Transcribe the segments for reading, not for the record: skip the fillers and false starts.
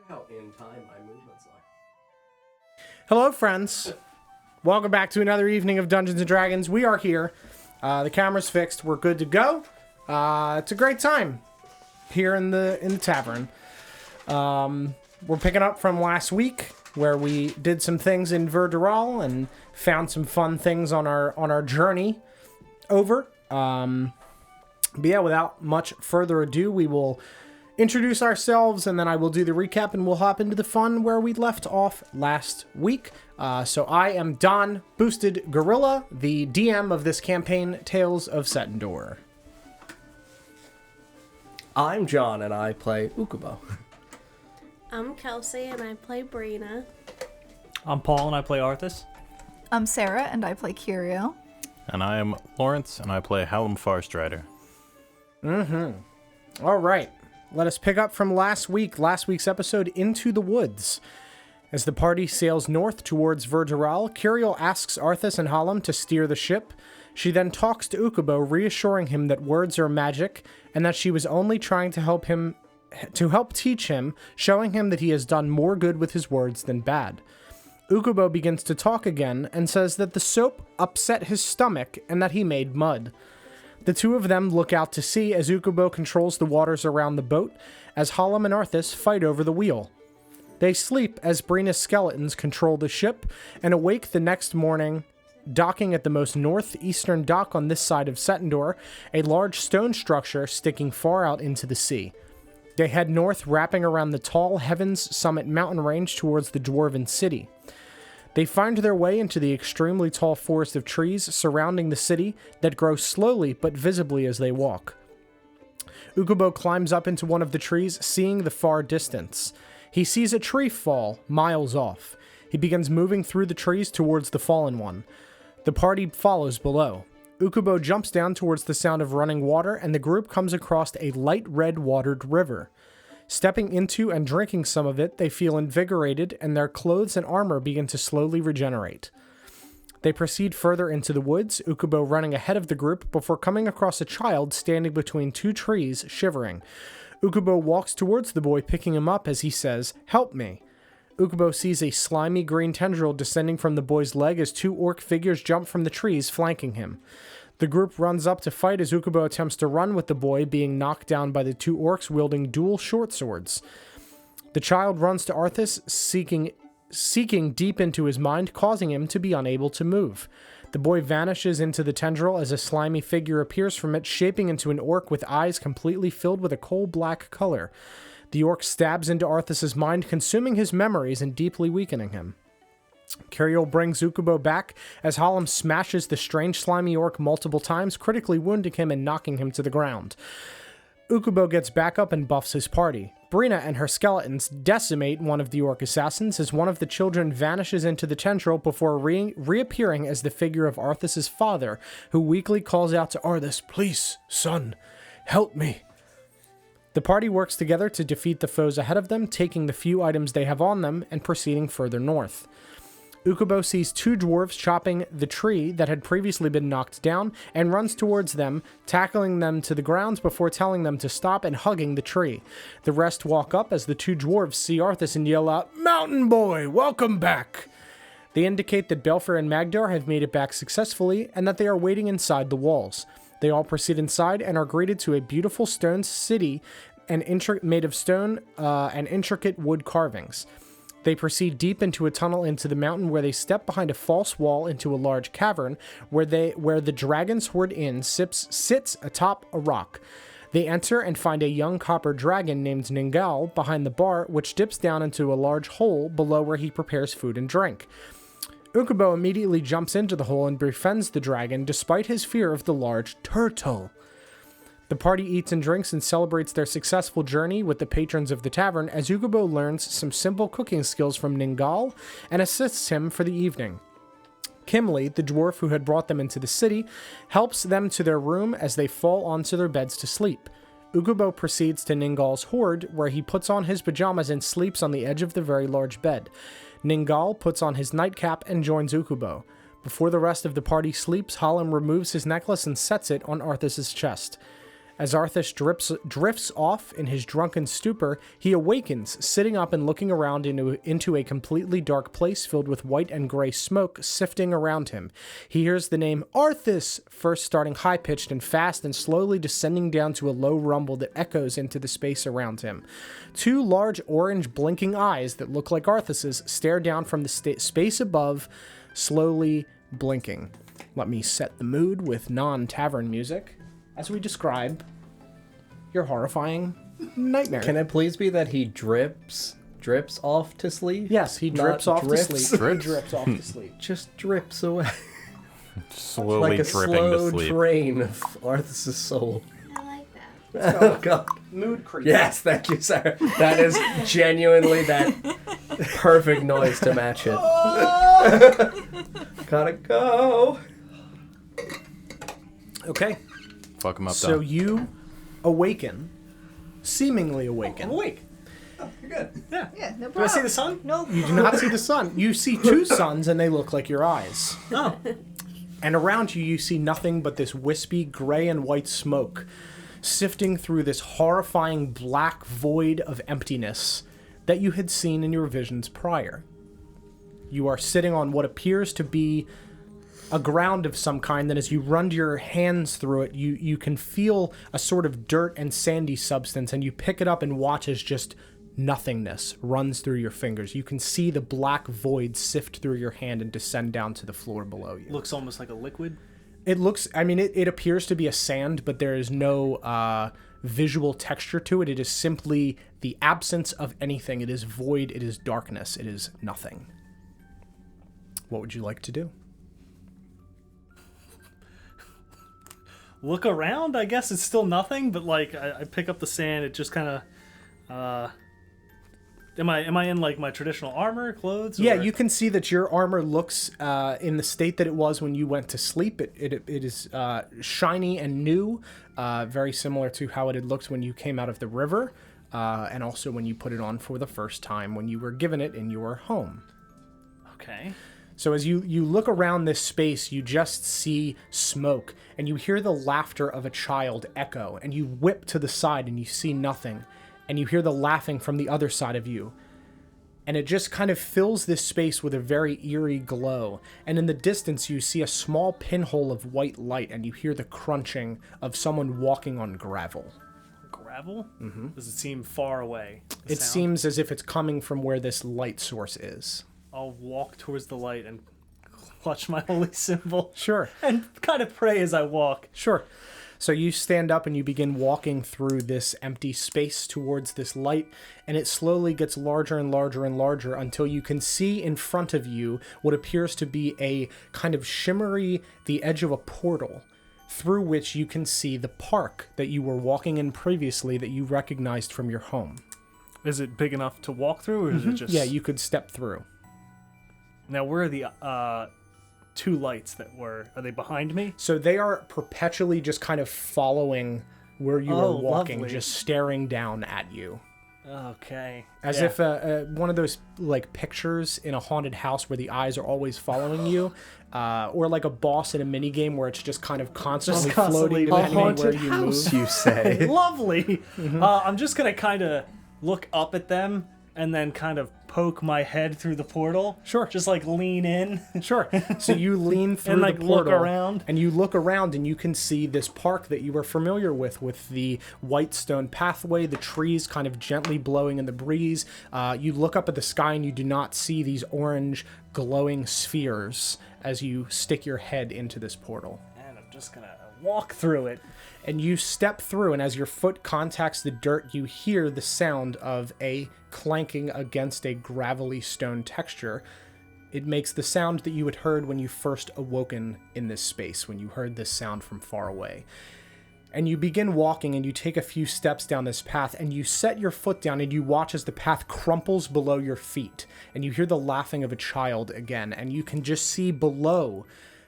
how in time my movements are. Hello, friends. Welcome back to another evening of Dungeons & Dragons. We are here. The camera's fixed. We're good to go. It's a great time here in the tavern. We're picking up from last week, where we did some things in Vur Dural and found some fun things on our journey over. But yeah, without much further ado, we will introduce ourselves, and then I will do the recap, and we'll hop into the fun where we left off last week. So I am Don Boosted Gorilla, the DM of this campaign, Tales of Settandor. I'm John, and I play Ukubo. I'm Kelsey, and I play Brina. I'm Paul, and I play Arthas. I'm Sarah, and I play Curio. And I am Lawrence, and I play Hallam Farstrider. All right. Let us pick up from last week's episode, Into the Woods. As the party sails north towards Vur Dural, Curiel asks Arthas and Hallam to steer the ship. She then talks to Ukubo, reassuring him that words are magic, and that she was only trying to help teach him, showing him that he has done more good with his words than bad. Ukubo begins to talk again, and says that the soap upset his stomach, and that he made mud. The two of them look out to sea as Ukubo controls the waters around the boat, as Hallam and Arthas fight over the wheel. They sleep as Brina's skeletons control the ship, and awake the next morning, docking at the most northeastern dock on this side of Settandor, a large stone structure sticking far out into the sea. They head north, wrapping around the tall Heavens Summit mountain range towards the Dwarven city. They find their way into the extremely tall forest of trees surrounding the city that grow slowly but visibly as they walk. Ukubo climbs up into one of the trees, seeing the far distance. He sees a tree fall miles off. He begins moving through the trees towards the fallen one. The party follows below. Ukubo jumps down towards the sound of running water, and the group comes across a light red watered river. Stepping into and drinking some of it, they feel invigorated, and their clothes and armor begin to slowly regenerate. They proceed further into the woods, Ukubo running ahead of the group before coming across a child standing between two trees, shivering. Ukubo walks towards the boy, picking him up as he says, "Help me." Ukubo sees a slimy green tendril descending from the boy's leg as two orc figures jump from the trees, flanking him. The group runs up to fight as Ukubo attempts to run with the boy, being knocked down by the two orcs wielding dual short swords. The child runs to Arthas, seeking deep into his mind, causing him to be unable to move. The boy vanishes into the tendril as a slimy figure appears from it, shaping into an orc with eyes completely filled with a coal-black color. The orc stabs into Arthas' mind, consuming his memories and deeply weakening him. Curiel brings Ukubo back as Hallam smashes the strange slimy orc multiple times, critically wounding him and knocking him to the ground. Ukubo gets back up and buffs his party. Brina and her skeletons decimate one of the orc assassins as one of the children vanishes into the tendril before reappearing as the figure of Arthas' father, who weakly calls out to Arthas, "Please, son, help me." The party works together to defeat the foes ahead of them, taking the few items they have on them and proceeding further north. Ukubo sees two dwarves chopping the tree that had previously been knocked down and runs towards them, tackling them to the ground before telling them to stop and hugging the tree. The rest walk up as the two dwarves see Arthas and yell out, "Mountain boy, welcome back!" They indicate that Belfer and Magdar have made it back successfully and that they are waiting inside the walls. They all proceed inside and are greeted to a beautiful stone city made of stone and intricate wood carvings. They proceed deep into a tunnel into the mountain where they step behind a false wall into a large cavern where the Dragon's Hoard Inn sits atop a rock. They enter and find a young copper dragon named Ningal behind the bar, which dips down into a large hole below where he prepares food and drink. Ukubo immediately jumps into the hole and befriends the dragon despite his fear of the large turtle. The party eats and drinks and celebrates their successful journey with the patrons of the tavern as Ukubo learns some simple cooking skills from Ningal and assists him for the evening. Kimley, the dwarf who had brought them into the city, helps them to their room as they fall onto their beds to sleep. Ukubo proceeds to Ningal's hoard, where he puts on his pajamas and sleeps on the edge of the very large bed. Ningal puts on his nightcap and joins Ukubo. Before the rest of the party sleeps, Hallam removes his necklace and sets it on Arthas' chest. As Arthas drifts off in his drunken stupor, he awakens, sitting up and looking around into a completely dark place filled with white and gray smoke sifting around him. He hears the name Arthas, first starting high-pitched and fast and slowly descending down to a low rumble that echoes into the space around him. Two large orange blinking eyes that look like Arthas's stare down from the space above, slowly blinking. Let me set the mood with non-tavern music as we describe your horrifying nightmare. Can it please be that he drips off to sleep? Yes, he drips Not off to drifts? sleep. Drips? He drips off to sleep. Just drips away. Slowly Like a dripping slow to sleep. train of Arthas' soul. I like that. Oh, God. Mood creep. Yes, thank you, Sarah. That is genuinely that perfect noise to match it. Gotta go. Okay, Fuck him up, so Don. you awaken, seemingly awaken. Awake. Oh, you're good. Yeah, no Do I problem. see the sun? Nope. You do not see the sun. You see two suns, and they look like your eyes. Oh. And around you, you see nothing but this wispy gray and white smoke sifting through this horrifying black void of emptiness that you had seen in your visions prior. You are sitting on what appears to be a ground of some kind, then as you run your hands through it, you can feel a sort of dirt and sandy substance, and you pick it up and watch as just nothingness runs through your fingers. You can see the black void sift through your hand and descend down to the floor below you. Looks almost like a liquid. It looks, I mean, it appears to be a sand, but there is no visual texture to it. It is simply the absence of anything. It is void. It is darkness. It is nothing. What would you like to do? Look around. I guess it's still nothing, but like I pick up the sand. It just kind of. Am I in like my traditional armor, clothes? Yeah, or- you can see that your armor looks in the state that it was when you went to sleep. It is shiny and new, very similar to how it had looked when you came out of the river, and also when you put it on for the first time when you were given it in your home. Okay. So as you look around this space, you just see smoke, and you hear the laughter of a child echo, and you whip to the side and you see nothing, and you hear the laughing from the other side of you. And it just kind of fills this space with a very eerie glow. And in the distance, you see a small pinhole of white light, and you hear the crunching of someone walking on gravel. Gravel? Mm-hmm. Does it seem far away? the It sound? seems as if it's coming from where this light source is. I'll walk towards the light and clutch my holy symbol. Sure. And kind of pray as I walk. Sure. So you stand up and you begin walking through this empty space towards this light, and it slowly gets larger and larger and larger until you can see in front of you what appears to be a kind of shimmery, the edge of a portal, through which you can see the park that you were walking in previously that you recognized from your home. Is it big enough to walk through, or is it just... Yeah, you could step through. Now, where are the two lights that were... Are they behind me? So they are perpetually just kind of following where you are walking, lovely. just staring down at you. Okay. As Yeah. if one of those like pictures in a haunted house where the eyes are always following you, or like a boss in a mini game where it's just kind of constantly, constantly floating moving. depending on where you move. You say. Lovely. I'm just going to kind of look up at them and then kind of poke my head through the portal. Sure. Just like lean in. Sure. So you lean through And, like, the look portal around. and you look around and you can see this park that you were familiar with the white stone pathway, the trees kind of gently blowing in the breeze. You look up at the sky and you do not see these orange glowing spheres as you stick your head into this portal. And I'm just going to walk through it. And you step through, and as your foot contacts the dirt, you hear the sound of a clanking against a gravelly stone texture. It makes the sound that you had heard when you first awoken in this space, when you heard this sound from far away. And you begin walking, and you take a few steps down this path, and you set your foot down, and you watch as the path crumples below your feet. And you hear the laughing of a child again, and you can just see below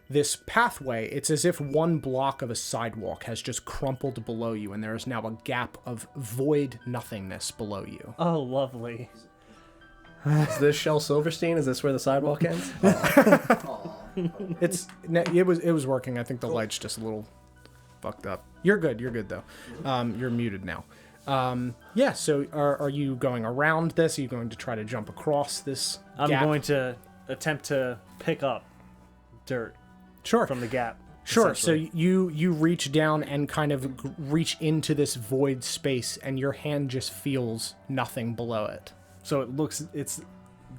this pathway, it's as if one block of a sidewalk has just crumpled below you, and there is now a gap of void nothingness below you. Oh, lovely. Is this Shel Silverstein? Is this where the sidewalk ends? It was working. I think the light's just a little fucked up. You're good though. You're muted now. Yeah, so are you going around this? Are you going to try to jump across this I'm gap? going to attempt to pick up dirt Sure. from the gap. Sure. So essentially. you reach down and kind of reach into this void space, and your hand just feels nothing below it. So it's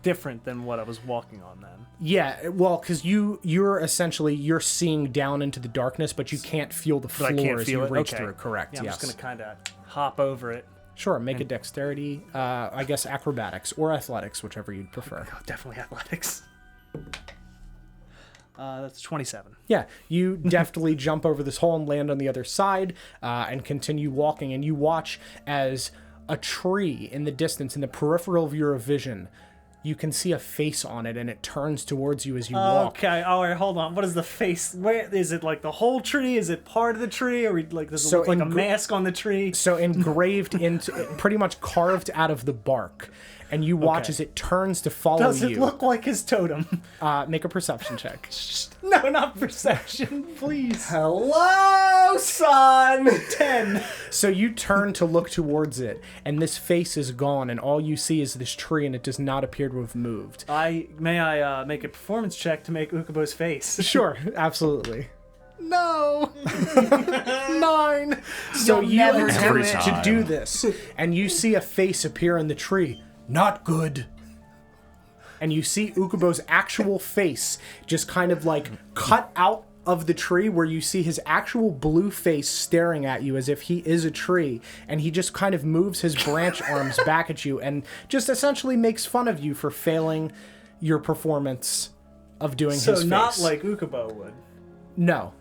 different than what I was walking on then. Yeah, well, because you're seeing down into the darkness, but you can't feel the floor But I can't as feel you it. reach Okay. through. Correct. Yeah, I'm yes. just gonna kind of hop over it. Sure. Make a dexterity. I guess acrobatics or athletics, whichever you'd prefer. Oh, definitely athletics. That's 27. Yeah, you deftly jump over this hole and land on the other side, and continue walking. And you watch as a tree in the distance, in the peripheral of your vision, you can see a face on it, and it turns towards you as you walk. Okay, all right, hold on. What is the face? Where is it? Like the whole tree? Is it part of the tree? Or like does it look like a mask on the tree? So engraved into, pretty much carved out of the bark, and you watch as it turns to follow Does you. it look like his totem? Make a perception check. No, not perception, please. Hello, son! 10. So you turn to look towards it, and this face is gone, and all you see is this tree, and it does not appear to have moved. May I make a performance check to make Ukubo's face? Sure, absolutely. No. 9. So You'll you never do attempt it. to do this, and you see a face appear in the tree. Not good. And you see Ukubo's actual face just kind of like cut out of the tree, where you see his actual blue face staring at you as if he is a tree, and he just kind of moves his branch arms back at you and just essentially makes fun of you for failing your performance of doing his face. So not like Ukubo would. No.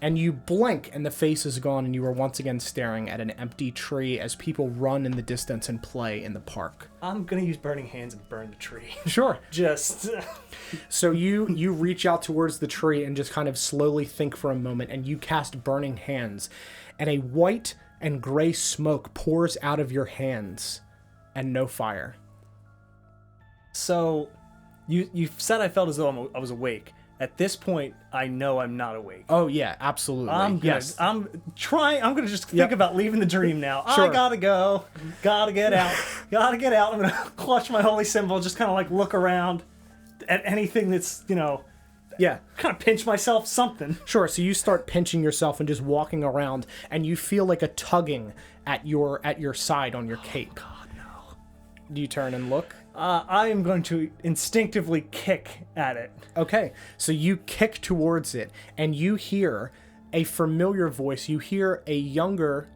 And you blink, and the face is gone, and you are once again staring at an empty tree as people run in the distance and play in the park. I'm gonna use burning hands and burn the tree. Sure. Just. So you reach out towards the tree and just kind of slowly think for a moment, and you cast burning hands, and a white and gray smoke pours out of your hands, and no fire. So, you said I felt as though I was awake. At this point, I know I'm not awake. Oh yeah, absolutely. I'm yes. I'm gonna just think about leaving the dream now. Sure. I gotta go. Gotta get out. I'm gonna clutch my holy symbol, just kind of like look around at anything that's, Yeah. kind of pinch myself, something. Sure. So you start pinching yourself and just walking around, and you feel like a tugging at your side on your cape. God, no. Do you turn and look? I am going to instinctively kick at it. Okay, so you kick towards it, and you hear a familiar voice. You hear a younger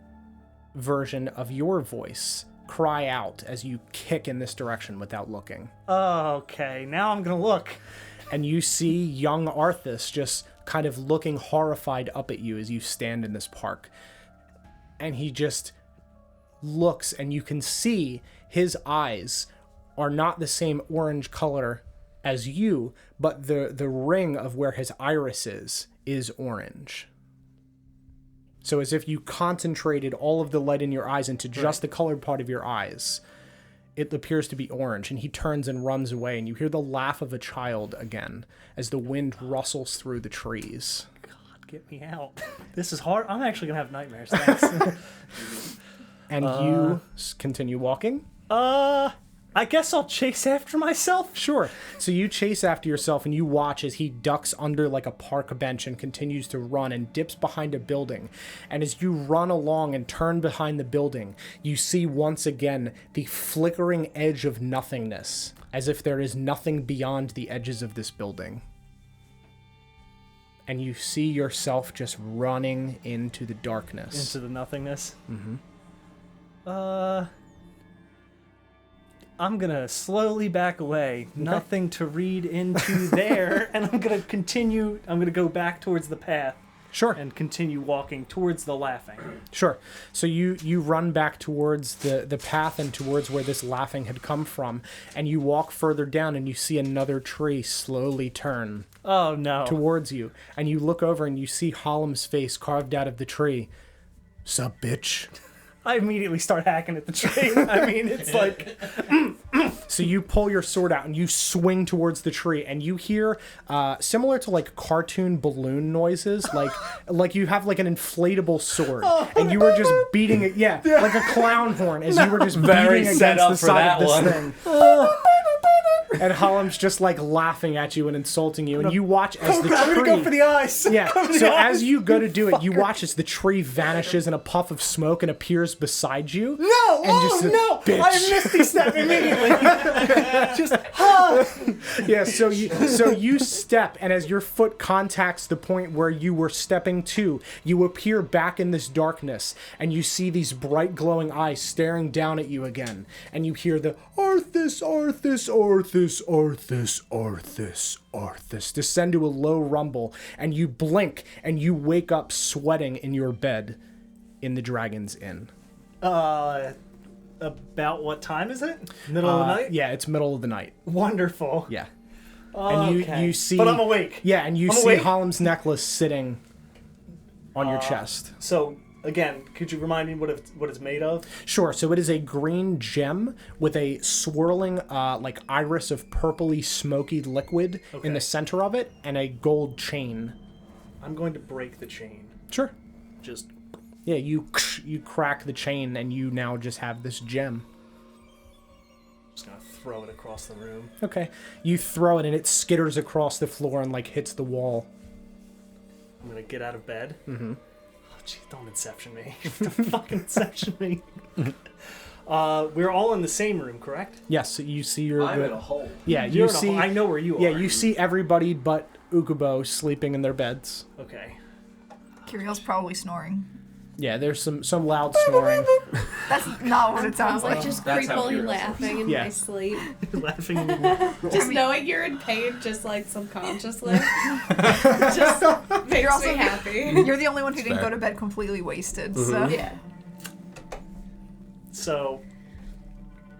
version of your voice cry out as you kick in this direction without looking. Okay, now I'm gonna look. And you see young Arthas just kind of looking horrified up at you as you stand in this park. And he just looks, and you can see his eyes are not the same orange color as you, but the ring of where his iris is orange. So as if you concentrated all of the light in your eyes into just the colored part of your eyes, it appears to be orange, and he turns and runs away, and you hear the laugh of a child again as the wind rustles through the trees. God, get me out. This is hard. I'm actually gonna have nightmares. Thanks. And you continue walking? I guess I'll chase after myself. Sure. So you chase after yourself, and you watch as he ducks under like a park bench and continues to run and dips behind a building. And as you run along and turn behind the building, you see once again the flickering edge of nothingness, as if there is nothing beyond the edges of this building. And you see yourself just running into the darkness. Into the nothingness. Mm-hmm. I'm gonna slowly back away. Okay. Nothing to read into there, and I'm gonna continue. I'm gonna go back towards the path. Sure. And continue walking towards the laughing. Sure. So you run back towards the path and towards where this laughing had come from, and you walk further down, and you see another tree slowly turn. Oh no. Towards you, and you look over and you see Hollum's face carved out of the tree. Sup, bitch? I immediately start hacking at the tree. I mean, it's like, So you pull your sword out and you swing towards the tree, and you hear similar to like cartoon balloon noises, like you have like an inflatable sword, and you were just beating it, like a clown horn, as you were just Very beating set against up the for side that of this one. thing. And Hallam's just like laughing at you and insulting you, and you watch as the I'm tree. gonna go for the eyes. Yeah. Go for the So eyes. as you go to do it, you watch as the tree vanishes in a puff of smoke and appears beside you. No! And just says, no! "Bitch." I misty step immediately. Just Yeah. So you step, and as your foot contacts the point where you were stepping to, you appear back in this darkness, and you see these bright glowing eyes staring down at you again, and you hear the Arthas, Arthas, Arthas, Arthas, Arthas, Arthas descend to a low rumble, and you blink, and you wake up sweating in your bed in the Dragon's Inn. about what time is it? Middle of the night? Yeah, it's middle of the night. Wonderful. Yeah. And Okay. you see, But I'm awake. Yeah, and you I'm see awake. Hallam's necklace sitting on your chest. So again, could you remind me what it's made of? Sure. So it is a green gem with a swirling, like iris of purpley, smoky liquid in the center of it, and a gold chain. I'm going to break the chain. Sure. Just Yeah, you crack the chain, and you now just have this gem. gonna throw it across the room. Okay. You throw it, and it skitters across the floor and like hits the wall. I'm gonna get out of bed. Mm-hmm. Oh, gee, don't inception me. Don't fucking inception me. We're all in the same room, correct? Yes, you see your. I'm in a hole. Yeah, You're you in a see. hole. I know where you are. Yeah, you see everybody but Ukubo sleeping in their beds. Okay. Kiriel's probably snoring. Yeah, there's some loud snoring. That's not what it sounds Like like. just That's how creepily Kira's laughing in Yeah. my sleep. Laughing in the Just knowing you're in pain, just like subconsciously, just makes You're also me happy. You're the only one who didn't fair. go to bed completely wasted. So Yeah. So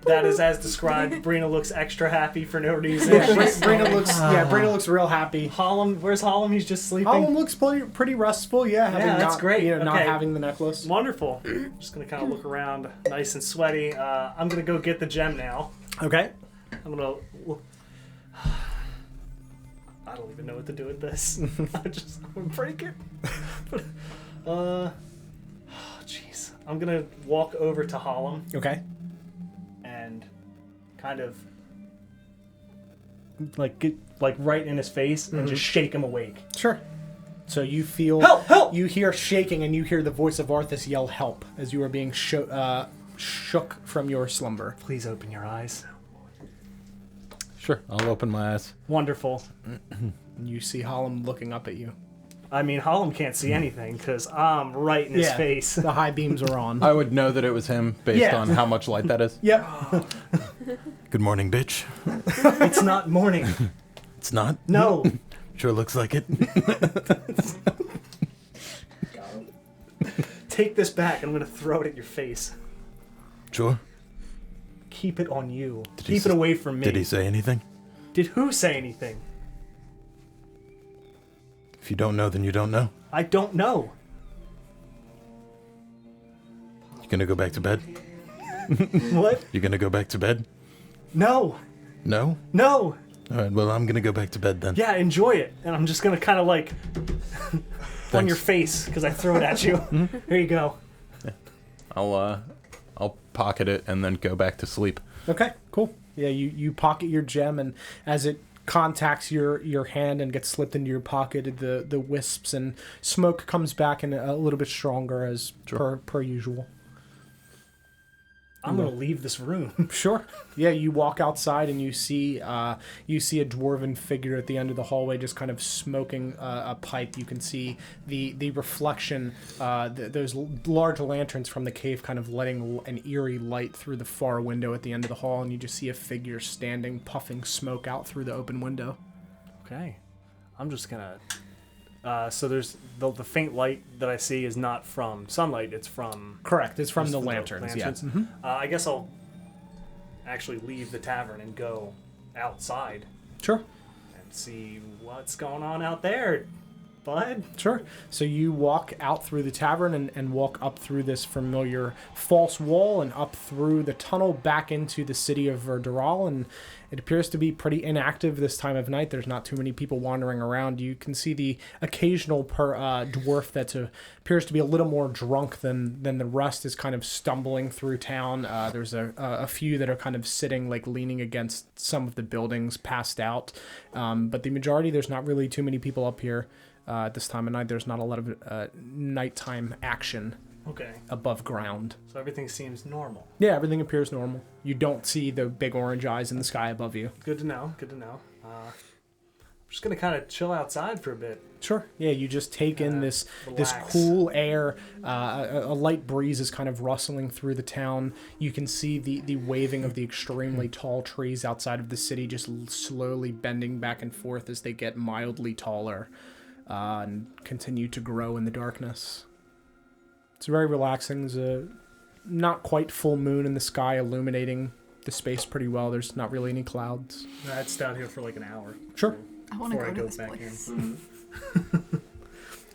that is as described. Brina looks extra happy for no reason. Yeah, Brina looks real happy. Hollum, where's Hollum? He's just sleeping. Hollum looks pretty restful, having that's not, great. not Okay. having the necklace. Wonderful. Just gonna kind of look around, nice and sweaty. I'm gonna go get the gem now. Okay. I'm gonna. I don't even know what to do with this. I'm gonna break it. Jeez. I'm gonna walk over to Hollum Okay. and kind of like get like right in his face and just shake him awake. Sure. So you feel Help! Help! You hear shaking, and you hear the voice of Arthas yell "Help!" as you are being shook from your slumber. Please open your eyes. Sure, I'll open my eyes. Wonderful. And you see Hollum looking up at you. I mean, Hollum can't see anything because I'm right in his face. The high beams are on. I would know that it was him based Yeah. on how much light that is. Yep. Good morning, bitch. It's not morning. It's not? No. Sure looks like it. Take this back. I'm going to throw it at your face. Sure. Keep it on you. Did he Keep it say- away from me. Did he say anything? Did who say anything? If you don't know, then you don't know. I don't know. You gonna go back to bed? What? You gonna go back to bed? No. No? No. Alright, well, I'm gonna go back to bed then. Yeah, enjoy it. And I'm just going to kind of like on Thanks. your face because I throw it at you. Here you go. I'll pocket it and then go back to sleep. Okay. Cool. Yeah. You pocket your gem, and as it contacts your hand and gets slipped into your pocket, the wisps and smoke comes back and a little bit stronger as per usual. I'm going to leave this room. Sure. Yeah, you walk outside and you see a dwarven figure at the end of the hallway just kind of smoking a pipe. You can see the reflection, those large lanterns from the cave kind of letting an eerie light through the far window at the end of the hall, and you just see a figure standing, puffing smoke out through the open window. Okay. I'm just going to... so there's the faint light that I see is not from sunlight. It's from... Correct. It's from Just the from the lanterns. lanterns? Yeah. I guess I'll actually leave the tavern and go outside Sure. and see what's going on out there. bud. Sure. So you walk out through the tavern and walk up through this familiar false wall and up through the tunnel back into the city of Vur Dural, and it appears to be pretty inactive this time of night. There's not too many people wandering around. You can see the occasional dwarf that appears to be a little more drunk than the rest is kind of stumbling through town. There's a few that are kind of sitting, like leaning against some of the buildings, passed out. But the majority, there's not really too many people up here. At this time of night, there's not a lot of nighttime action above ground. So everything seems normal. Yeah, everything appears normal. You don't see the big orange eyes in the sky above you. Good to know. I'm just going to kind of chill outside for a bit. Sure. Yeah, you just take in this relax. cool air. A light breeze is kind of rustling through the town. You can see the waving of the extremely tall trees outside of the city just slowly bending back and forth as they get mildly taller and continue to grow in the darkness. It's very relaxing. There's a not quite full moon in the sky illuminating the space pretty well. There's not really any clouds. It's down here for like an hour. Sure. I want to Before go I to go this back place.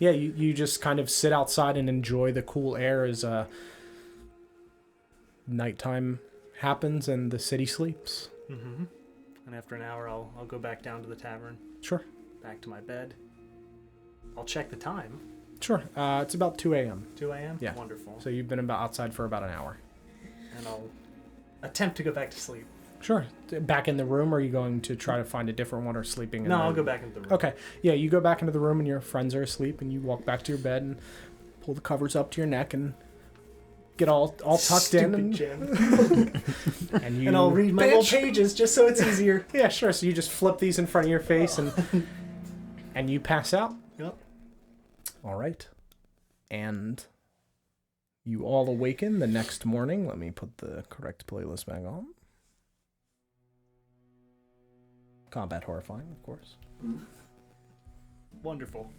Yeah, you just kind of sit outside and enjoy the cool air as nighttime happens and the city sleeps. Mm-hmm. And after an hour, I'll go back down to the tavern. Sure. Back to my bed. I'll check the time. Sure. It's about 2 a.m. 2 a.m.? Yeah. Wonderful. So you've been outside for about an hour. And I'll attempt to go back to sleep. Sure. Back in the room, or are you going to try to find a different one or sleeping in No, the... I'll go back into the room. Okay. Yeah, you go back into the room and your friends are asleep and you walk back to your bed and pull the covers up to your neck and get all tucked in. And, Jim. and you... And I'll read my little pages just so it's easier. Yeah, sure. So you just flip these in front of your face and you pass out. Yep. All right. And you all awaken the next morning. Let me put the correct playlist back on. Combat horrifying, of course. Wonderful.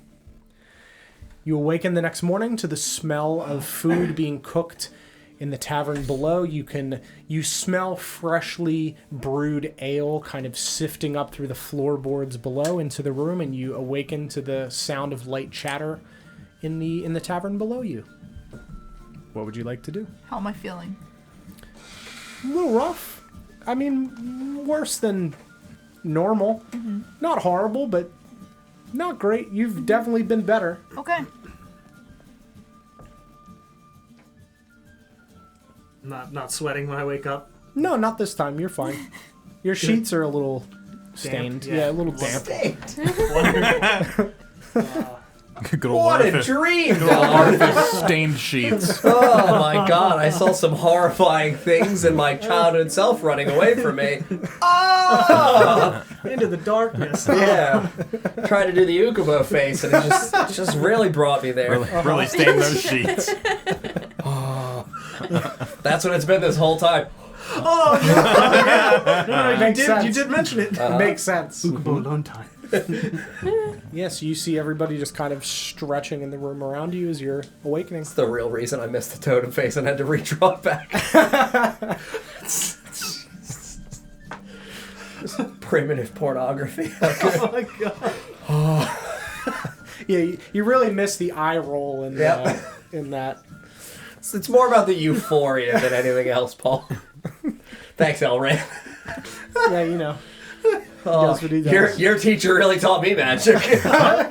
You awaken the next morning to the smell of food being cooked in the tavern below. You smell freshly brewed ale kind of sifting up through the floorboards below into the room, and you awaken to the sound of light chatter in the tavern below you. What would you like to do? How am I feeling? A little rough. I mean, worse than normal. Mm-hmm. Not horrible, but not great. You've definitely been better. Okay. Not sweating when I wake up. No, not this time. You're fine. Your sheets are a little stained. Damp, Yeah, yeah. a little damp. Wonderful. Good old What a Arthas. dream, dog! Arthas stained sheets. Oh my god, I saw some horrifying things and my childhood self running away from me. Oh! Into the darkness. Yeah. Tried to do the Ukubo face and it just really brought me there. Really stained those sheets. That's what it's been this whole time. Oh, yeah. No, Makes you sense. did mention it. Makes sense. Ukubo alone time. Yes, you see everybody just kind of stretching in the room around you as you're awakening. That's the real reason I missed the totem face and had to redraw it back. Primitive pornography. Oh my god. Yeah, you really miss the eye roll in that. It's more about the euphoria than anything else, Paul. Thanks, Elray. Yeah, you know. Oh, Does what he does. your teacher really taught me magic. I'm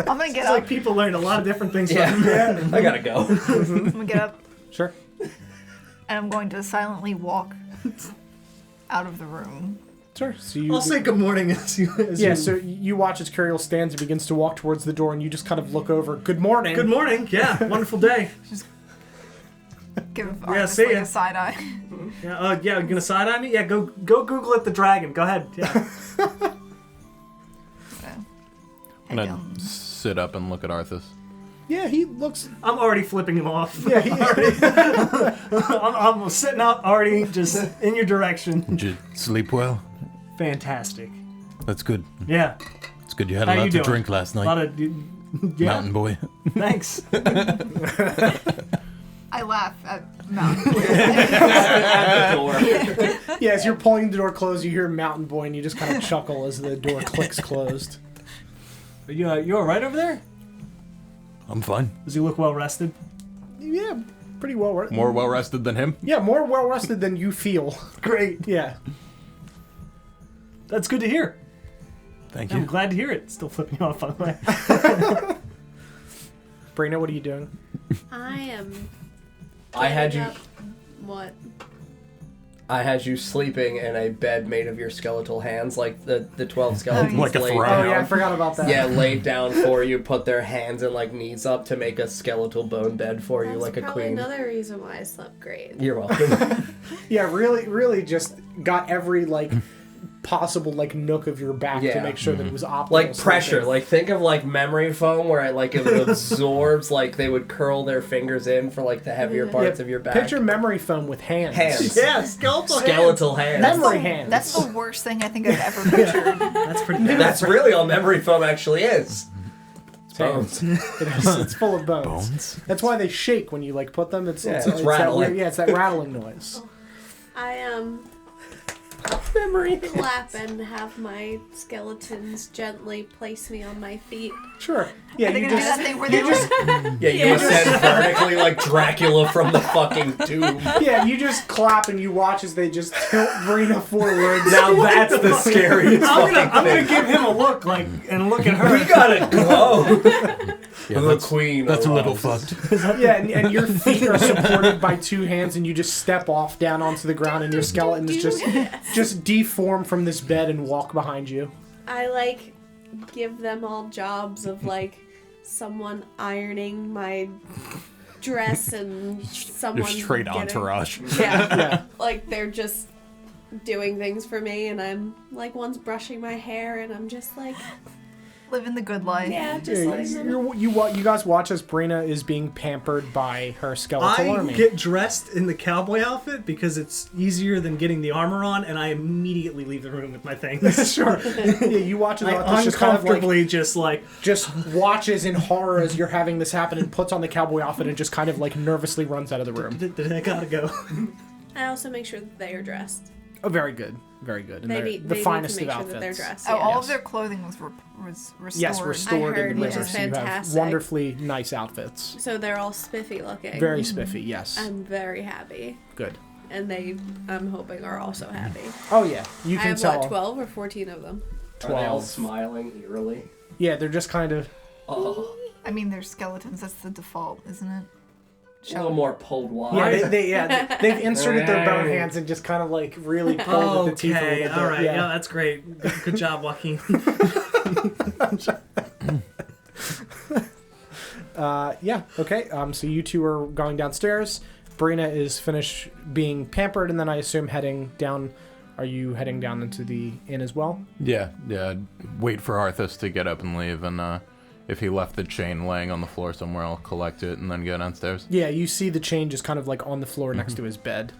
gonna get It's up. like people learn a lot of different things Yeah. from that. I gotta go. I'm gonna get up, Sure. and I'm going to silently walk out of the room. Sure. So you. I'll say good morning as you. Yeah, so you watch as Curiel stands and begins to walk towards the door, and you just kind of look over. Good morning. Good morning. Yeah, wonderful day. Give Yeah, Arthas see like ya. a side eye. Yeah, yeah. You gonna side eye me? Yeah, go Google it. The dragon. Go ahead. Yeah. So, I'm head gonna down. sit up and look at Arthas. Yeah, he looks. I'm already flipping him off. Yeah, I'm sitting up, already just in your direction. Did you sleep well? Fantastic. That's good. Yeah. It's good you had How a lot you to doing? drink last A night. lot of yeah. Mountain boy. Thanks. I laugh at Mountain. At the door. Yeah, as you're pulling the door closed, you hear Mountain Boy, and you just kind of chuckle as the door clicks closed. Are you all right over there? I'm fine. Does he look well rested? Yeah, pretty well rested. More well rested than him. Yeah, more well rested than you feel. Great. Yeah. That's good to hear. Thank I'm you. glad to hear it. Still flipping you off, by the way. Brina, what are you doing? I am. I had you. getting up- What? I had you sleeping in a bed made of your skeletal hands, like the 12 skeletons Like a laid throne. down. Oh yeah, I forgot about that. Yeah, laid down for you, put their hands and like knees up to make a skeletal bone bed for you, That's like a probably queen. another reason why I slept great. You're welcome. Yeah, really just got every like possible like nook of your back to Yeah. make sure that it was optimal. Like sleeping. pressure, like think of like memory foam where it absorbs, like they would curl their fingers in for like the heavier parts of your back. Picture memory foam with hands. Hands. Yeah, skeletal Skeletal hands. Memory hands. That's the worst thing I think I've ever pictured. That's pretty bad. That's really all memory foam actually is. It's Hands. bones. It's full of bones. Bones? That's why they shake when you like put them. It's Yeah, it's that rattling. weird, yeah, it's that rattling noise. I Memory. clap and have my skeletons gently place me on my feet. Sure. Yeah, Are they you gonna do just that thing where they just Yeah, you ascend vertically like Dracula from the fucking tomb. yeah, you just clap and you watch as they just tilt Brina forward. Now that's the scariest I'm fucking gonna thing. give him a look, like, and look at her. We gotta go. Yeah, The queen. That's a little arrives. fucked. Yeah, and your feet are supported by two hands, and you just step off down onto the ground, and your skeleton is just deform from this bed and walk behind you. I like give them all jobs of like someone ironing my dress and someone You're straight getting- entourage. Yeah, Yeah. like they're just doing things for me, and I'm like one's brushing my hair, and I'm just like, living the good life. yeah, just letting them. You guys watch as Brina is being pampered by her skeletal I army. get dressed in the cowboy outfit because it's easier than getting the armor on, and I immediately leave the room with my things. Sure. Yeah, you watch as I Arthas just kind of like uncomfortably just like just watches in horror as you're having this happen and puts on the cowboy outfit and just kind of like nervously runs out of the room. I gotta go. I also make sure that they are dressed. Oh, very good. Very good. And They they're need, the they finest need to make of sure outfits. that they're dressed. Oh, yeah. all Yes. of their clothing was restored. Yes, restored I heard, in the which river. is So you have fantastic. wonderfully nice outfits. So they're all spiffy looking. Very spiffy, yes. I'm very happy, Good. and they, I'm hoping, are also happy. Oh yeah, you I can have tell. what, 12 or 14 of them. Are they all 12. smiling eerily? Yeah, they're just kind of. Oh, I mean, they're skeletons. That's the default, isn't it? a little more pulled wide. They've inserted their bone hands and just kind of like really pulled at the teeth a okay, little bit. all right, yeah. yeah, that's great. Good job, Joaquin. Yeah, okay. So you two are going downstairs. Brina is finished being pampered, and then I assume heading down. Are you heading down into the inn as well? Yeah. Wait for Arthas to get up and leave, and if he left the chain laying on the floor somewhere, I'll collect it and then go downstairs. Yeah, you see the chain just kind of like on the floor next to his bed.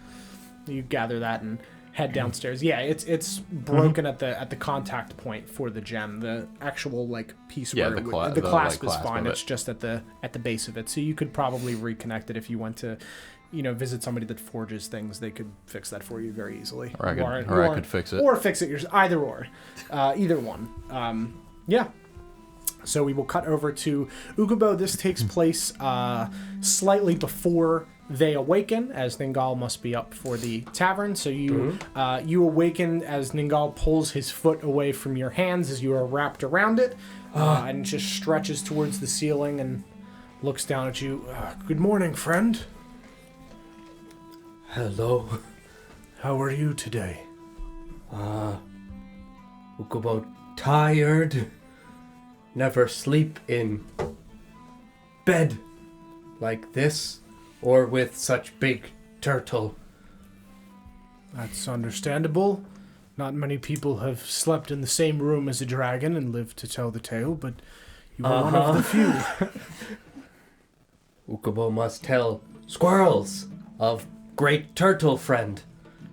You gather that and head downstairs. Yeah, it's broken at the contact point for the gem. The actual like piece Yeah, where the the like, clasp is clasp fine. of It's it. just at the base of it. So you could probably reconnect it if you went to, visit somebody that forges things. They could fix that for you very easily. Or I could fix it. Or fix it yourself. Either or, either one. Yeah. So we will cut over to Ukubo. This takes place slightly before they awaken, as Ningal must be up for the tavern. So you you awaken as Ningal pulls his foot away from your hands as you are wrapped around it, and just stretches towards the ceiling and looks down at you. Good morning, friend. Hello. How are you today? Ukubo tired. Never sleep in bed like this or with such big turtle. That's understandable. Not many people have slept in the same room as a dragon and lived to tell the tale, but you are one of the few. Ukubo must tell squirrels of great turtle friend.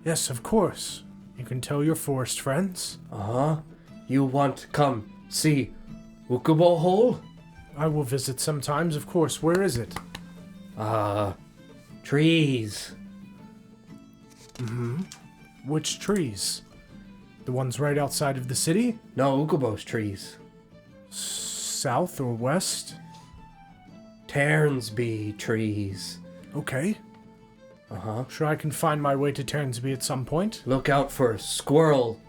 Yes, of course. You can tell your forest friends. You want to come see Ukubo hole? I will visit sometimes, of course. Where is it? Trees. Which trees? The ones right outside of the city? No, Ukubo's trees. south or west? Ternsby trees. Okay. Uh-huh. Sure, I can find my way to Ternsby at some point. Look out for squirrel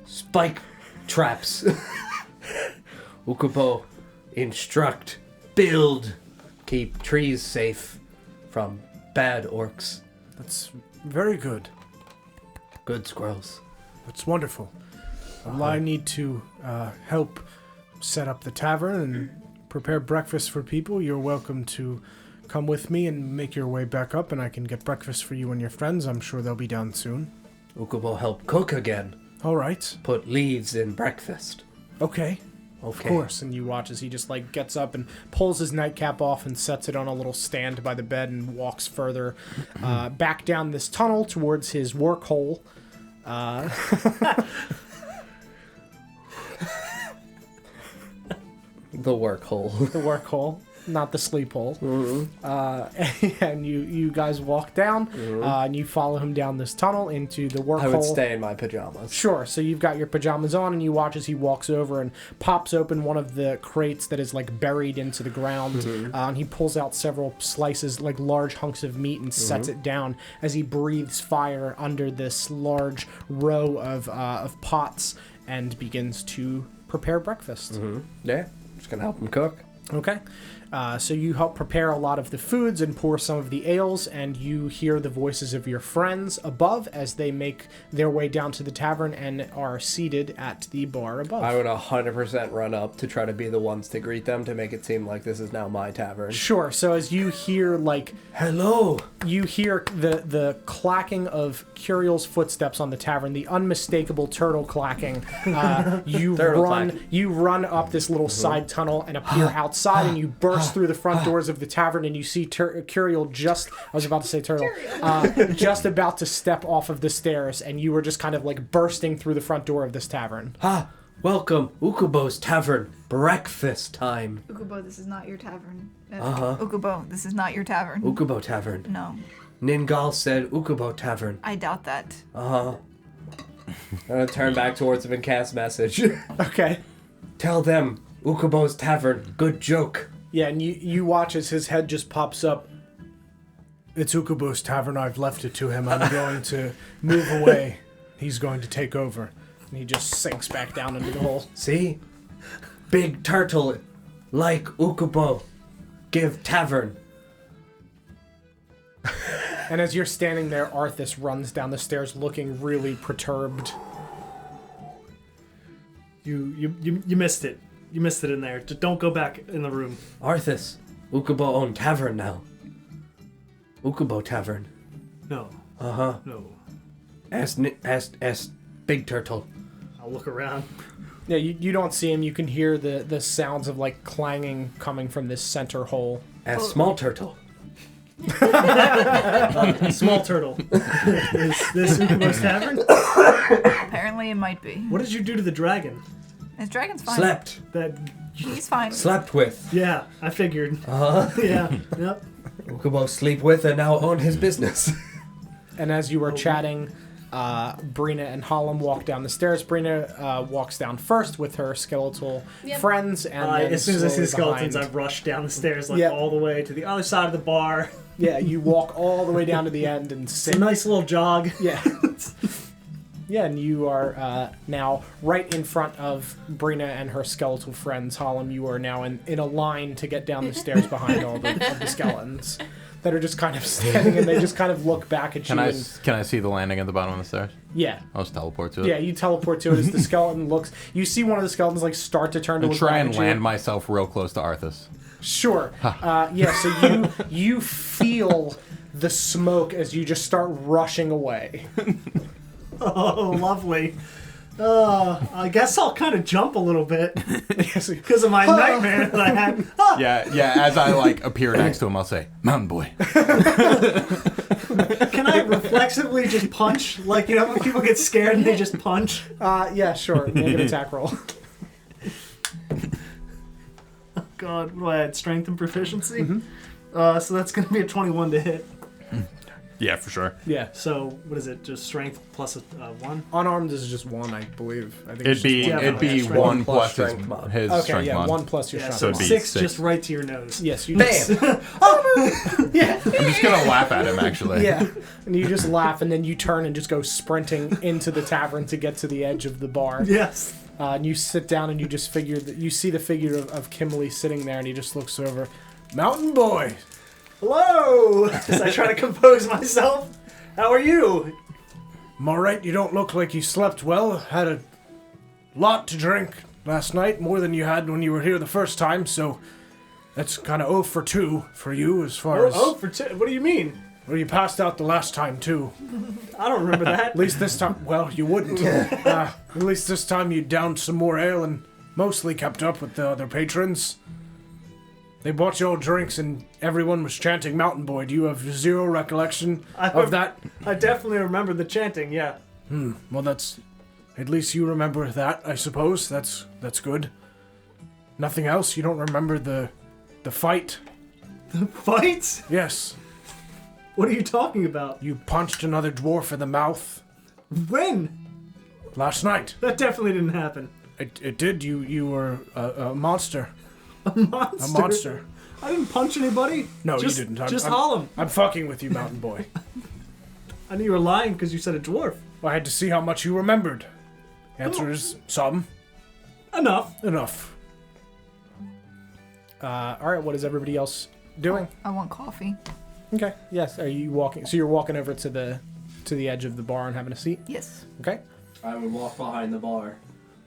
spike traps. Ukubo, instruct, build, keep trees safe from bad orcs. That's very good. Good squirrels. That's wonderful. Well, I need to help set up the tavern and prepare breakfast for people. You're welcome to come with me and make your way back up, and I can get breakfast for you and your friends. I'm sure they'll be down soon. Ukubo help cook again. All right. Put leaves in breakfast. Okay. Of Okay. course. And you watch as he just like gets up and pulls his nightcap off and sets it on a little stand by the bed and walks further back down this tunnel towards his work hole. The work hole. The work hole, not the sleep hole. Mm-hmm. And you guys walk down, and you follow him down this tunnel into the work I hole. would stay in my pajamas. Sure. So you've got your pajamas on, and you watch as he walks over and pops open one of the crates that is like buried into the ground, and he pulls out several slices, like large hunks of meat, and sets it down as he breathes fire under this large row of pots and begins to prepare breakfast. Yeah, just gonna help him cook. Okay. So you help prepare a lot of the foods and pour some of the ales, and you hear the voices of your friends above as they make their way down to the tavern and are seated at the bar above. I would 100% run up to try to be the ones to greet them to make it seem like this is now my tavern. Sure. So as you hear, like, Hello! you hear the clacking of Curiel's footsteps on the tavern, the unmistakable turtle clacking. You Turtle run, clack. you run up this little side tunnel and appear outside, and you burst through the front doors of the tavern, and you see Curiel just, I was about to say turtle, just about to step off of the stairs, and you were just kind of like bursting through the front door of this tavern. Ha! Welcome, Ukubo's Tavern. Breakfast time. Ukubo, this is not your tavern. Uh-huh. Ukubo, this is not your tavern. Ukubo Tavern. No, Ningal said Ukubo Tavern. I doubt that. I'm gonna turn back towards him and cast message. Okay. Tell them, Ukubo's Tavern. Good joke. Yeah, and you watch as his head just pops up. It's Ukubo's tavern. I've left it to him. I'm going to move away. He's going to take over. And he just sinks back down into the hole. See? Big turtle, like Ukubo. Give tavern. And as you're standing there, Arthas runs down the stairs looking really perturbed. You missed it. You missed it in there. Just don't go back in the room. Arthas, Ukubo own tavern now. Ukubo Tavern. No. Uh-huh. No. Ask Big Turtle. I'll look around. Yeah, you don't see him. You can hear the sounds of like clanging coming from this center hole. Ask Small Turtle. Small turtle. Is this Ukubo's tavern? Apparently it might be. What did you do to the dragon? This dragon's fine. Slept. That. He's fine. Slept with. Yeah, I figured. Uh-huh. Yeah. Yep. Ukubo sleep with and now own his business. And as you were chatting, Brina and Hallam walk down the stairs. Brina walks down first with her skeletal friends, and then As soon as I see the slowly skeletons, I behind. rush down the stairs like Yep. all the way to the other side of the bar. Yeah, you walk all the way down to the end and It's a sit. nice little jog. Yeah. Yeah, and you are now right in front of Brina and her skeletal friends. Hallam, you are now in a line to get down the stairs behind all of the skeletons that are just kind of standing, and they just kind of look back at Can you. I And, can I see the landing at the bottom of the stairs? yeah. I'll just teleport to it. Yeah, you teleport to it as the skeleton looks. You see one of the skeletons like start to turn to And try and land myself real close to Arthas. Sure. Yeah, so you feel the smoke as you just start rushing away. Oh, lovely. I guess I'll kind of jump a little bit because of my nightmare that I had. Yeah. As I like appear next to him, I'll say, "Mountain boy." Can I reflexively just punch? Like, you know, when people get scared and they just punch? Yeah, sure. Make an attack roll. God, what do I add? Strength and proficiency? So that's going to be a 21 to hit. Yeah, for sure. Yeah. So what is it? Just strength plus a 1? Unarmed is just 1, I believe. I think It'd be Yeah, it'd be strength. 1 plus plus strength mod. his Okay, strength yeah, mod. 1 plus your Yeah, strength so mod. it'd be 6 6. just right to your nose. Yes, you Bam! Yeah. I'm just gonna laugh at him actually. Yeah, and you just laugh, and then you turn and just go sprinting into the tavern to get to the edge of the bar. Yes. And you sit down, and you just figure that you see the figure of Kimberly sitting there, and he just looks over. Mountain boy. Hello. As I try to compose myself. How are you? I'm all right. You don't look like you slept well. Had a lot to drink last night, more than you had when you were here the first time. So that's kind of 0 for 2 for you as far as. For 2. What do you mean? Well, you passed out the last time too. I don't remember that. At least this time. Well, you wouldn't. At least this time you downed some more ale and mostly kept up with the other patrons. They bought you all drinks and everyone was chanting Mountain Boy. Do you have zero recollection of that? I definitely remember the chanting, yeah. Well, that's... At least you remember that, I suppose. That's good. Nothing else? You don't remember the fight? Fights? Yes. What are you talking about? You punched another dwarf in the mouth When? last night. That definitely didn't happen. It did. You were a monster. A monster? A monster. I didn't punch anybody. No, just, you didn't. Just Harlem. I'm fucking with you, Mountain Boy. I knew you were lying because you said a dwarf. I had to see how much you remembered. Answer is some. Enough. Enough. All right. What is everybody else doing? I want coffee. Okay. Yes. Are you walking? So you're walking over to the edge of the bar and having a seat. Yes. Okay. I would walk behind the bar.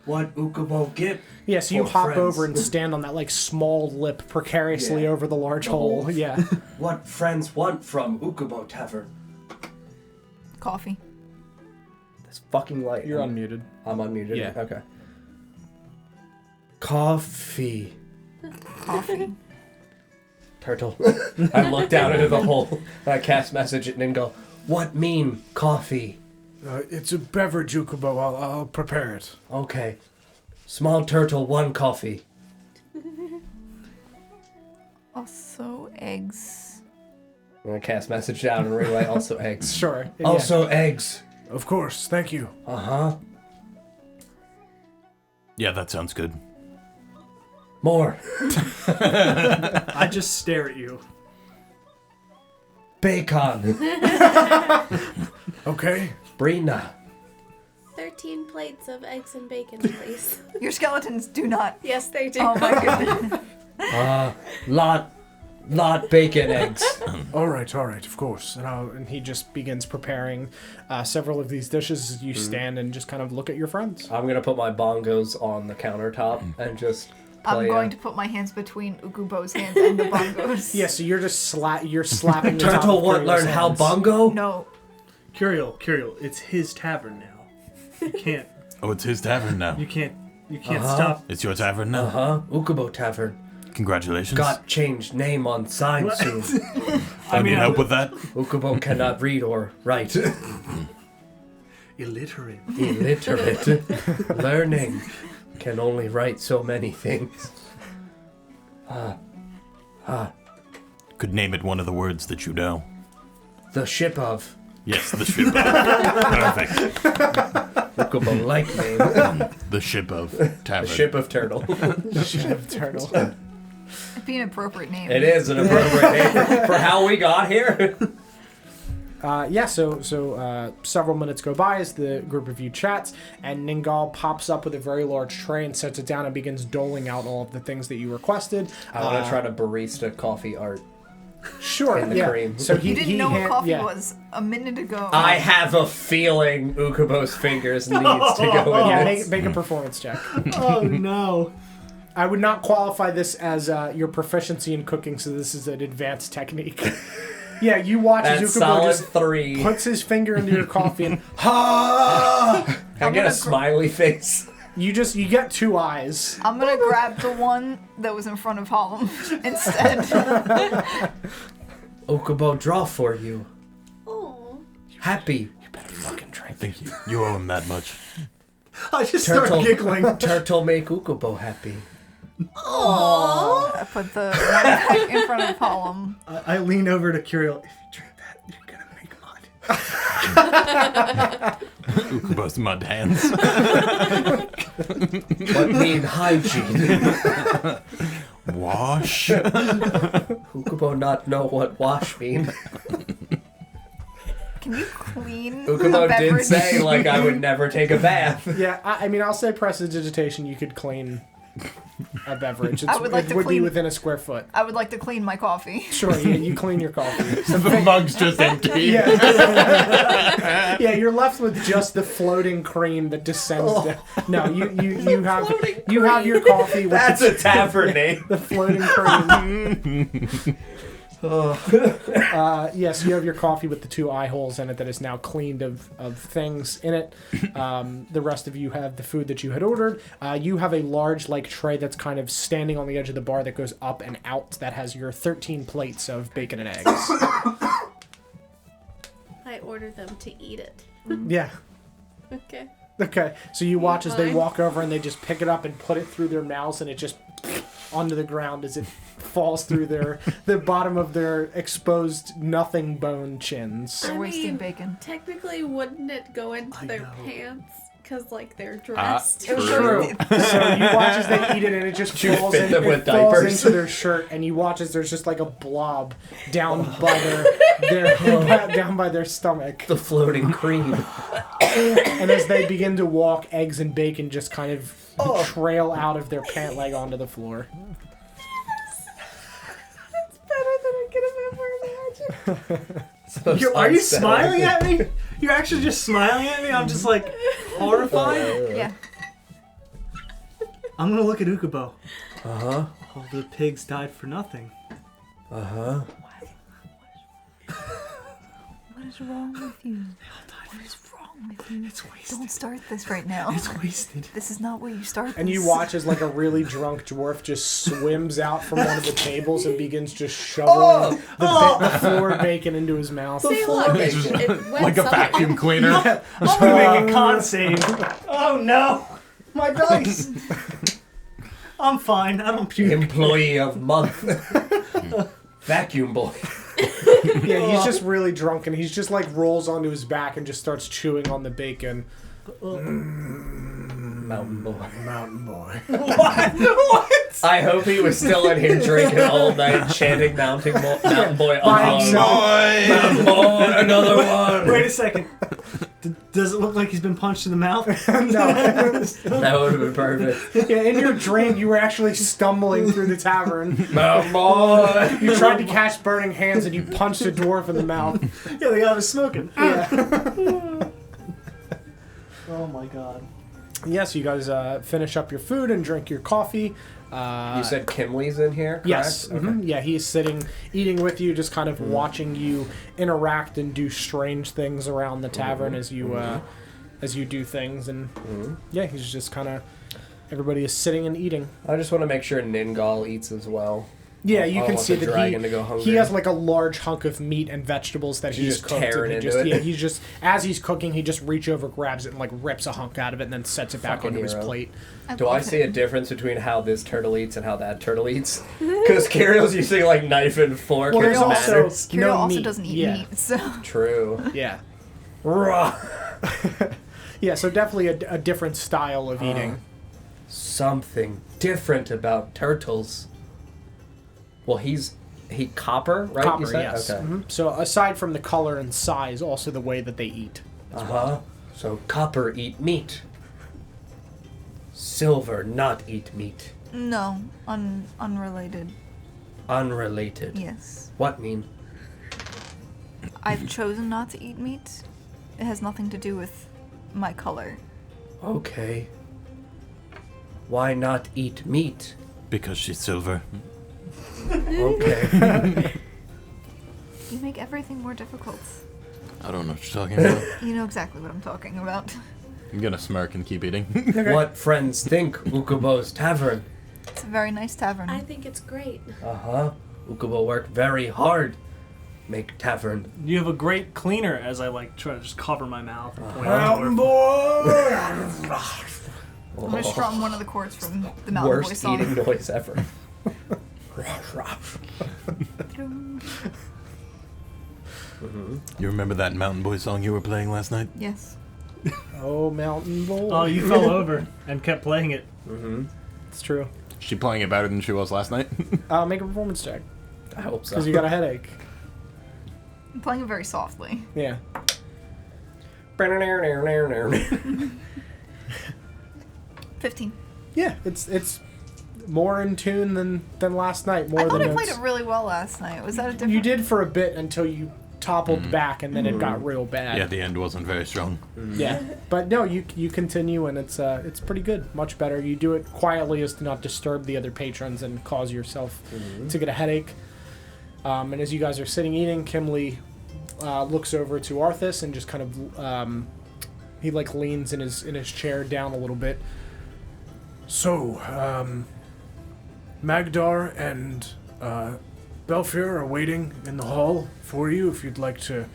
What Ukubo get? Yeah. So you For hop friends. over and stand on that like small lip precariously Yeah. over the large The hole. hole. Yeah. What friends want from Ukubo Tavern? Coffee. That's fucking light. You're unmuted. I'm unmuted. Yeah. Okay. Coffee. Coffee. Turtle. I look down into the hole. And I cast message it and then go, what mean coffee? It's a beverage, Ukubo. I'll prepare it. Okay. Small turtle, 1 coffee. Also, eggs. I'm gonna cast message down and relay also eggs. Sure. Yeah. Also eggs. Of course. Thank you. Uh-huh. Yeah, that sounds good. More. I just stare at you. Bacon. Okay. Brina. 13 plates of eggs and bacon, please. Your skeletons do not. Yes, they do. Oh my goodness. Lot bacon eggs. All right, of course. And he just begins preparing several of these dishes as you stand and just kind of look at your friends. I'm gonna put my bongos on the countertop and just I'm play going to put my hands between Ukubo's hands and the bongos. Yeah, so you're just you're slapping the top Turtle of won't Curiel's learn how hands. bongo? No. Curiel, it's his tavern now. You can't Oh, it's his tavern now. you can't stop. It's your tavern now. Uh-huh. Ukubo Tavern. Congratulations. Got changed name on sign What? soon. I need help with that. Ukubo cannot read or write. Illiterate. Illiterate. Learning. Can only write so many things. Could name it one of the words that you know. The ship of. Yes, the ship of. Perfect. Ukubo like name. The ship of tavern. The ship of turtle. Ship turtle. It'd be an appropriate name. It is an appropriate name for how we got here. So several minutes go by as the group of you chats, and Ningal pops up with a very large tray and sets it down and begins doling out all of the things that you requested. I want to try to barista coffee art. Sure, in the yeah. cream. So You didn't know what coffee yeah. was a minute ago. I have a feeling Ukubo's fingers needs to go in Yeah, this. make a performance check. Oh no. I would not qualify this as your proficiency in cooking, so this is an advanced technique. Yeah, you watch as That's Ukubo solid just 3. puts his finger into your coffee and ha! Can I get a smiley face? You get 2 eyes. I'm gonna grab the one that was in front of Harlem instead. Ukubo draw for you. Oh. Happy. Fucking I drink. think you owe him that much. I just Turtle. start giggling. Turtle make Ukubo happy. I put the one back in front of Harlem. I lean over to Curiel. If you drink that, you're gonna make Ukubo's mud hands. What mean hygiene? Wash. Ukubo not know what wash mean. Can you clean Ukubo a did beverage? say, like, I would never take a bath. Yeah, I mean, I'll say prestidigitation. You could clean a beverage. I would like it to would be clean- within a square foot. I would like to clean my coffee. Sure, yeah, you clean your coffee. The mug's just empty. Yeah. Yeah, you're left with just the floating cream that descends down. No, you have your coffee with That's a tavern name. the floating cream. Yes, you have your coffee with the 2 eye holes in it that is now cleaned of things in it. The rest of you have the food that you had ordered. You have a large like tray that's kind of standing on the edge of the bar that goes up and out that has your 13 plates of bacon and eggs. I ordered them to eat it. Yeah. Okay. Okay, so you watch as they Fine. walk over and they just pick it up and put it through their mouths and it just onto the ground as it falls through the bottom of their exposed nothing bone chins. They're I wasting mean, bacon. Technically, wouldn't it go into their know. pants? Because, like, they're dressed. True. So you watch as they eat it and it just You falls, fit them with falls diapers. into their shirt and you watch as there's just like a blob down by their down by their stomach. The floating cream. And as they begin to walk, eggs and bacon just kind of trail out of their pant leg onto the floor. That's better than I could have ever imagined. Are you smiling at me? You're actually just smiling at me? I'm just like horrified. Yeah. I'm gonna look at Ukubo. Uh-huh. All the pigs died for nothing. Uh-huh. What is wrong with you? What is wrong with you? It's wasted. Don't start this right now. It's wasted. This is not where you start And you this. watch as like a really drunk dwarf just swims out from one of the tables and begins just shoveling the floor bacon into his mouth. See, look, It's it went Like a somewhere. vacuum cleaner. I'm gonna make a con save. Oh no! My dice! I'm fine. I don't puke. Employee of month. Vacuum boy. Yeah, he's just really drunk and he's just like rolls onto his back and just starts chewing on the bacon. Mountain boy. Mountain boy. What? I hope he was still in here drinking all night, chanting Mountain Boy. By Oh, himself. Mountain Boy, another one. Wait a second. Does it look like he's been punched in the mouth? No. That would have been perfect. Yeah, in your drink, you were actually stumbling through the tavern. Mountain Boy. You tried to catch burning hands and you punched a dwarf in the mouth. Yeah, the guy was smoking. Yeah. Oh my god. Yes, you guys finish up your food and drink your coffee. You said Kimley's in here, correct? Yes. Okay. Mhm. Yeah, he's sitting, eating with you, just kind of watching you interact and do strange things around the tavern as you do things. And yeah, he's just kind of. Everybody is sitting and eating. I just want to make sure Ningal eats as well. Yeah, I you don't can want see the that dragon to go he hungry. has like a large hunk of meat and vegetables that He's he's just cooked. And tearing he into just, it. yeah, he's just as he's cooking, he just reach over, grabs it, and like rips a hunk out of it, and then sets it back Fucking onto his hero. plate. Do I see a difference between how this turtle eats and how that turtle eats? Because Kiriel's using like knife and fork. Well, and there's it also- matters. Kirill no also meat. doesn't eat Yeah. meat, so True. Yeah, Raw. yeah. So definitely a different style of eating. Something different about turtles. Well, he copper, right? Copper, you said? yes. Okay. Mhm. So aside from the color and size, also the way that they eat. Uh-huh. So copper eat meat. Silver not eat meat. no, unrelated. Unrelated. Yes, What mean? I've chosen not to eat meat. It has nothing to do with my color. Okay. Why not eat meat? Because she's silver. Okay. You make everything more difficult. I don't know what you're talking about. You know exactly what I'm talking about. I'm gonna smirk and keep eating. What friends think Ukubo's tavern? It's a very nice tavern. I think it's great. Uh-huh. Ukubo worked very hard. Make tavern. You have a great cleaner as I like try to just cover my mouth and point Mountain outward. boy! I'm gonna strum one of the chords from the Mountain Boy Worst song. eating noise ever. You remember that Mountain Boy song you were playing last night? Yes. Oh, Mountain Boy. Oh, you fell over and kept playing it. It's true. She playing it better than she was last night? Make a performance check. I hope so. Because you got a headache. I'm playing it very softly. Yeah. 15. Yeah, it's more in tune than last night. More I thought than I played it really well last night. Was that a different... You did for a bit until you toppled back, and then it got real bad. Yeah, the end wasn't very strong. Yeah, but no, you continue, and it's pretty good, much better. You do it quietly as to not disturb the other patrons and cause yourself to get a headache. And as you guys are sitting eating, Kimley looks over to Arthas and just kind of he like leans in his chair down a little bit. So, Magdar and Belfier are waiting in the hall for you if you'd like to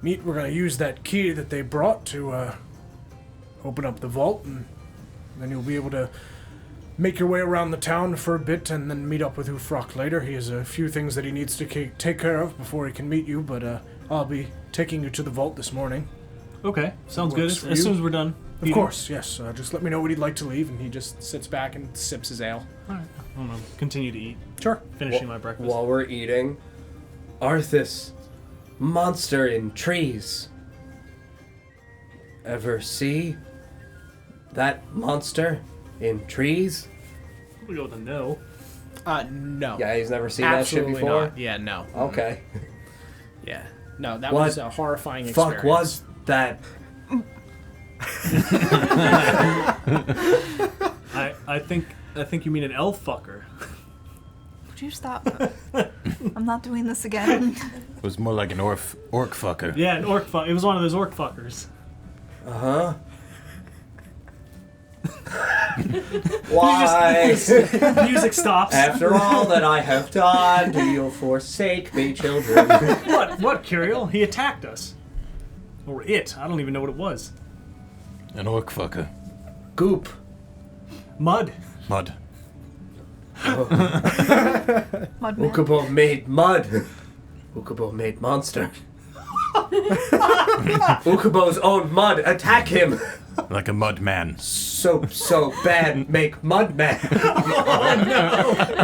meet. We're going to use that key that they brought to open up the vault, and then you'll be able to make your way around the town for a bit and then meet up with Ufrock later. He has a few things that he needs to take care of before he can meet you, but I'll be taking you to the vault this morning. Okay, sounds good. Works for As you? soon as we're done. Of eating. course, yes. Just let me know when you'd like to leave, and he just sits back and sips his ale. Alright, I'm gonna continue to eat. Sure. Finishing my breakfast. While we're eating, Arthas, monster in trees. Ever see that monster in trees? We'll go with a no. No. Yeah, he's never seen that shit Absolutely before. not. Yeah, no. Okay. Yeah. No, that What was a horrifying experience. Fuck was that? I think you mean an elf fucker. Would you stop? I'm not doing this again. It was more like an orc fucker. Yeah, an orc fuck. It was one of those orc fuckers. Uh-huh. Why? Music stops. After all that I have done, do you forsake me, children? What, Curiel? He attacked us. Or it. I don't even know what it was. An orc fucker. Goop. Mud. Mud. Mud man. Ukubo made mud. Ukubo made monster. Ukubo's own mud. Attack him. Like a mud man. So bad. Make mud man.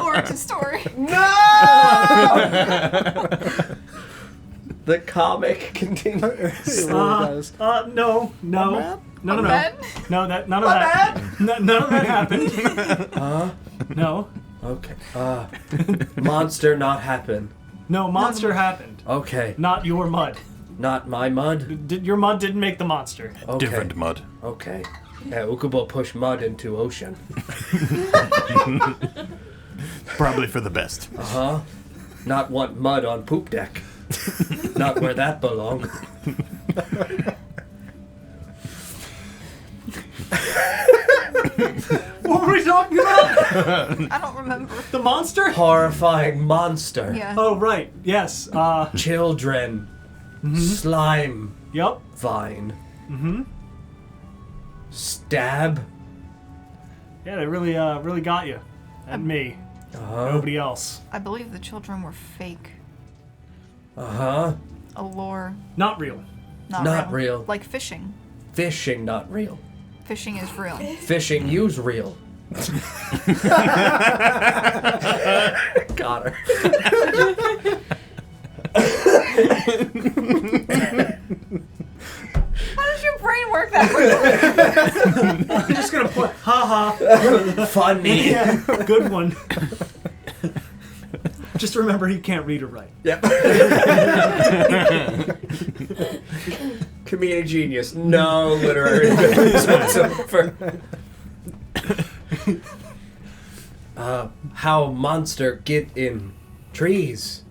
Origin story. No! The comic continues. It really does. No. Mud? No, none of that. None of that happened. No. Okay. Monster not happen. No, monster happened. Okay. Not your mud. Not my mud. Your mud didn't make the monster. Okay. Different mud. Okay. Yeah, Ukubo pushed mud into ocean. Probably for the best. Uh-huh. Not want mud on poop deck. Not where that belong. What were we talking about? I don't remember. The monster? Horrifying monster. Yeah. Oh, right. Yes. Children. Slime. Yep. Vine. Stab. Yeah, they really got you. And me. Uh-huh. Nobody else. I believe the children were fake. Uh-huh. A lore. Not real. Not real. Like fishing. Fishing not real. Fishing is real. Fishing use real. Got her. How does your brain work that way? I'm just gonna put haha. Funny. Yeah, good one. Just remember he can't read or write. Yep. Comedic genius. No literary abilities whatsoever. How monster get in trees?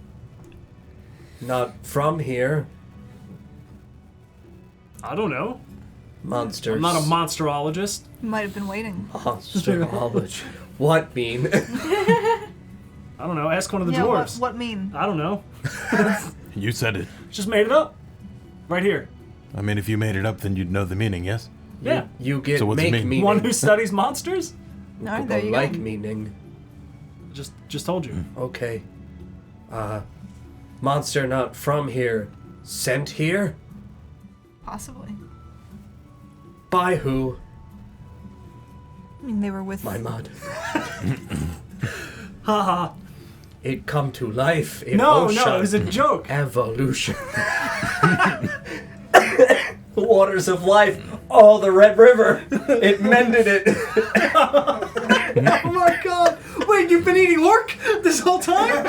Not from here. I don't know. Monsters. I'm not a monsterologist. You might have been waiting. Monsterology. What mean? I don't know. Ask one of the Yeah, dwarves. what mean? I don't know. You said it. Just made it up. Right here. I mean, if you made it up, then you'd know the meaning, yes? Yeah. You get So what's it make mean? meaning. One who studies monsters? No, there you like go. meaning. Just told you. Okay. monster not from here sent here? Possibly. By who? I mean, they were with... My mud. Haha. It come to life in No, ocean. it was a joke. Evolution. The waters of life. Oh, the Red River. It mended it. Oh my god! Wait, you've been eating orc this whole time?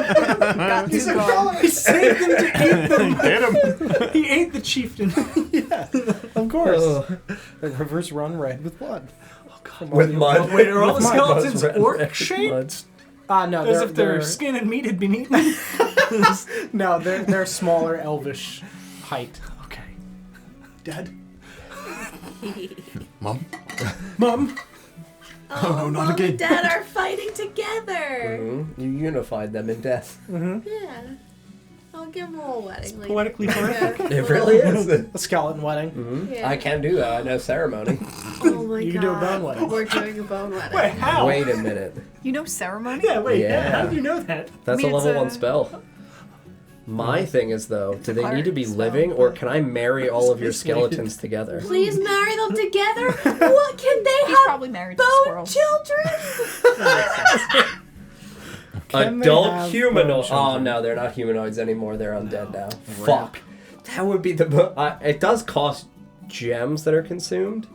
Got to go. He saved them to eat them. Hit him. He ate the chieftain. Yeah, of course. Ugh. The rivers run red with blood. With mud. Wait, are all With the mud. skeletons Red- orc red shaped? muds. No, As if their skin and meat had been eaten. no, they're smaller, elvish height. Okay. Dead. Mom? Mom. Oh, no, not Mom again. and Dad are fighting together. Mhm. You unified them in death. Yeah. I'll give them a little wedding. Like, Poetically horrific. yeah. It really is. A skeleton wedding. Mhm. Yeah. I can do that. I know ceremony. Oh my You god. can do a bone wedding. We're doing a bone wedding. Wait, how? Wait a minute. You know ceremony? Yeah, wait, Yeah. how do you know that? That's I mean, a it's level a- 1 spell. My thing is, though, do they need to be Spell. living, or can I marry all of your skeletons together? Please marry them together. What can they He's have? probably married to Bone squirrels. children? Can they Adult have humanoid. bone Oh children? no, they're not humanoids anymore. They're undead now. Fuck. That would be the. It does cost gems that are consumed.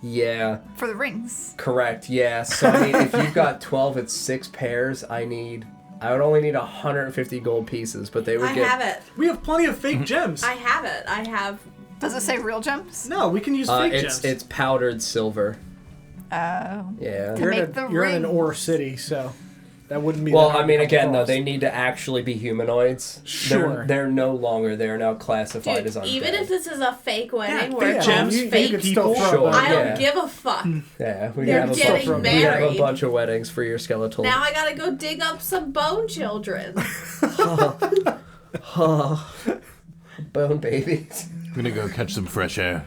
Yeah, For the rings. correct. Yeah. So I mean, if you've got 12, it's 6 pairs. I would only need 150 gold pieces, but they would I get. have it. We have plenty of fake gems. I have it. I have. Does it say real gems? No, we can use fake gems. It's powdered silver. Oh. Yeah. You're, make the you're in an rings. ore city, so that wouldn't be. Well, that hard I mean, to come again, though, across. they need to actually be humanoids. Sure. They're no longer. They're now classified Dude, as undead. even if this is a fake wedding Yeah, where fake it's gems, all you fake could still people, throw Sure, them. I don't yeah. give a fuck. Yeah, we They're have, getting we have a married. bunch of weddings for your skeletal. Now I gotta go dig up some bone children. Bone babies. I'm gonna go catch some fresh air.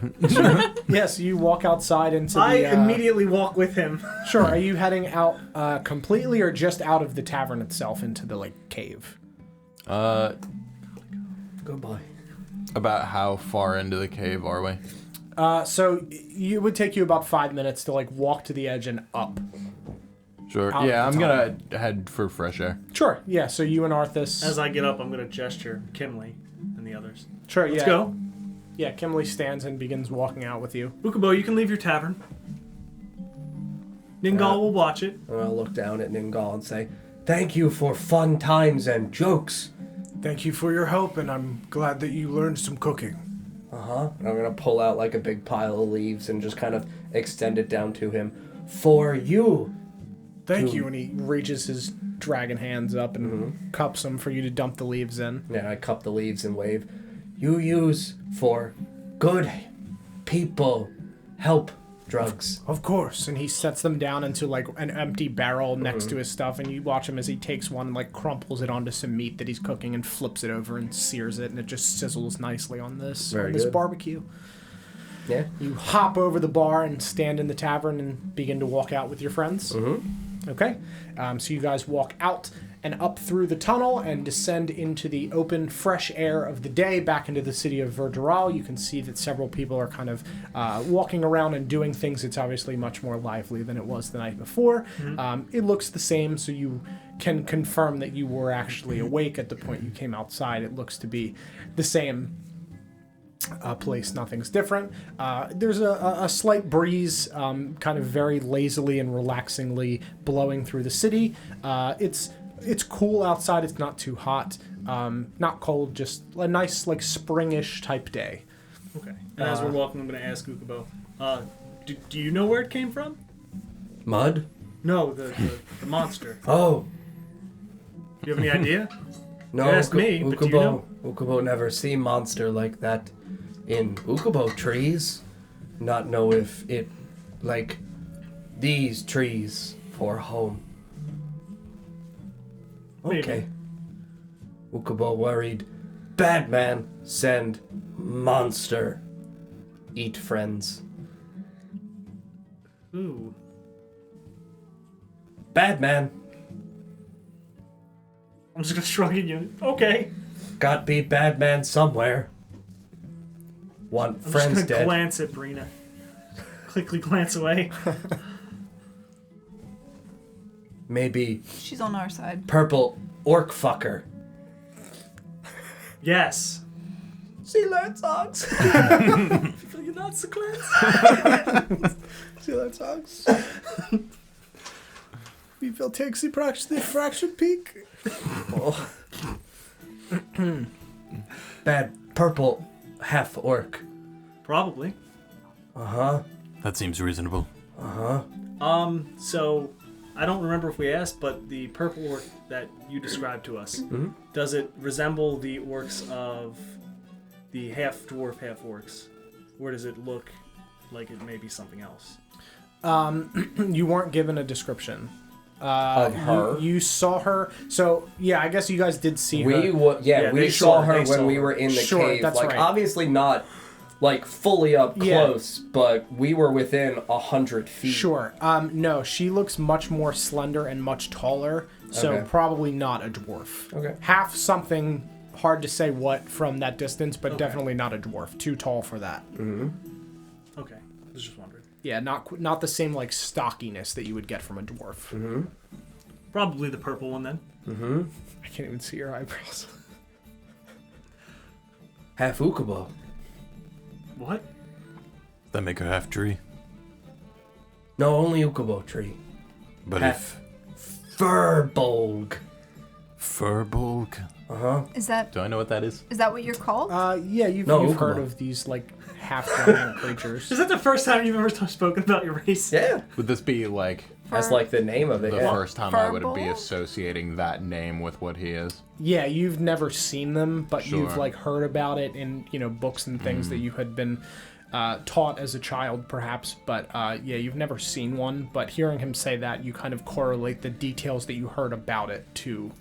Yes, you walk outside into the. I immediately walk with him. Sure. Are you heading out completely, or just out of the tavern itself into the cave? Goodbye. About how far into the cave are we? So it would take you about 5 minutes to walk to the edge and up. Sure. Out Yeah, of I'm the gonna head for fresh air. Sure. Yeah. So you and Arthas. As I get up, I'm going to gesture Kimley and the others. Sure. Let's yeah. go. Yeah. Kimley stands and begins walking out with you. Ukubo, you can leave your tavern. Ningal will watch it. And I'll look down at Ningal and say, "Thank you for fun times and jokes." Thank you for your help, and I'm glad that you learned some cooking. And I'm gonna pull out a big pile of leaves and just kind of extend it down to him. For you. Thank you. And he reaches his dragon hands up and cups them for you to dump the leaves in. Yeah, I cup the leaves and wave. You use for good people help drugs. Of course. And he sets them down into an empty barrel next to his stuff, and you watch him as he takes one and Crumples it onto some meat that he's cooking and flips it over and sears it, and it just sizzles nicely on this Very good. barbecue. Yeah. You hop over the bar and stand in the tavern and begin to walk out with your friends. Okay. So you guys walk out and up through the tunnel and descend into the open, fresh air of the day back into the city of Vur Dural. You can see that several people are kind of walking around and doing things. It's obviously much more lively than it was the night before. It looks the same, so you can confirm that you were actually awake at the point you came outside. It looks to be the same place. Nothing's different. There's a slight breeze kind of very lazily and relaxingly blowing through the city. It's cool outside. It's not too hot, not cold, just a nice springish type day. Okay. And as we're walking, I'm going to ask Ukubo, do you know where it came from? Mud? No, the monster. Oh, Do you have any idea? no. You asked me, but do you know? Ukubo never see monster like that in Ukubo trees. Not know if it these trees for home. Maybe. Okay. Ukubo worried. Bad man send monster. Eat friends. Ooh. Bad man. I'm just gonna shrug at you. Okay. Got be bad man somewhere. One I'm friend's just gonna dead. glance at Brina. Quickly glance away. Maybe She's on our side. purple orc fucker. Yes. She learned songs. You're not so close. She learned songs. We will take the fraction peak. Oh. Bad purple half orc. Probably. Uh-huh. That seems reasonable. So I don't remember if we asked, but the purple orc that you described to us, does it resemble the orcs of the half dwarf, half orcs? Or does it look like it may be something else? You weren't given a description. Of her? You saw her. So, yeah, I guess you guys did see her. We they saw saw- her they when saw we her. were in the Sure, cave. that's Like, right. obviously not, like, fully up Yeah. close, but we were within 100 feet. Sure. No, she looks much more slender and much taller, so Okay. probably not a dwarf. Okay. Half something, hard to say what from that distance, but definitely not a dwarf. Too tall for that. Okay. I was just wondering. Yeah, not the same, like, stockiness that you would get from a dwarf. Probably the purple one then. I can't even see your eyebrows. Half Ukubo. What? That make her half tree. No, only Ukubo tree. But Half Furbolg. Furbolg? Is that Do I know what that is? what you're called? Yeah, you've No, heard Ukubo. of these, like, half-giant creatures. Is that the first time you've ever spoken about your race? Yeah. Would this be like That's like the name of it. the Yeah. first time I would be Furbolg? associating that name with what he is? Yeah, you've never seen them, but you've, Sure. like, heard about it in, books and things that you had been taught as a child, perhaps. But, yeah, you've never seen one. But hearing him say that, you kind of correlate the details that you heard about it to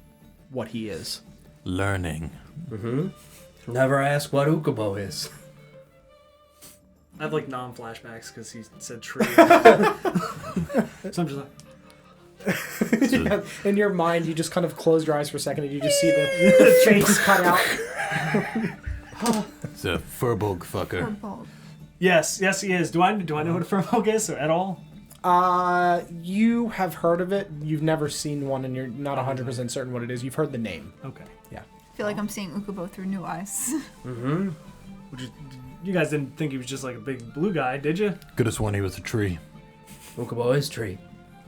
what he is. Learning. Never ask what Ukubo is. I have like non-flashbacks because he said tree. So I'm just like, Yeah, in your mind, you just kind of close your eyes for a second and you just see the face cut out. It's a Furbolg fucker. Purple. yes, he is. Do I know what a furbolg is or at all? You have heard of it. You've never seen one, and you're not 100% certain what it is. You've heard the name. Okay. Yeah. I feel like I'm seeing Ukubo through new eyes. You guys didn't think he was just like a big blue guy, did you? Could have sworn he was a tree. Ukubo is tree.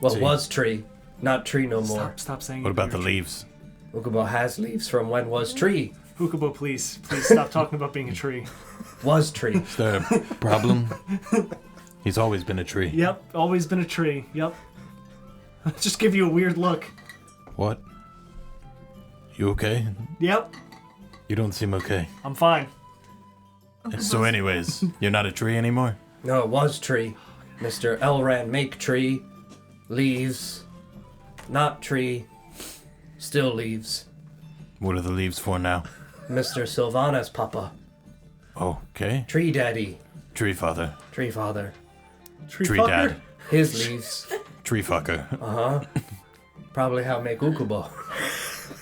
Well, See. was tree. Not tree no more. Stop saying. What about the you're a leaves? Ukubo has leaves from when was tree. tree. Ukubo, please stop talking about being a tree. Was tree. Is there a problem? He's always been a tree. Yep, always been a tree. Yep. Just give you a weird look. What? You okay? Yep, You don't seem okay. I'm fine. So anyways, you're not a tree anymore? No, it was tree. Mr. Elran make tree. Leaves. Not tree. Still leaves. What are the leaves for now? Mr. Sylvana's papa. Okay. Tree daddy. Tree father. Tree father. Tree fucker? dad. His leaves. Tree fucker. Probably how make Ukubo.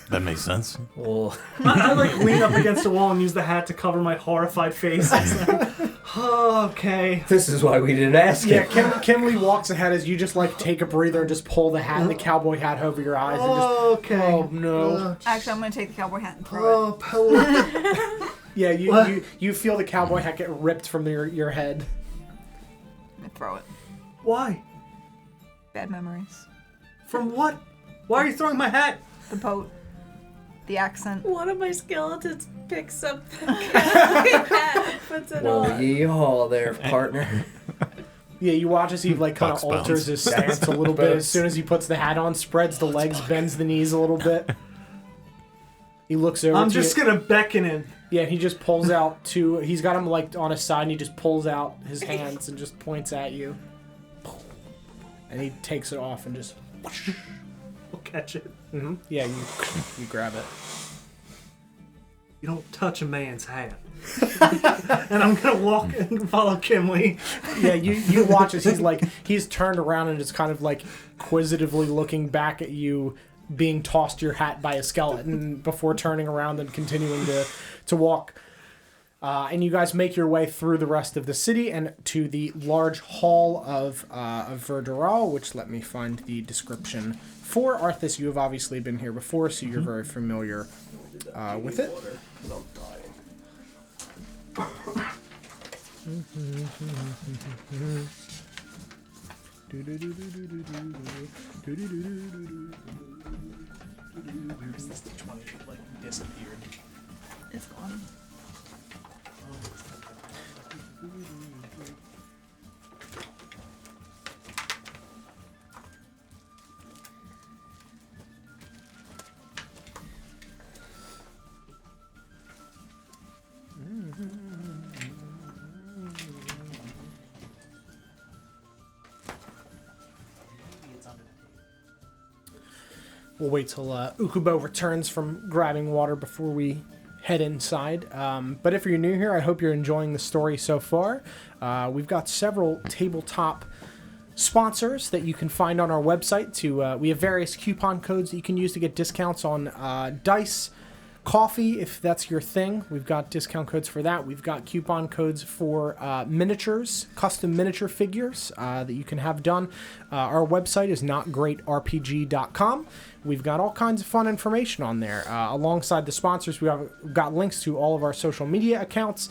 That makes sense. Oh, I like lean up against the wall and use the hat to cover my horrified face. It's like, oh, okay. this is why we didn't ask Yeah, him. Kimberly walks ahead as you just, like, take a breather and just pull the hat, the cowboy hat over your eyes and just, Okay. oh, no. Actually, I'm gonna take the cowboy hat and throw it. pillow. Yeah, What? you feel the cowboy hat get ripped from your head. I'm gonna throw it. Why? Bad memories. From what? Why are you throwing my hat? The boat. The accent. One of my skeletons picks up the cat and puts it Well, on. yeehaw there, partner. Yeah, you watch as he, like, kind of Box bounce. alters his stance a little bit as soon as he puts the hat on, spreads the legs, bends the knees a little bit. He looks over I'm to just you. gonna beckon him. Yeah, he just pulls out two. He's got him, like, on his side, and he just pulls out his hands and just points at you. And he takes it off and just... We'll catch it. Yeah, you grab it. You don't touch a man's hat. And I'm gonna walk and follow Kimley. Yeah, you watch as he's turned around and is kind of, like, quizzitively looking back at you being tossed your hat by a skeleton before turning around and continuing to walk. And you guys make your way through the rest of the city and to the large hall of Vur Dural, which let me find the description for. Arthas, you have obviously been here before, so you're very familiar with it. Where's this D20 like disappeared? It's gone. We'll wait till Ukubo returns from grabbing water before we head inside. But if you're new here, I hope you're enjoying the story so far. We've got several tabletop sponsors that you can find on our website. We have various coupon codes that you can use to get discounts on dice, coffee, if that's your thing. We've got discount codes for that. We've got coupon codes for miniatures, custom miniature figures that you can have done. Our website is notgreatrpg.com. We've got all kinds of fun information on there. Alongside the sponsors, we've got links to all of our social media accounts.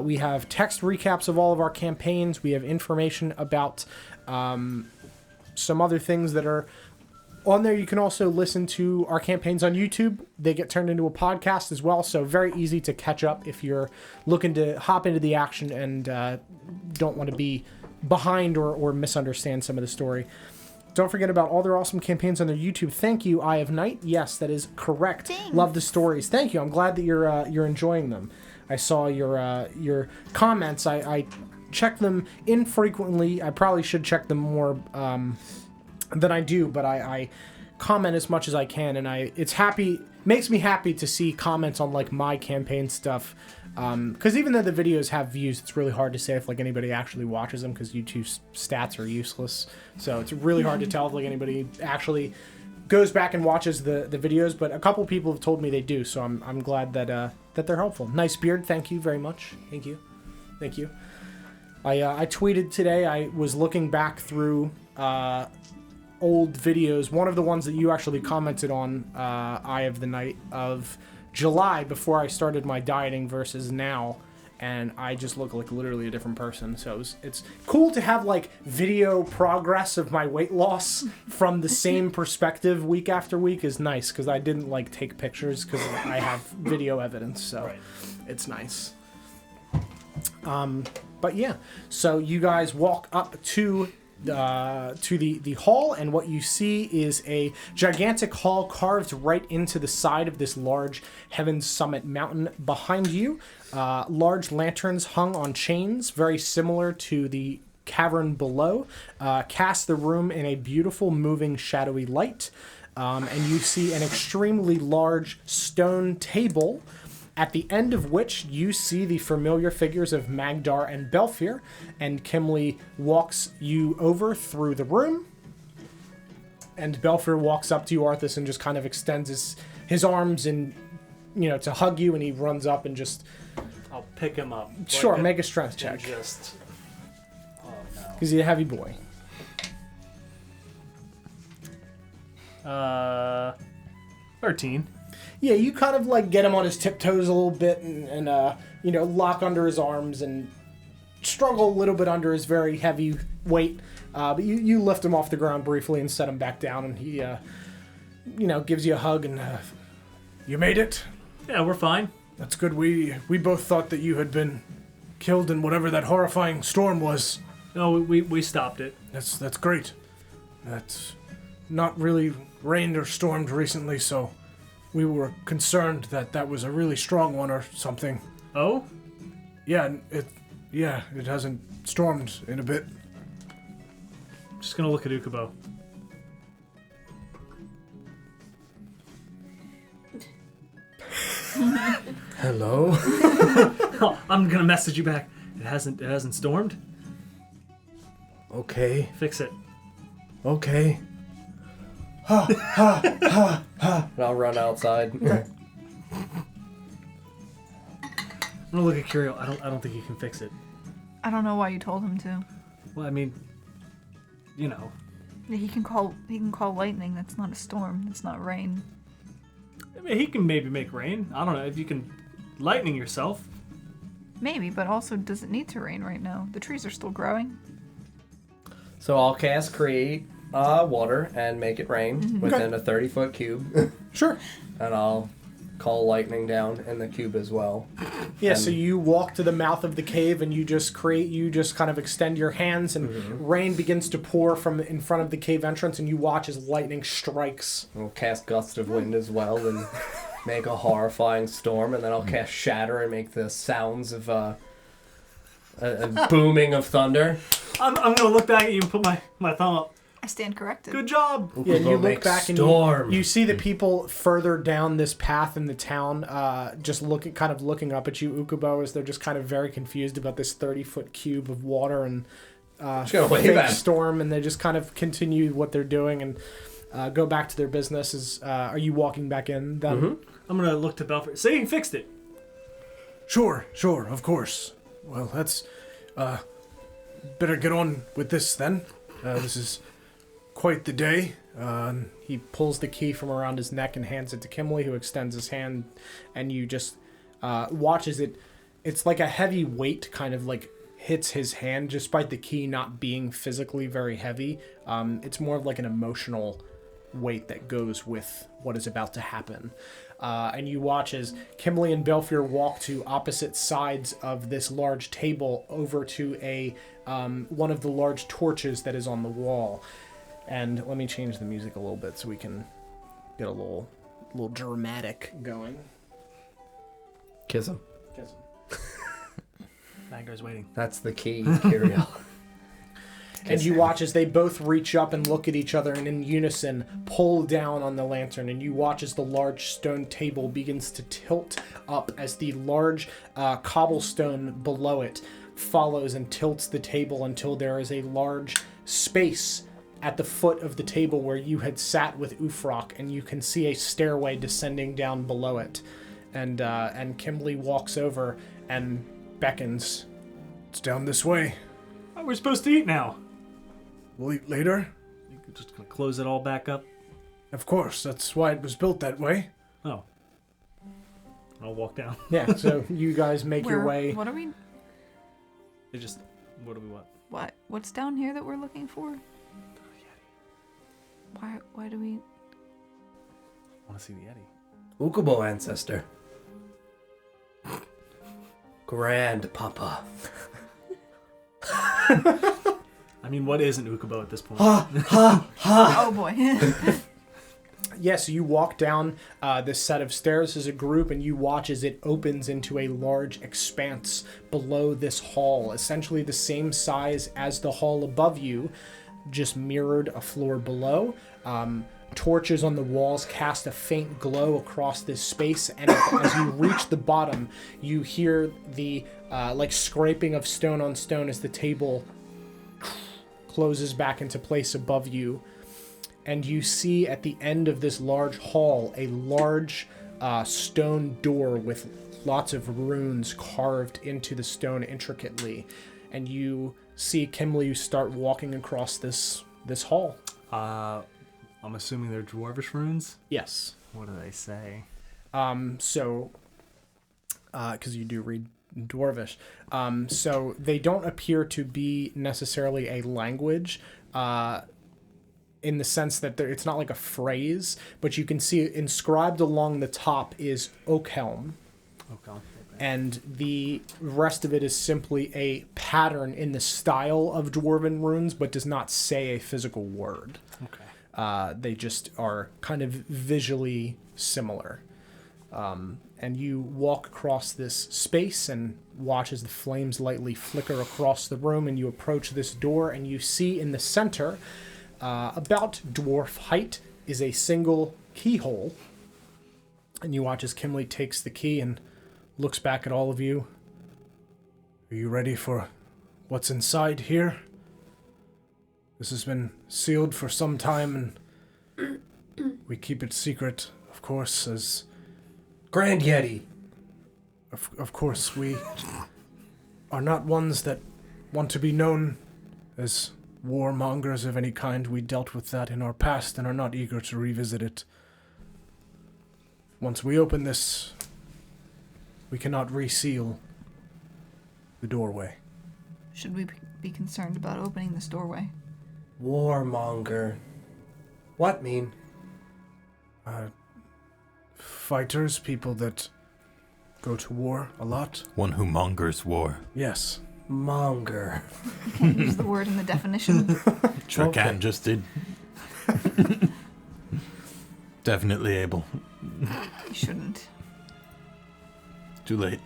We have text recaps of all of our campaigns. We have information about some other things that are on there. You can also listen to our campaigns on YouTube. They get turned into a podcast as well, so very easy to catch up if you're looking to hop into the action and don't want to be behind or misunderstand some of the story. Don't forget about all their awesome campaigns on their YouTube. Thank you, Eye of Night. Yes, that is correct. Thanks. Love the stories. Thank you. I'm glad that you're enjoying them. I saw your comments. I check them infrequently. I probably should check them more than I do, but I comment as much as I can, and makes me happy to see comments on like my campaign stuff. Because even though the videos have views, it's really hard to say if like anybody actually watches them because YouTube's stats are useless. So it's really hard to tell if like anybody actually goes back and watches the videos. But a couple people have told me they do, so I'm glad that they're helpful. Nice beard, thank you very much. Thank you. I tweeted today. I was looking back through old videos. One of the ones that you actually commented on, Eye of the Night, of July before I started my dieting versus now, and I just look like literally a different person. So it's cool to have like video progress of my weight loss from the same perspective week after week is nice, because I didn't like take pictures because I have video evidence, so right. It's nice. But yeah, so you guys walk up to the hall, and what you see is a gigantic hall carved right into the side of this large Heaven's Summit mountain behind you. Large lanterns hung on chains, very similar to the cavern below, cast the room in a beautiful moving shadowy light. And you see an extremely large stone table, at the end of which you see the familiar figures of Magdar and Belfir, and Kimley walks you over through the room, and Belfir walks up to you, Arthas, and just kind of extends his arms and, to hug you, and he runs up and just... I'll pick him up. Sure, make a strength check. Just... Oh, no. Because he's a heavy boy. 13. Yeah, you kind of like get him on his tiptoes a little bit and lock under his arms and struggle a little bit under his very heavy weight. But you lift him off the ground briefly and set him back down, and he, gives you a hug and, you made it? Yeah, we're fine. That's good. We both thought that you had been killed in whatever that horrifying storm was. No, we stopped it. That's great. That's not really rained or stormed recently, so... We were concerned that was a really strong one or something. Oh? Yeah, it hasn't stormed in a bit. Just gonna look at Ukubo. Hello? Oh, I'm gonna message you back. It hasn't stormed? Okay. Fix it. Okay. And I'll run outside. I'm gonna look at Curio. I don't think he can fix it. I don't know why you told him to. Well, I mean, you know. Yeah, he can call lightning. That's not a storm. That's not rain. I mean, he can maybe make rain. I don't know if you can lightning yourself. Maybe, but also does it need to rain right now? The trees are still growing. So I'll cast Create Water and make it rain within a 30-foot cube. Sure. And I'll call lightning down in the cube as well. Yeah, so you walk to the mouth of the cave and you just kind of extend your hands and rain begins to pour from in front of the cave entrance and you watch as lightning strikes. I'll cast Gust of Wind as well and make a horrifying storm, and then I'll cast Shatter and make the sounds of a booming of thunder. I'm gonna look back at you and put my thumb up. I stand corrected. Good job. Yeah, you look back and storm. you see the people further down this path in the town just looking up at you, Ukubo, as they're just kind of very confused about this 30-foot cube of water and fake storm, and they just kind of continue what they're doing and go back to their business. Are you walking back in then? Mm-hmm. I'm gonna look to Belfort. Say he fixed it. Sure, of course. Well, that's better get on with this then. This is quite the day. He pulls the key from around his neck and hands it to Kimley, who extends his hand, and you just watch as it's like a heavy weight kind of like hits his hand, despite the key not being physically very heavy. It's more of like an emotional weight that goes with what is about to happen. And you watch as Kimley and Belfier walk to opposite sides of this large table over to one of the large torches that is on the wall. And let me change the music a little bit so we can get a little dramatic going. Kiss him. Magdar's waiting. That's the key, Kiriel. And you watch as they both reach up and look at each other and in unison pull down on the lantern. And you watch as the large stone table begins to tilt up as the large cobblestone below it follows and tilts the table until there is a large space at the foot of the table where you had sat with Ufrock, and you can see a stairway descending down below it. And Kimley walks over and beckons. It's down this way. Oh, we're supposed to eat now. We'll eat later. You're just gonna close it all back up. Of course, that's why it was built that way. Oh. I'll walk down. Yeah, so you guys make your way. What are we? What do we want? What's down here that we're looking for? Why do we? I want to see the Yeti. Ukubo ancestor. Grand Papa. I mean, what is an Ukubo at this point? Oh boy. Yes, you walk down this set of stairs as a group, and you watch as it opens into a large expanse below this hall, essentially the same size as the hall above you, just mirrored a floor below. Torches on the walls cast a faint glow across this space, and as you reach the bottom, you hear the like scraping of stone on stone as the table closes back into place above you. And you see at the end of this large hall a large stone door with lots of runes carved into the stone intricately. And you see Kimley start walking across this hall. I'm assuming they're dwarvish runes? Yes. What do they say? So, because you do read Dwarvish. So they don't appear to be necessarily a language, in the sense that it's not like a phrase, but you can see inscribed along the top is Oakhelm. Okay. And the rest of it is simply a pattern in the style of Dwarven runes, but does not say a physical word. Okay. They just are kind of visually similar. And you walk across this space and watch as the flames lightly flicker across the room, and you approach this door, and you see in the center, about dwarf height, is a single keyhole. And you watch as Kimley takes the key and looks back at all of you. Are you ready for what's inside here? This has been sealed for some time, and we keep it secret, of course, as... Grand Yeti. Of course, we are not ones that want to be known as warmongers of any kind. We dealt with that in our past and are not eager to revisit it. Once we open this, we cannot reseal the doorway. Should we be concerned about opening this doorway? Warmonger. What mean? Fighters, people that go to war a lot. One who mongers war. Yes. Monger. You can't use the word in the definition. Sure Okay. can, just did. Definitely able. You shouldn't. Too late.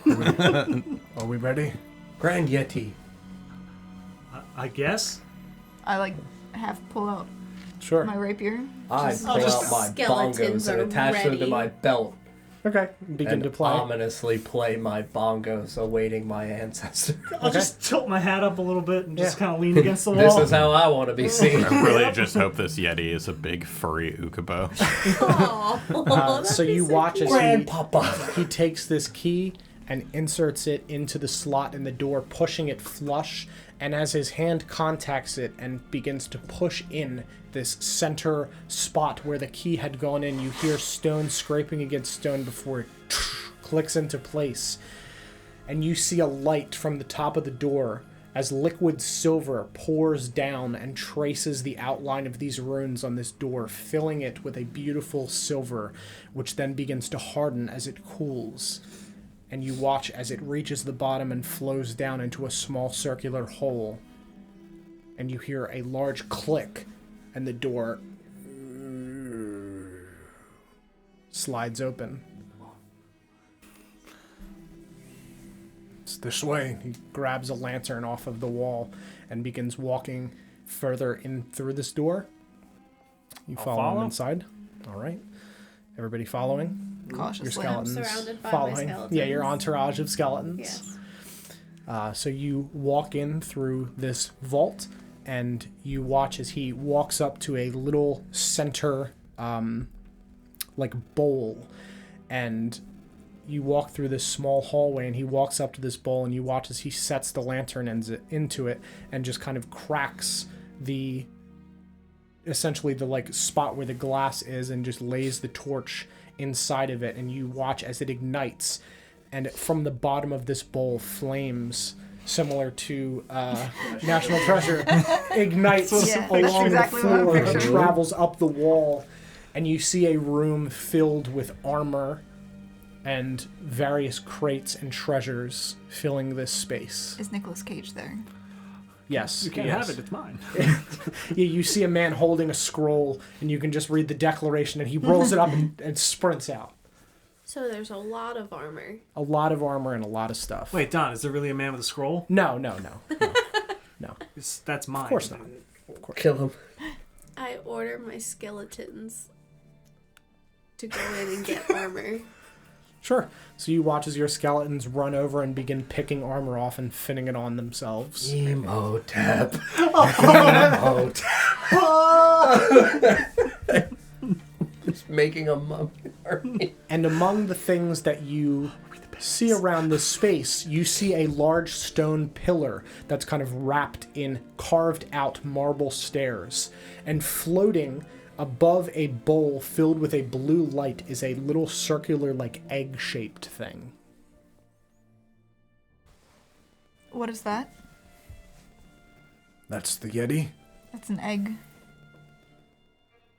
Alright. Are we ready? Grand Yeti. I guess. I half pull out Sure. my rapier. I Just- pull just out my skeletons bongos and are attach them to ready. my belt Okay. Begin and to play. ominously play my bongos, awaiting my ancestor. I'll Okay. just tilt my hat up a little bit and just Yeah. kind of lean against the wall. This is how I want to be seen. I really just hope this Yeti is a big furry ukubo. Aw, So you watch as Grandpapa. he takes this key and inserts it into the slot in the door, pushing it flush. And as his hand contacts it and begins to push in this center spot where the key had gone in, you hear stone scraping against stone before it clicks into place. And you see a light from the top of the door as liquid silver pours down and traces the outline of these runes on this door, filling it with a beautiful silver, which then begins to harden as it cools. And you watch as it reaches the bottom and flows down into a small circular hole. And you hear a large click, and the door slides open. It's this way. He grabs a lantern off of the wall and begins walking further in through this door. You I'll follow him follow. inside. All right. Everybody following? Your Cautiously. skeletons surrounded by my following. skeletons. Yeah, your entourage of skeletons. Yes. So you walk in through this vault, and you watch as he walks up to a little center, bowl, and you walk through this small hallway, and he walks up to this bowl, and you watch as he sets the lantern into it, and just kind of cracks essentially the spot where the glass is, and just lays the torch inside of it, and you watch as it ignites, and from the bottom of this bowl, flames similar to National Treasure ignites Yeah, that's along exactly the what I'm floor and picturing. travels up the wall, and you see a room filled with armor and various crates and treasures filling this space. Is Nicolas Cage there? Yes, You can't yes. have it. It's mine. Yeah, you see a man holding a scroll, and you can just read the declaration, and he rolls it up and sprints out. So there's a lot of armor. A lot of armor and a lot of stuff. Wait, Don, is there really a man with a scroll? No. That's mine. Of course not. Kill him. I order my skeletons to go in and get armor. Sure. So you watch as your skeletons run over and begin picking armor off and fitting it on themselves. Emotep. Emotep. Just making a mummy army. And among the things that you see around this space, you see a large stone pillar that's kind of wrapped in carved out marble stairs. And floating above a bowl filled with a blue light is a little circular, egg-shaped thing. What is that? That's the Yeti. That's an egg.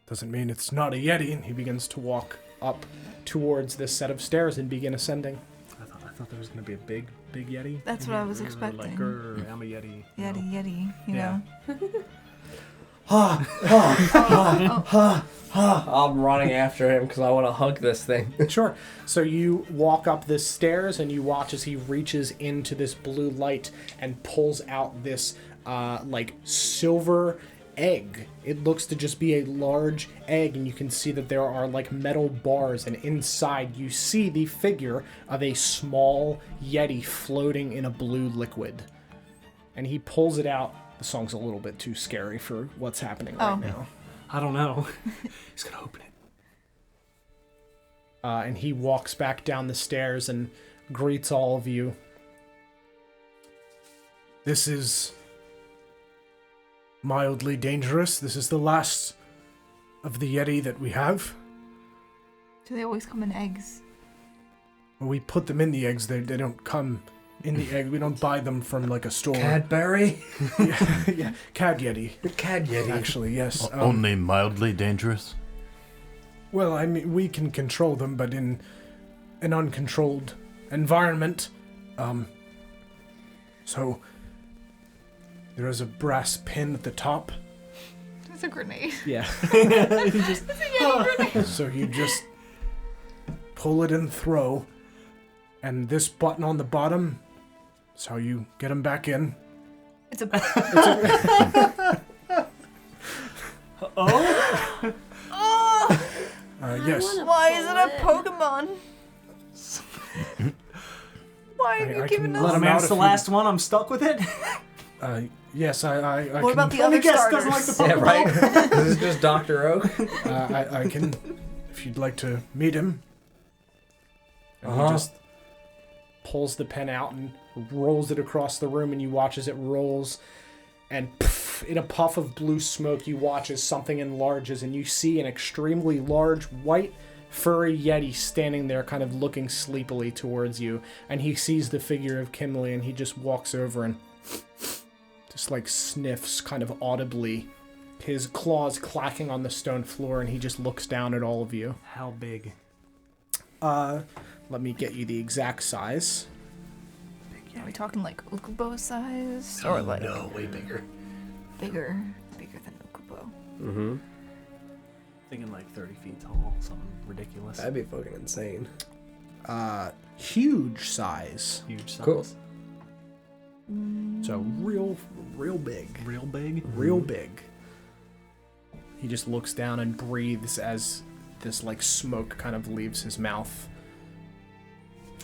Doesn't mean it's not a Yeti. And he begins to walk up towards this set of stairs and begin ascending. I thought there was going to be a big Yeti. That's what I was Like, expecting. grr, I'm a Yeti. you know. Yeti, you Yeah. know. I'm running after him because I want to hug this thing. Sure. So you walk up this stairs and you watch as he reaches into this blue light and pulls out this silver egg. It looks to just be a large egg, and you can see that there are metal bars, and inside you see the figure of a small Yeti floating in a blue liquid. And he pulls it out. The song's a little bit too scary for what's happening right now. I don't know. He's gonna open it. And he walks back down the stairs and greets all of you. This is mildly dangerous. This is the last of the Yeti that we have. Do they always come in eggs? When we put them in the eggs, they don't come in the egg. We don't buy them from like a store. Cadbury? Yeah, Cad Yeti. Cad Yeti. Actually, yes. Only mildly dangerous? Well, I mean, we can control them, but in an uncontrolled environment. So there is a brass pin at the top. It's a grenade. Yeah. So you just pull it and throw, and this button on the bottom is how you get them back in. It's a. Oh? Yes. Why is it a Pokemon? Why are you I giving can let us? him Man, out it's if the you- last one. I'm stuck with it. Yes, I What can. about the Let me other guess, starters? doesn't like the Yeah, Pokeball. right? This is just Dr. Oak. I can, if you'd like to meet him. And he Uh-huh. just Pulls the pen out and rolls it across the room, and you watch as it rolls. And pff, in a puff of blue smoke, you watch as something enlarges, and you see an extremely large white furry Yeti standing there kind of looking sleepily towards you. And he sees the figure of Kimberly, and he just walks over and just like sniffs kind of audibly, his claws clacking on the stone floor, and he just looks down at all of you. How big? Let me get you the exact size. Are we talking like Ukubo size? Or like No, way bigger. bigger than Ukubo? Mm-hmm. Thinking like 30 feet tall. Something ridiculous. That'd be fucking insane. Huge size. Huge size. Cool. So real big. Real big? Real big. He just looks down and breathes as this like smoke kind of leaves his mouth.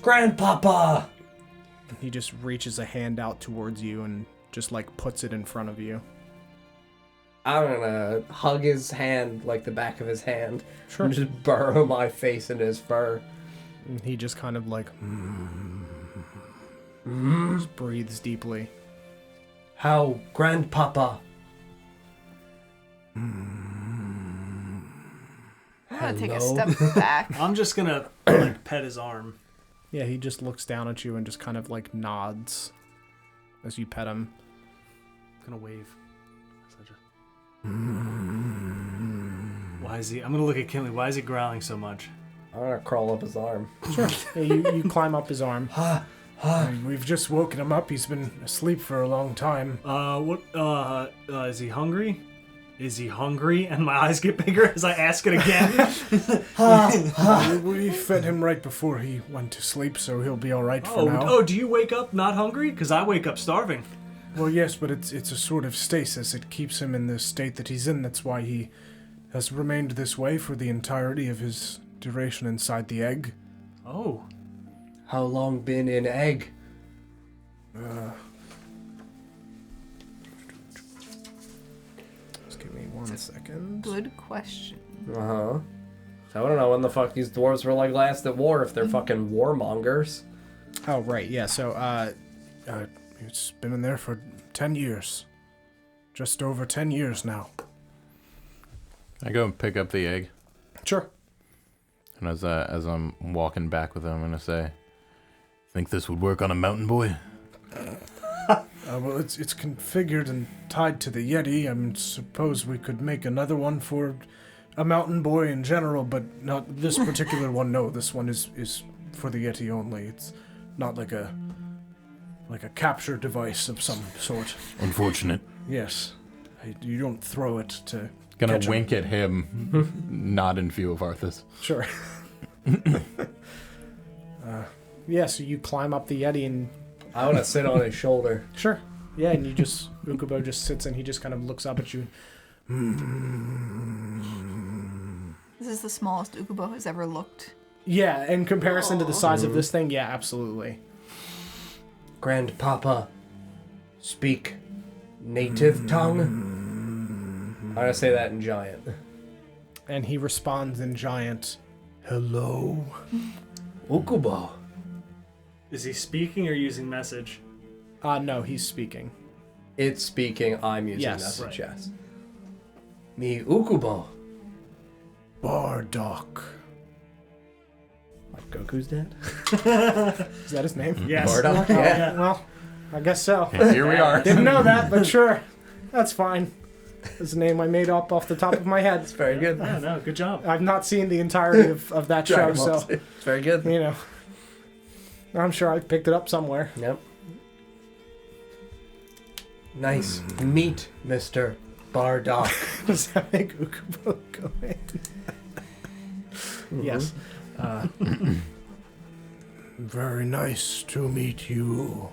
Grandpapa! He just reaches a hand out towards you and just like puts it in front of you. I'm gonna hug his hand like the back of his hand. Sure. And just burrow my face into his fur. And he just kind of like just breathes deeply. How, Grandpapa? I'm gonna take a Hello? step back. I'm just gonna like pet his arm. Yeah, he just looks down at you and just kind of like nods as you pet him. I'm gonna wave. Why is he? I'm gonna look at Kinley. Why is he growling so much? I'm gonna crawl up his arm. Sure. Yeah, you climb up his arm. We've just woken him up. He's been asleep for a long time. Is he hungry? Is he hungry? And my eyes get bigger as I ask it again. We fed him right before he went to sleep, so he'll be all right for now. Oh, do you wake up not hungry? Because I wake up starving. Well, yes, but it's a sort of stasis. It keeps him in the state that he's in. That's why he has remained this way for the entirety of his duration inside the egg. Oh. How long been in egg? Just give me 1 second. Good question. Uh-huh. So I don't know when the fuck these dwarves were like last at war if they're fucking warmongers. Oh, right, yeah, so, It's been in there for 10 years. Just over 10 years now. I go and pick up the egg, sure. and as I'm walking back with him, I'm gonna say, "Think this would work on a mountain boy?" Well, it's configured and tied to the Yeti. I suppose we could make another one for a mountain boy in general, but not this particular one. No, this one is for the Yeti only. It's not like a capture device of some sort. Unfortunate. Yes. You don't throw it to Gonna catch 'em. wink at him, not in view of Arthas. Sure. Yeah, so you climb up the Yeti and... I want to sit on his shoulder. Sure. Yeah, and you just... Ukubo just sits and he just kind of looks up at you. This is the smallest Ukubo has ever looked. Yeah, in comparison to the size of this thing, yeah, absolutely. Grandpapa, speak native tongue? gonna say that in giant. And he responds in giant. Hello. Ukubo. Is he speaking or using message? No, he's speaking. It's speaking, I'm using Yes. message, Right. yes. Me Ukubo. Bardock. Like Goku's dad? Is that his name? Yes. Bardock? Oh, Yeah. Well, I guess so. Here we are. Didn't know that, but sure. That's fine. It's a name I made up off the top of my head. It's very good. Yeah, no, good job. I've not seen the entirety of that show, Dragon Ball so, Z. It's very good. you know. I'm sure I picked it up somewhere. Yep. Nice meet, Mr. Bardock. Does that make Ukubo go in? Yes. Very nice to meet you.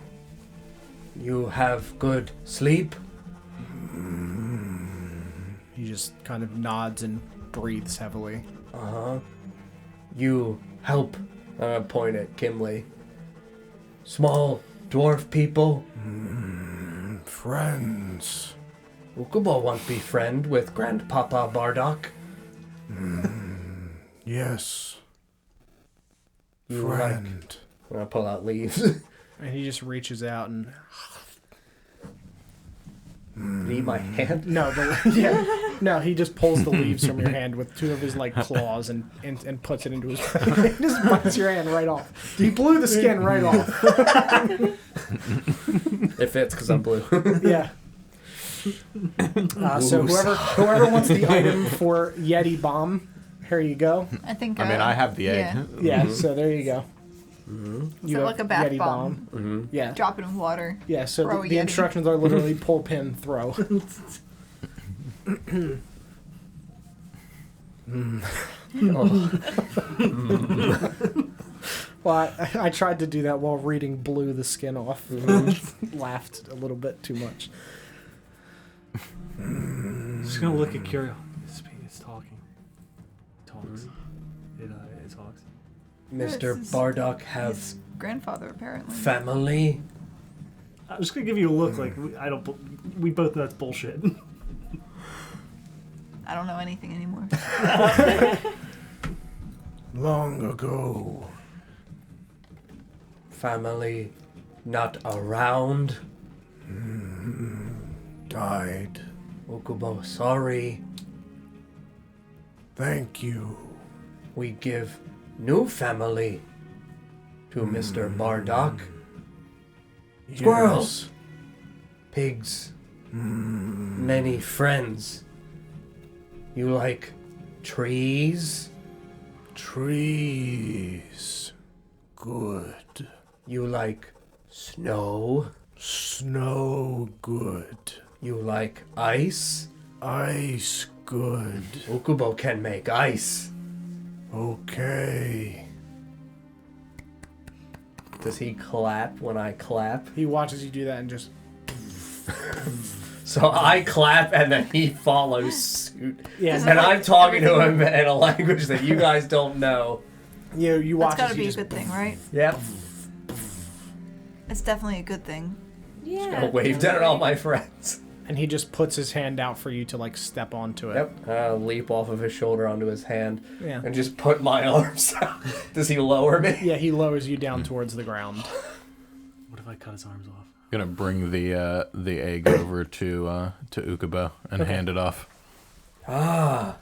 You have good sleep? He just kind of nods and breathes heavily. Uh-huh. You help, point at Kimley. Small dwarf people? Friends. Ukubo won't be friend with Grandpapa Bardock. Yes. You Friend. I'm gonna pull out leaves. And he just reaches out and... Need my hand? No, no, he just pulls the leaves from your hand with two of his like claws and puts it into his he just bites your hand right off. He blew the skin right off. It fits because I'm blue. Yeah. So whoever wants the item for Yeti Bomb, here you go. I think. I mean, I have the egg. Yeah. Yeah, so there you go. Is You it have like a bath Yeti bomb? Yeah. Drop it in water. Yeah, so Throw the a Yeti. instructions are literally pull, pin, throw. Well, I tried to do that while reading Blew the Skin Off. Laughed a little bit too much. Just gonna look at Curio. It's talking. It talks. It talks. Mr. This is Bardock have His grandfather, apparently. family? I'm just gonna give you a look like we both know that's bullshit. I don't know anything anymore. Long ago. Family not around? Died. Ukubo, sorry. Thank you. We give new family to Mr. Bardock. Squirrels. Pigs. Many friends. You like trees? Trees. Good. You like snow? Snow. Good. You like ice? Ice. Good. Ukubo can make ice. Okay. Does he clap when I clap? He watches you do that and just... So I clap and then he follows suit. Yeah, And I'm talking to him in a language that you guys don't know. you watch That's as gotta he be a just... good thing, right? Yep. It's definitely a good thing. Yeah. I waved at all my friends. And he just puts his hand out for you to like step onto it. Yep. I'll leap off of his shoulder onto his hand Yeah. and just put my arms out. Does he lower me? Yeah, he lowers you down towards the ground. What if I cut his arms off? Gonna bring the egg over to Ukubo and hand it off. Ah.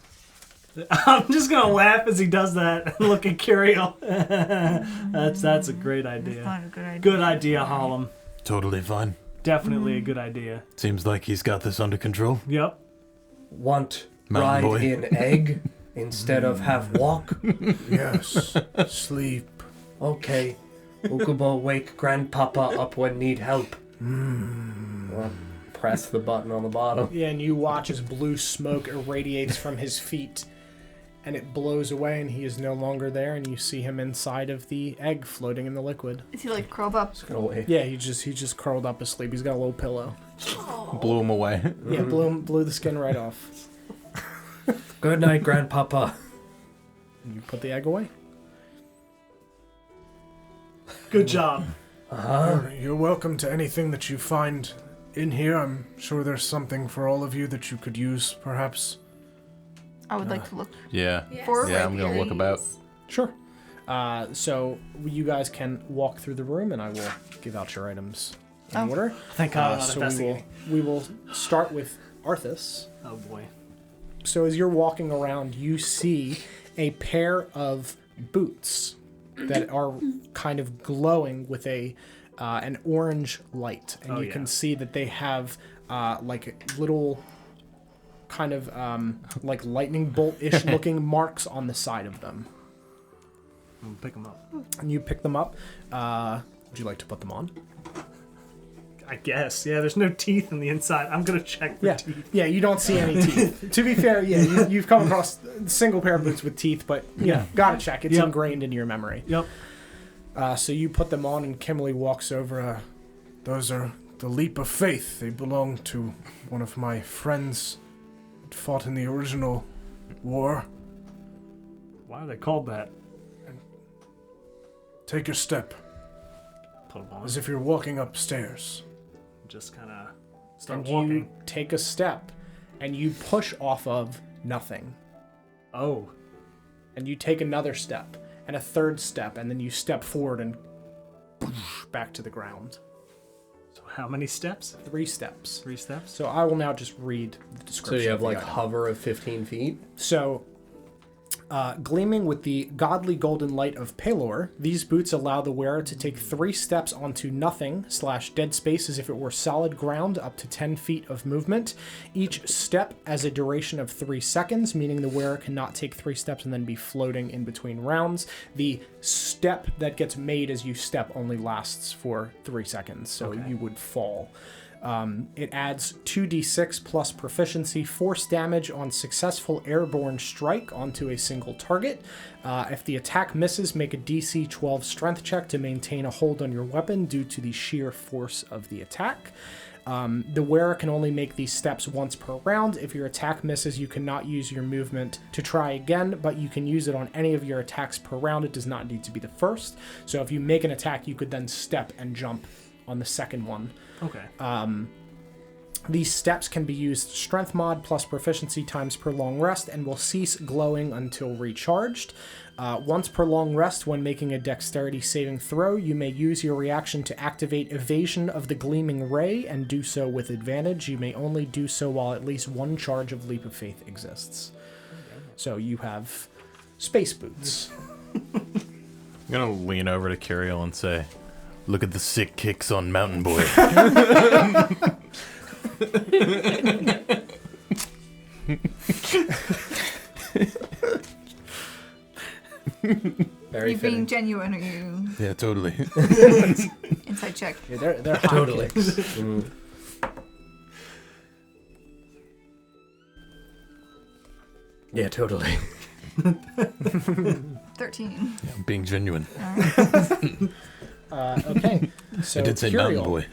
I'm just gonna laugh as he does that and look at Curio. That's a great idea. Not a good idea. Good idea, Harlem. Totally fine. Definitely a good idea. Seems like he's got this under control. Yep. Want Mountain ride boy. in egg instead of have walk? Yes. Sleep. Okay. Ukubo wake grandpapa up when need help. Well, press the button on the bottom. Yeah, and you watch as blue smoke irradiates from his feet, and it blows away, and he is no longer there, and you see him inside of the egg floating in the liquid. Is he like curled up? Just gonna wait. Yeah, he just curled up asleep. He's got a little pillow. Blew him away. Yeah, blew the skin right off. Good night, grandpapa. And you put the egg away. Good job. Uh-huh. You're welcome to anything that you find in here, I'm sure there's something for all of you that you could use, perhaps. I would like to look. Yeah. For Yeah, I'm gonna look about. Sure. So you guys can walk through the room, and I will give out your items in order. Thank God I'm not So investigating. we will start with Arthas. Oh boy. So as you're walking around, you see a pair of boots that are kind of glowing with an orange light, and you can see that they have like little kind of like lightning bolt-ish looking marks on the side of them. I'm gonna pick them up. And you pick them up. Would you like to put them on? I guess. Yeah, there's no teeth on the inside. I'm gonna check for teeth. Yeah, you don't see any teeth. To be fair, yeah, you've come across a single pair of boots with teeth, but yeah, gotta check. It's ingrained in your memory. Yep. So you put them on, and Kimberly walks over. Those are the leap of faith. They belong to one of my friends that fought in the original war. Why are they called that? Take a step, Put them on. as if you're walking upstairs. Just kind of start And walking. you take a step, and you push off of nothing. Oh. And you take another step, and a third step, and then you step forward and back to the ground. So how many steps? 3 steps. 3 steps? So I will now just read the So description. you have of the like item. hover of 15 feet. So, gleaming with the godly golden light of Pelor, these boots allow the wearer to take 3 steps onto nothing/dead space as if it were solid ground, up to 10 feet of movement. Each step has a duration of 3 seconds, meaning the wearer cannot take 3 steps and then be floating in between rounds. The step that gets made as you step only lasts for 3 seconds, so you would fall. It adds 2d6 plus proficiency, force damage on successful airborne strike onto a single target. If the attack misses, make a DC 12 strength check to maintain a hold on your weapon due to the sheer force of the attack. The wearer can only make these steps once per round. If your attack misses, you cannot use your movement to try again, but you can use it on any of your attacks per round. It does not need to be the first. So if you make an attack, you could then step and jump on the second one. Okay. These steps can be used strength mod plus proficiency times per long rest and will cease glowing until recharged. Once per long rest, when making a dexterity saving throw, you may use your reaction to activate evasion of the gleaming ray and do so with advantage. You may only do so while at least 1 charge of Leap of Faith exists. So you have space boots. I'm gonna lean over to Curiel and say, "Look at the sick kicks on Mountain Boy." Are Very you being fitting. genuine or are you Yeah, totally. inside check? Yeah, they're hot Totally. kicks. Mm. Yeah, totally. 13. Yeah, I'm being genuine. Okay, so I did say Curiel, Mountain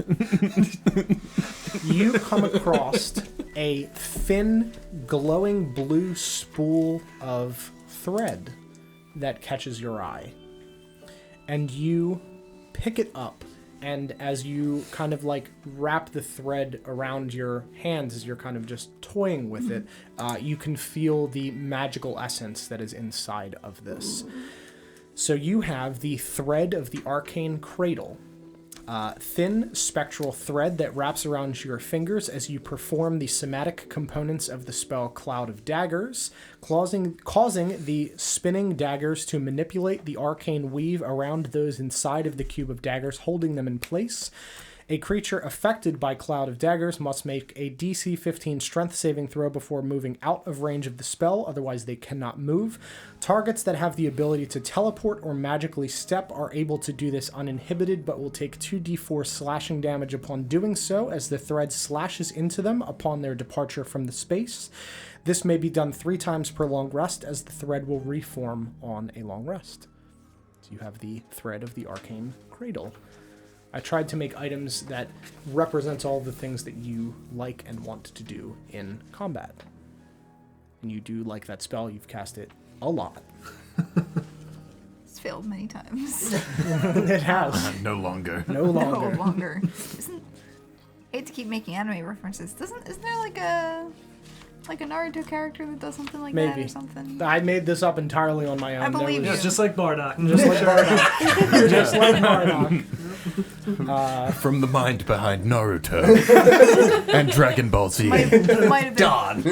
Boy. you come across a thin, glowing blue spool of thread that catches your eye. And you pick it up, and as you kind of like wrap the thread around your hands as you're kind of just toying with it, you can feel the magical essence that is inside of this. So you have the thread of the arcane cradle. Thin spectral thread that wraps around your fingers as you perform the somatic components of the spell Cloud of Daggers, causing the spinning daggers to manipulate the arcane weave around those inside of the cube of daggers, holding them in place. A creature affected by Cloud of Daggers must make a DC 15 strength saving throw before moving out of range of the spell, otherwise they cannot move. Targets that have the ability to teleport or magically step are able to do this uninhibited, but will take 2d4 slashing damage upon doing so, as the thread slashes into them upon their departure from the space. This may be done 3 times per long rest, as the thread will reform on a long rest. So you have the thread of the arcane cradle. I tried to make items that represent all the things that you like and want to do in combat. And you do like that spell, you've cast it a lot. It's failed many times. It has. No longer. No No longer. longer. Isn't hate to keep making anime references. Isn't there like a Naruto character that does something like that Maybe. or something? I made this up entirely on my own. I believe Yeah, you. it's just like Bardock. Just like Bardock. Just like Bardock. From the mind behind Naruto and Dragon Ball Z. Might have been. Don.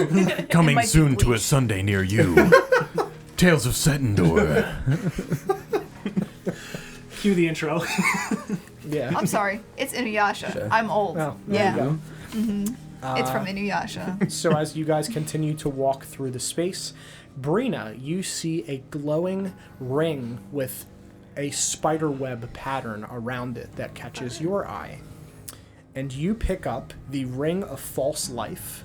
Coming might be soon to a Bleach. Sunday near you. Tales of Settandor. Cue the intro. Yeah. I'm sorry. It's Inuyasha. Sure. I'm old. Oh, there you yeah. go. It's from Inuyasha. So as you guys continue to walk through the space, Brina, you see a glowing ring with a spider web pattern around it that catches your eye. And you pick up the Ring of False Life.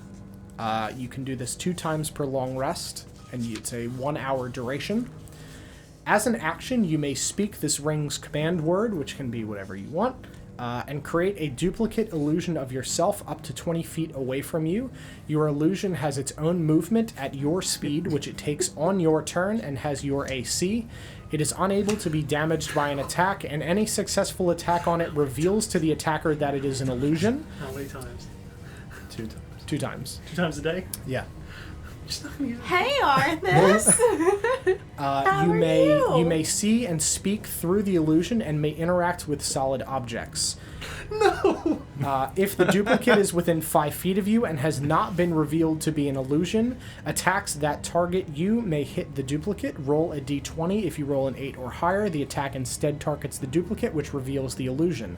You can do this 2 times per long rest, and it's a 1-hour duration. As an action, you may speak this ring's command word, which can be whatever you want, and create a duplicate illusion of yourself up to 20 feet away from you. Your illusion has its own movement at your speed, which it takes on your turn and has your AC. It is unable to be damaged by an attack, and any successful attack on it reveals to the attacker that it is an illusion. How many times? 2 times. 2 times. 2 times a day? Yeah. Hey, Arthas! How You are may you? may see and speak through the illusion and may interact with solid objects. No. If the duplicate is within 5 feet of you and has not been revealed to be an illusion, attacks that target you may hit the duplicate. Roll a d20. If you roll an 8 or higher, the attack instead targets the duplicate, which reveals the illusion.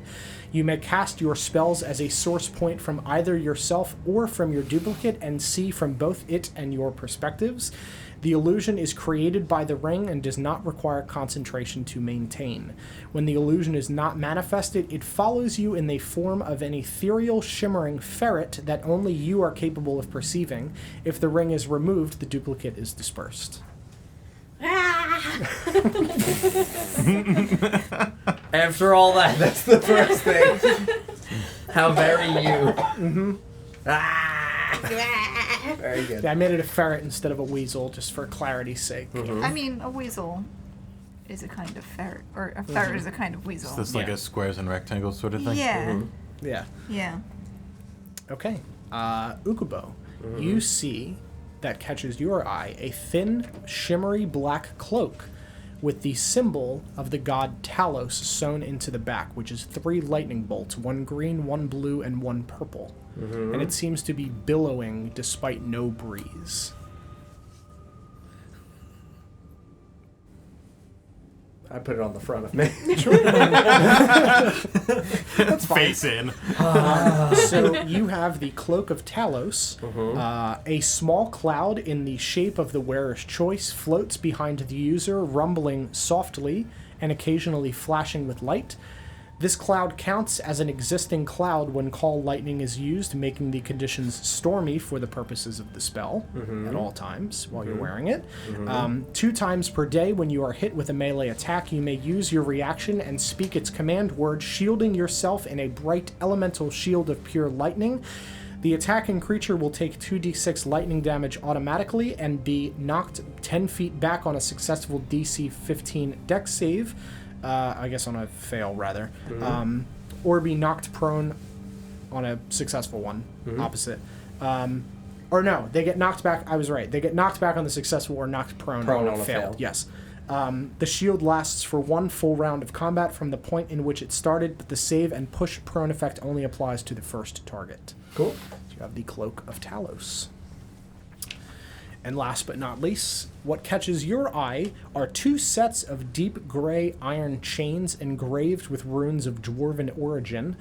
You may cast your spells as a source point from either yourself or from your duplicate and see from both it and your perspectives. The illusion is created by the ring and does not require concentration to maintain. When the illusion is not manifested, it follows you in the form of an ethereal, shimmering ferret that only you are capable of perceiving. If the ring is removed, the duplicate is dispersed. After all that, that's the first thing. How very you. Mm-hmm. Very good. Yeah, I made it a ferret instead of a weasel, just for clarity's sake. I mean, a weasel is a kind of ferret, or a ferret is a kind of weasel. Is this like Yeah. a squares and rectangles sort of thing? Yeah. Yeah. Yeah. Okay. Ukubo, you see that catches your eye a thin, shimmery black cloak with the symbol of the god Talos sewn into the back, which is 3 lightning bolts, 1 green, 1 blue, and 1 purple. And it seems to be billowing despite no breeze. I put it on the front of me. That's fine. Face in. So you have the Cloak of Talos. A small cloud in the shape of the wearer's choice floats behind the user, rumbling softly and occasionally flashing with light. This cloud counts as an existing cloud when call lightning is used, making the conditions stormy for the purposes of the spell at all times while you're wearing it. 2 times per day when you are hit with a melee attack, you may use your reaction and speak its command word, shielding yourself in a bright elemental shield of pure lightning. The attacking creature will take 2d6 lightning damage automatically and be knocked 10 feet back on a successful DC 15 dex save. I guess on a fail, rather. Or be knocked prone on a successful one. Opposite. Or no, they get knocked back. I was right. They get knocked back on the successful or knocked prone on a failed. Yes. The shield lasts for 1 full round of combat from the point in which it started, but the save and push prone effect only applies to the first target. Cool. So you have the Cloak of Talos. And last but not least, what catches your eye are 2 sets of deep gray iron chains engraved with runes of dwarven origin.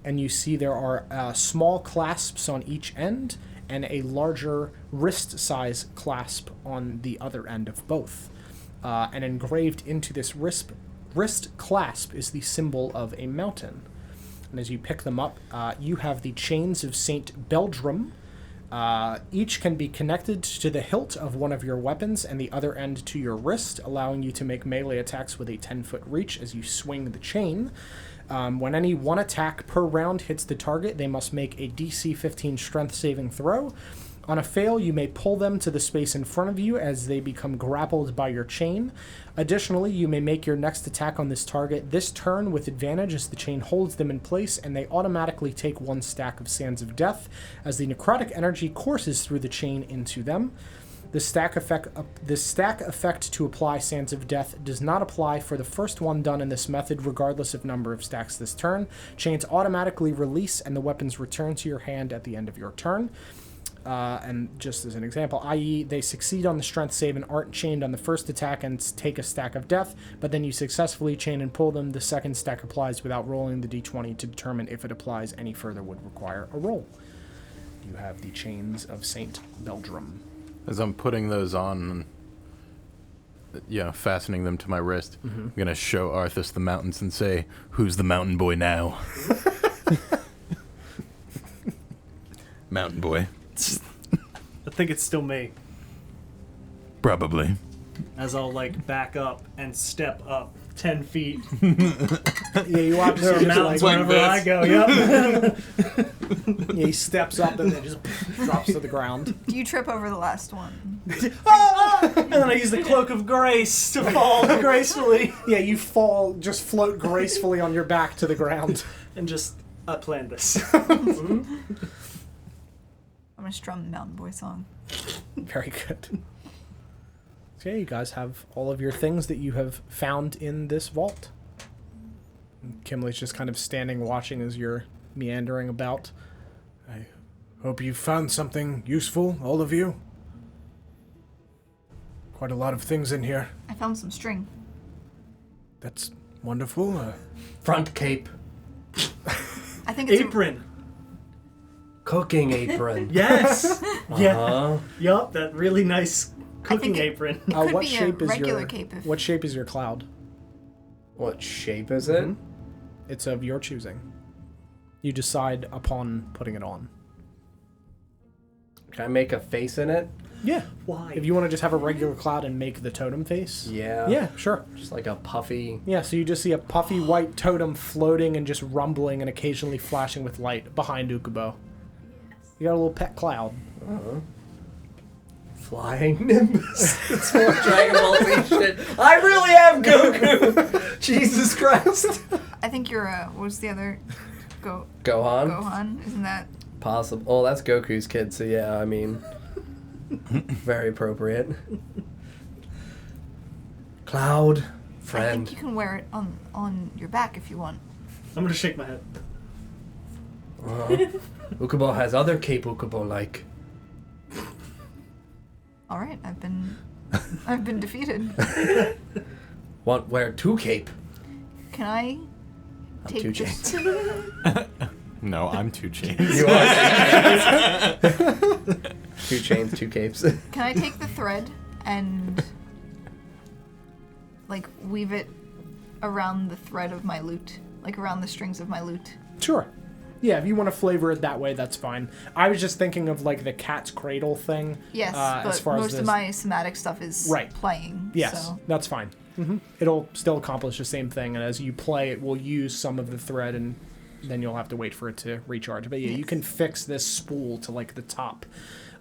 And you see there are small clasps on each end and a larger wrist-size clasp on the other end of both. And engraved into this wrist clasp is the symbol of a mountain. And as you pick them up, you have the chains of Saint Beldrum. Each can be connected to the hilt of one of your weapons and the other end to your wrist, allowing you to make melee attacks with a 10-foot reach as you swing the chain. When any one attack per round hits the target, they must make a DC 15 strength saving throw. On a fail, you may pull them to the space in front of you as they become grappled by your chain. Additionally, you may make your next attack on this target this turn with advantage as the chain holds them in place, and they automatically take 1 stack of Sands of Death as the necrotic energy courses through the chain into them. The stack effect to apply Sands of Death does not apply for the first one done in this method, regardless of number of stacks this turn. Chains automatically release, and the weapons return to your hand at the end of your turn. And just as an example, i.e., they succeed on the strength save and aren't chained on the first attack and take a stack of death, but then you successfully chain and pull them. The second stack applies without rolling the d20 to determine if it applies any further would require a roll. You have the Chains of St. Beldrum. As I'm putting those on, fastening them to my wrist, I'm going to show Arthas the mountains and say, "Who's the mountain boy now?" Mountain boy. I think it's still me. Probably. As I'll back up and step up 10 feet. Yeah, you watch There are mountains wherever I go. Yep. Yeah, he steps up and then just drops to the ground. Do you trip over the last one? And then I use the cloak of grace to fall gracefully. Yeah, you fall, just float gracefully on your back to the ground. And just planned this. I'm gonna strum the Mountain Boy song. Very good. So yeah, you guys have all of your things that you have found in this vault. And Kimley's just kind of standing watching as you're meandering about. I hope you found something useful, all of you. Quite a lot of things in here. I found some string. That's wonderful. Front cape. I think it's Apron. Cooking apron. Yes. Yeah. Uh-huh. Yup, that really nice cooking think it- apron. It could what be shape a is regular your cape. If What shape is your cloud? What shape is it? It's of your choosing. You decide upon putting it on. Can I make a face in it? Yeah. Why? If you want to just have a regular cloud and make the totem face. Yeah. Yeah, sure. Just like a puffy. Yeah, so you just see a puffy white totem floating and just rumbling and occasionally flashing with light behind Ukubo. You got a little pet cloud. Flying Nimbus. It's more Dragon Ball Z shit. I really am Goku. Jesus Christ. I think you're what's the other? Gohan? Gohan, isn't that? Possible. Oh, that's Goku's kid, so yeah, I mean, very appropriate. Cloud, I friend. think you can wear it on your back if you want. I'm gonna shake my head. Ukubo has other cape Ukubo like. All right, I've been defeated. Want wear 2 cape? Can I I'm take 2 this? chains. No, I'm 2 chains. You are 2 chains, 2 capes. Can I take the thread and weave it around the thread of my lute, around the strings of my lute? Sure. Yeah, if you want to flavor it that way, that's fine. I was just thinking of the cat's cradle thing. Yes, as but far most as of my somatic stuff is playing. Yes, So. that's fine. It'll still accomplish the same thing, and as you play, it will use some of the thread, and then you'll have to wait for it to recharge. But yeah, you can fix this spool to the top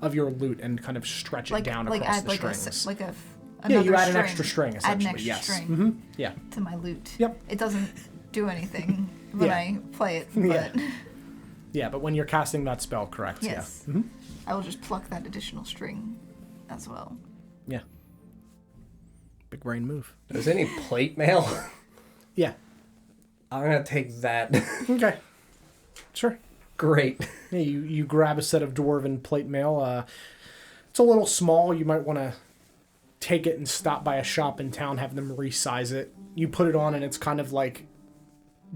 of your lute and kind of stretch it down across add the strings. Another you add string. an extra string, essentially. Add an extra yes. string Yeah. to my lute. Yep. It doesn't do anything when Yeah. I play it, Yeah. but Yeah, but when you're casting that spell, correct? yes, Yeah. I will just pluck that additional string as well. Yeah. Big brain move. Is any plate mail? Yeah. I'm gonna take that. Okay. Sure. Great. Yeah, you grab a set of dwarven plate mail. It's a little small. You might want to take it and stop by a shop in town, have them resize it. You put it on, and it's kind of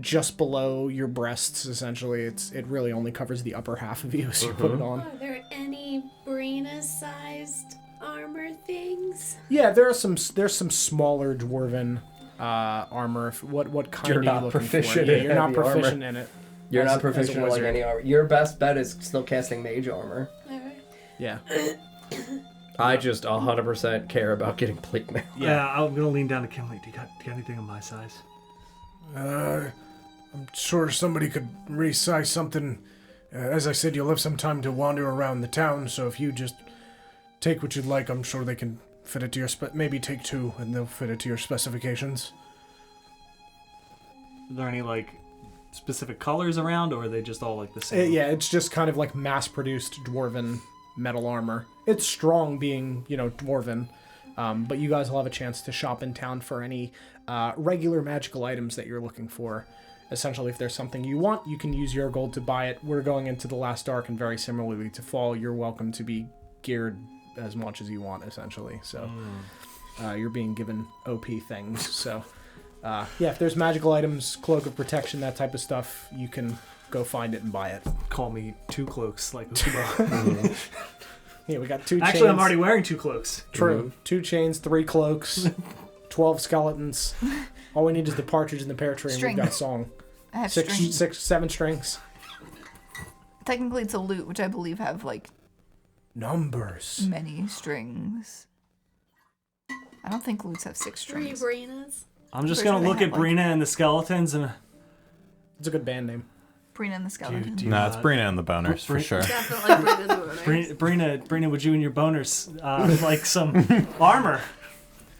just below your breasts. Essentially, it really only covers the upper half of you as you put it on. Are there any Brina-sized armor things? Yeah, there's some smaller dwarven armor. What kind You're are you not looking proficient for? Yeah, in you're not heavy armor. proficient in it. You're As- not as a proficient in wizard. any armor. Your best bet is still casting mage armor. Alright. Yeah. I just 100% care about getting plate mail. Yeah, I'm gonna lean down to Kimley. Do you got anything on my size? I'm sure somebody could resize something As I said, you'll have some time to wander around the town, so if you just take what you'd like, I'm sure they can fit it to your maybe take 2 and they'll fit it to your specifications. Are there any, like, specific colors around, or are they just all, like, the same? Yeah, it's just kind of like mass-produced dwarven metal armor. It's strong being, dwarven, but you guys will have a chance to shop in town for any regular magical items that you're looking for. Essentially, if there's something you want, you can use your gold to buy it. We're going into the Last Ark, and very similarly to Fall, you're welcome to be geared as much as you want, essentially. So you're being given OP things. So, if there's magical items, Cloak of Protection, that type of stuff, you can go find it and buy it. Call me 2 cloaks, like Ubo. Yeah, we got 2 chains. Actually, I'm already wearing 2 cloaks. True. 2 chains, 3 cloaks, 12 skeletons. All we need is the partridge and the pear tree, and we've got a song. I have strings. 7 strings. Technically, it's a lute, which I believe have, like, Numbers. many strings. I don't think lutes have 6 3 strings. Brinas. I'm just Pretty going to sure look they at have, like- Brina and the skeletons and... It's a good band name. Brina and the skeleton. No, it's Brina and the boners, for sure. Definitely Brinas. Brina, would you and your boners like some armor?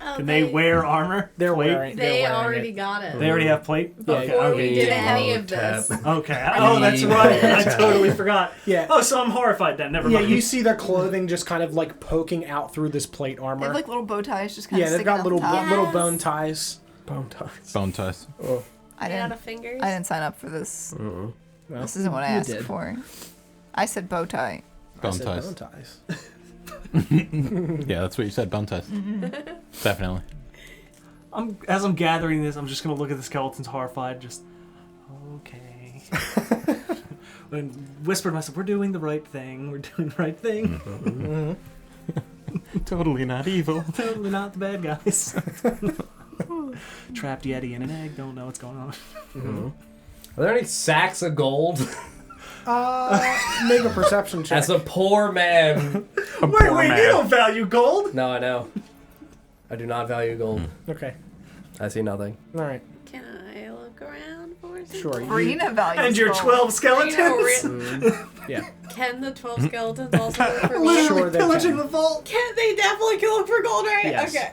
Oh, Can they wear armor? They're Plate? wearing. They they're wearing already it. got it. They already have plate? Yeah, Before we did yeah. any of this. Okay. Oh, that's right. I totally forgot. Yeah. Oh, so I'm horrified then. Never Yeah, mind. you see their clothing just kind of like poking out through this plate They armor. have, like, little bow ties just kind Yeah, of they've sticking got out little the top. little Yes. bone ties. Bone ties. Bone ties. Oh, I Out didn't, of fingers. I didn't sign up for this. well, This isn't what I you asked did. for. I said bow tie. I Bone said ties. bone ties. Yeah, that's what you said, bone ties. Definitely. As I'm gathering this, I'm just going to look at the skeletons horrified, just, okay. And whisper to myself, we're doing the right thing. We're doing the right thing. Totally not evil. Totally not the bad guys. Trapped Yeti in an egg. Don't know what's going on. Are there any sacks of gold? Make a perception check. As a poor man. Wait, you don't value gold? No, I know. I do not value gold. Okay. I see nothing. All right. Can I look around for something? Sure. Brina values And your gold. 12 skeletons? Yeah. Can the 12 skeletons also look for gold? Sure they Pillaging can. the vault. Can they definitely can look for gold, right? Yes. Okay.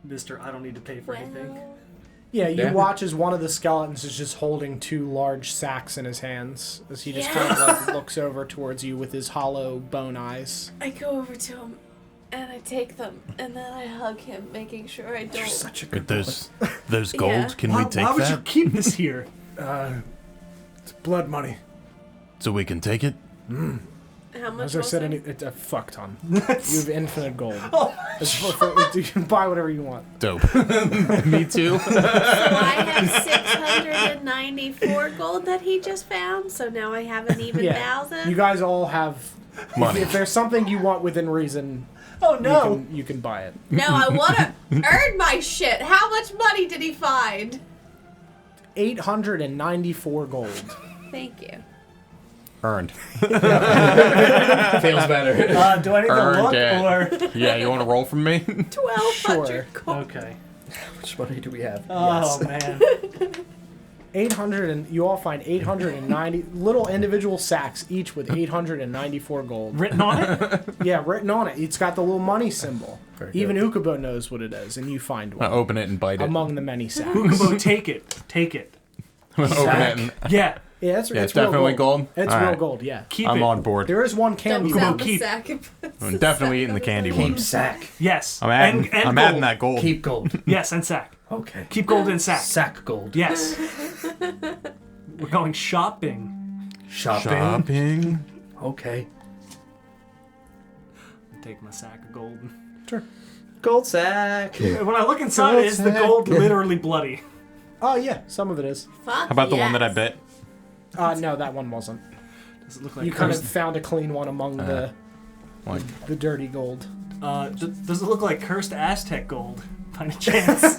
Mister, I don't need to pay for anything. Well, Yeah, you Yeah. watch as one of the skeletons is just holding 2 large sacks in his hands as he just kind of like looks over towards you with his hollow bone eyes. I go over to him and I take them and then I hug him, making sure I don't. Such a Wait, there's gold. Yeah. Can we take Why would you that? keep this here? It's blood money. So we can take it? How much As I was said, it? it's a fuck ton. You have infinite gold. You can buy whatever you want. Dope. Me too. So I have 694 gold that he just found, so now I have an even Yeah. 1,000. You guys all have Money. If there's something you want within reason, Oh no! you can buy it. No, I want to earn my shit. How much money did he find? 894 gold. Thank you. Earned. Feels better. Do I need to Earned look it. or? Yeah, you want to roll from me? 1,200 gold. Okay. How much money do we have? Oh man. 800 and you all find 890 little individual sacks, each with 894 gold. Written on it? Yeah, written on it. It's got the little money symbol. Very Even Ukubo knows what it is, and you find I one open it and bite it. among the many sacks. Ukubo, take it. Take it. Open it and Yeah. Yeah, it's it's real definitely gold. It's All real right. gold. Yeah. Keep I'm it. on board. There is one Dumps candy. Ukubo, out the keep. sack and puts I'm the definitely sack eating the on candy bed. one. Keep sack. Yes. I'm adding, and I'm gold. adding that gold. Keep gold. Yes, and sack. Okay. Keep gold in sack. Sack gold. Yes. We're going shopping. Shopping. Okay. Take my sack of gold. Gold sack. When I look inside, is the gold literally bloody? Oh yeah, some of it is. Fuck How about the one that I yes. bit? No, that one wasn't. Does it look like You kind of cursed? found a clean one among Like, the dirty gold. Does it look like cursed Aztec gold? By any chance?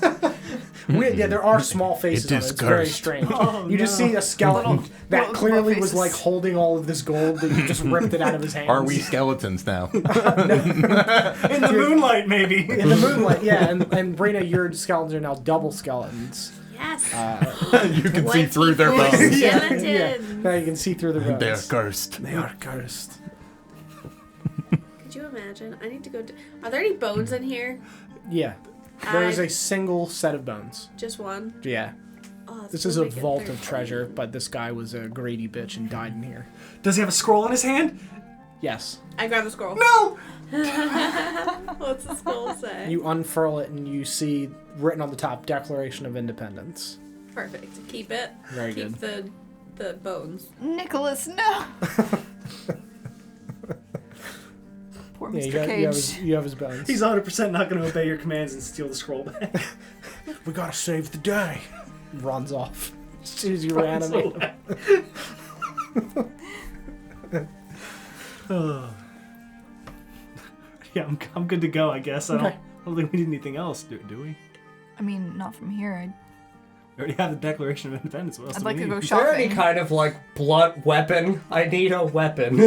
Yeah, there are small faces It on is it. It's very cursed. strange. Oh, You just no. see a skeleton that little clearly was faces. like holding all of this gold that you just ripped it out of his hands. are we skeletons now? In the moonlight, maybe. In the moonlight, yeah, and Brina, your skeletons are now double skeletons. Yes. You can see through their 24 bones. skeletons. Yeah. Now you can see through the bones. They're cursed. They are cursed. Could you imagine? I need to go. Are there any bones in here? Yeah. There is I- a single set of bones. Just one. Yeah. Oh, that's This gonna is a make it vault of 13. treasure, but this guy was a greedy bitch and died in here. Does he have a scroll in his hand? Yes. I grab the scroll. No! What's the scroll say? You unfurl it and you see written on the top, Declaration of Independence. Perfect. Keep it. Very Keep good. the bones. Nicholas, no. Poor Yeah, Mr. Cage. you have his bones. He's 100% not going to obey your commands and steal the scroll back. We gotta save the day. Runs off as soon as you reanimate him. Oh. Yeah, I'm good to go, I guess. I don't think we need anything else, do we? I mean, not from here. We already have the Declaration of Independence. What else I'd do like we to need? go Is there any shopping. kind of like blunt weapon? I need a weapon.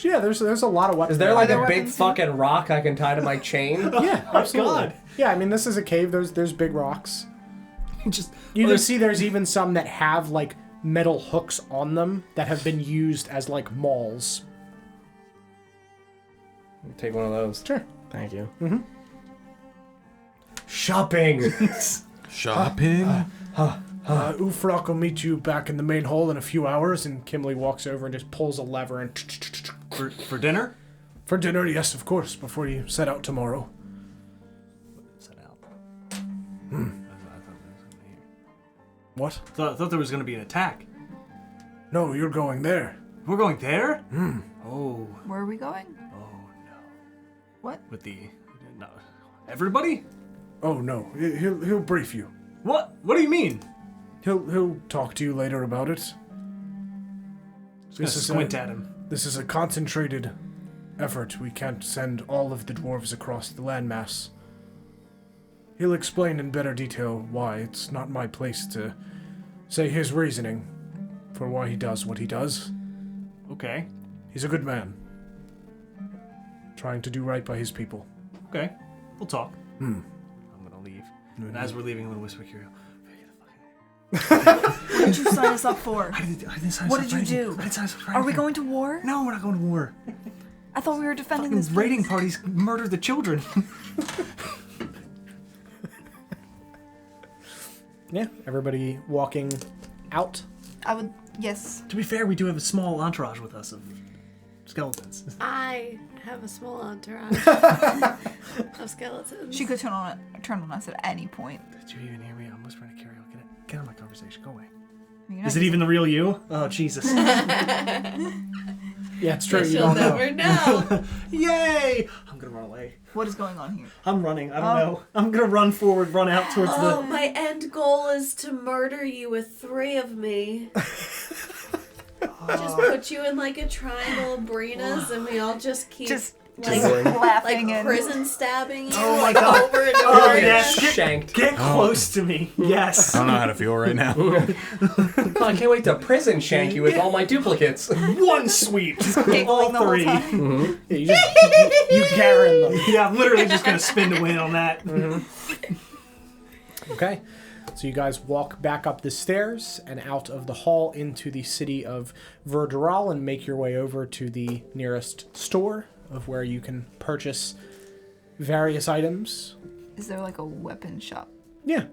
Yeah, there's a lot of weapons. Is there like Are a there big weapons fucking rock I can tie to my chain? Yeah, absolutely. God. Yeah, I mean this is a cave. There's big rocks. Just You can see there's even some that have like metal hooks on them that have been used as like mauls. Take one of those. Sure. Thank you. Mm-hmm. Shopping. Shopping? Ufrock will meet you back in the main hall in a few hours. And Kimberly walks over and just pulls a lever and for dinner? for dinner, yes, of course, before you set out tomorrow. Set out. What? I thought there was going to be an attack. No, you're going there. We're going there? Oh. Where are we going? Oh, no. What? With the... No. Everybody? Oh no, he'll brief you. What? What do you mean? He'll talk to you later about it. Just squint at him. This is a concentrated effort. We can't send all of the dwarves across the landmass. He'll explain in better detail why. It's not my place to say his reasoning for why he does what he does. Okay. He's a good man. Trying to do right by his people. Okay. We'll talk. I'm gonna leave. And as we're leaving, I'm gonna whisper Curio. What did you sign us up for? I didn't sign What us up did for you anything. do? I didn't sign us up for Are we anything. going to war? No, we're not going to war. I thought we were defending Fucking this raiding place. parties murder the children. yeah, everybody walking out. I would, yes. To be fair, we do have a small entourage with us of skeletons. I have a small entourage of skeletons. She could turn on us at any point. Did you even hear me? I'm whispering to Curio. Get out of my conversation. Go away. You're not Is it even the real you? Oh, Jesus. Yeah, it's true. But You she'll don't know. never know. Yay! I'm gonna run away. What is going on here? I'm running. I don't know. I'm gonna run forward, run out towards Oh, the... my end goal is to murder you with 3 of me. Just put you in like a triangle of Brinas and we all just keep like Laughing and prison stabbing you Oh my like God. over and Oh, over yes. again. Shanked. Get close to me. Yes. I don't know how to feel right now. Oh, I can't wait to prison shank you with all my duplicates. One sweep. giggling All the whole 3. time. Yeah, you Garen them. Yeah, I'm literally just gonna spin to win on that. Okay. So you guys walk back up the stairs and out of the hall into the city of Vur Dural and make your way over to the nearest store of where you can purchase various items. Is there like a weapon shop? Yeah.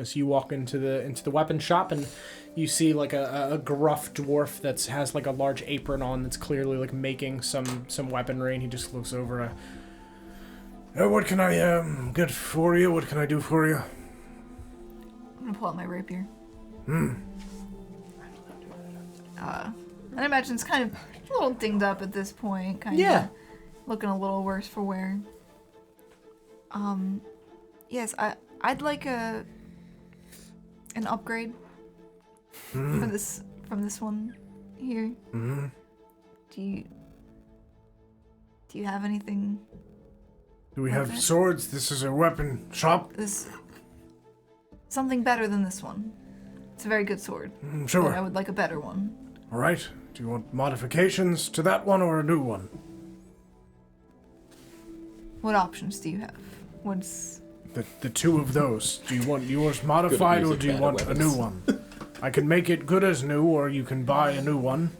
So you walk into the weapon shop and you see like a gruff dwarf that has like a large apron on that's clearly like making some weaponry, and he just looks over. What can I get for you? What can I do for you? I'm gonna pull out my rapier. I imagine it's kind of a little dinged up at this point. Kind Yeah. of looking a little worse for wear. Yes, I'd like an upgrade for this from this one here. Do you have anything? Do we have swords? This is a weapon shop. This something better than this one. It's a very good sword. But I Sure. would like a better one. All right. Do you want modifications to that one or a new one? What options do you have? What's The two of those. Do you want yours modified or music, do you bad want a new one? I can make it good as new, or you can buy a new one.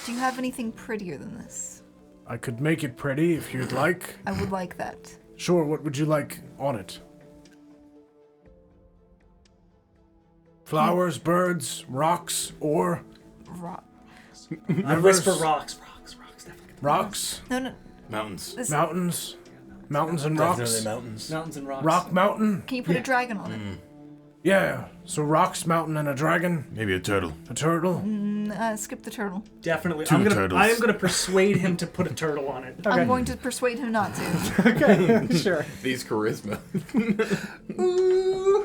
Do you have anything prettier than this? I could make it pretty if you'd like. I would like that. Sure, what would you like on it? Flowers, birds, rocks, or Rock. I whisper rocks, definitely. rocks, No. Mountains. This, mountains, mountains and rocks. Definitely mountains. Mountains and rocks. Rock mountain? can you put a dragon on it? Yeah, so rocks, mountain, and a dragon. Maybe a turtle. A turtle. Skip the turtle. Definitely. Two I turtles. am gonna persuade him to put a turtle on it. I'm going to persuade him not to. Okay, sure. These charisma.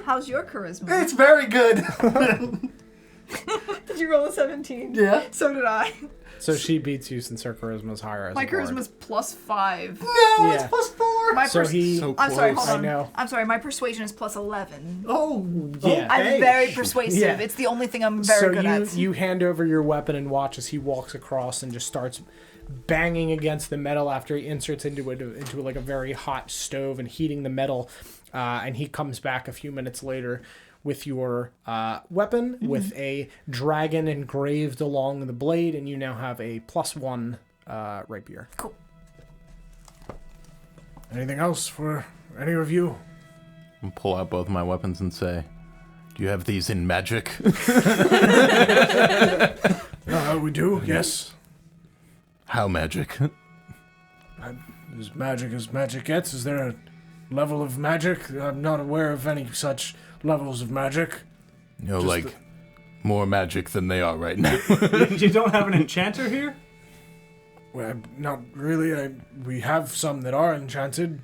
How's your charisma? It's very good. Did you roll a 17? Yeah. So did I. So she beats you since her charisma's higher as My a bard. charisma's +5. No, Yeah. it's +4. My So he... So I'm sorry, close. hold on. I know. I'm sorry, my persuasion is +11. Oh, Yeah. I'm very persuasive. Yeah. It's the only thing I'm very so good at. you hand over your weapon and watch as he walks across and just starts banging against the metal after he inserts into like a very hot stove and heating the metal. And he comes back a few minutes later with your weapon with a dragon engraved along the blade, and you now have a +1 rapier. Cool. Anything else for any of you? I'll pull out both my weapons and say, "Do you have these in magic?" We do, yes. How magic? As magic gets. Is there a level of magic? I'm not aware of any such levels of magic. You know, Just like more magic than they are right now. You don't have an enchanter here? Well, not really. We have some that are enchanted.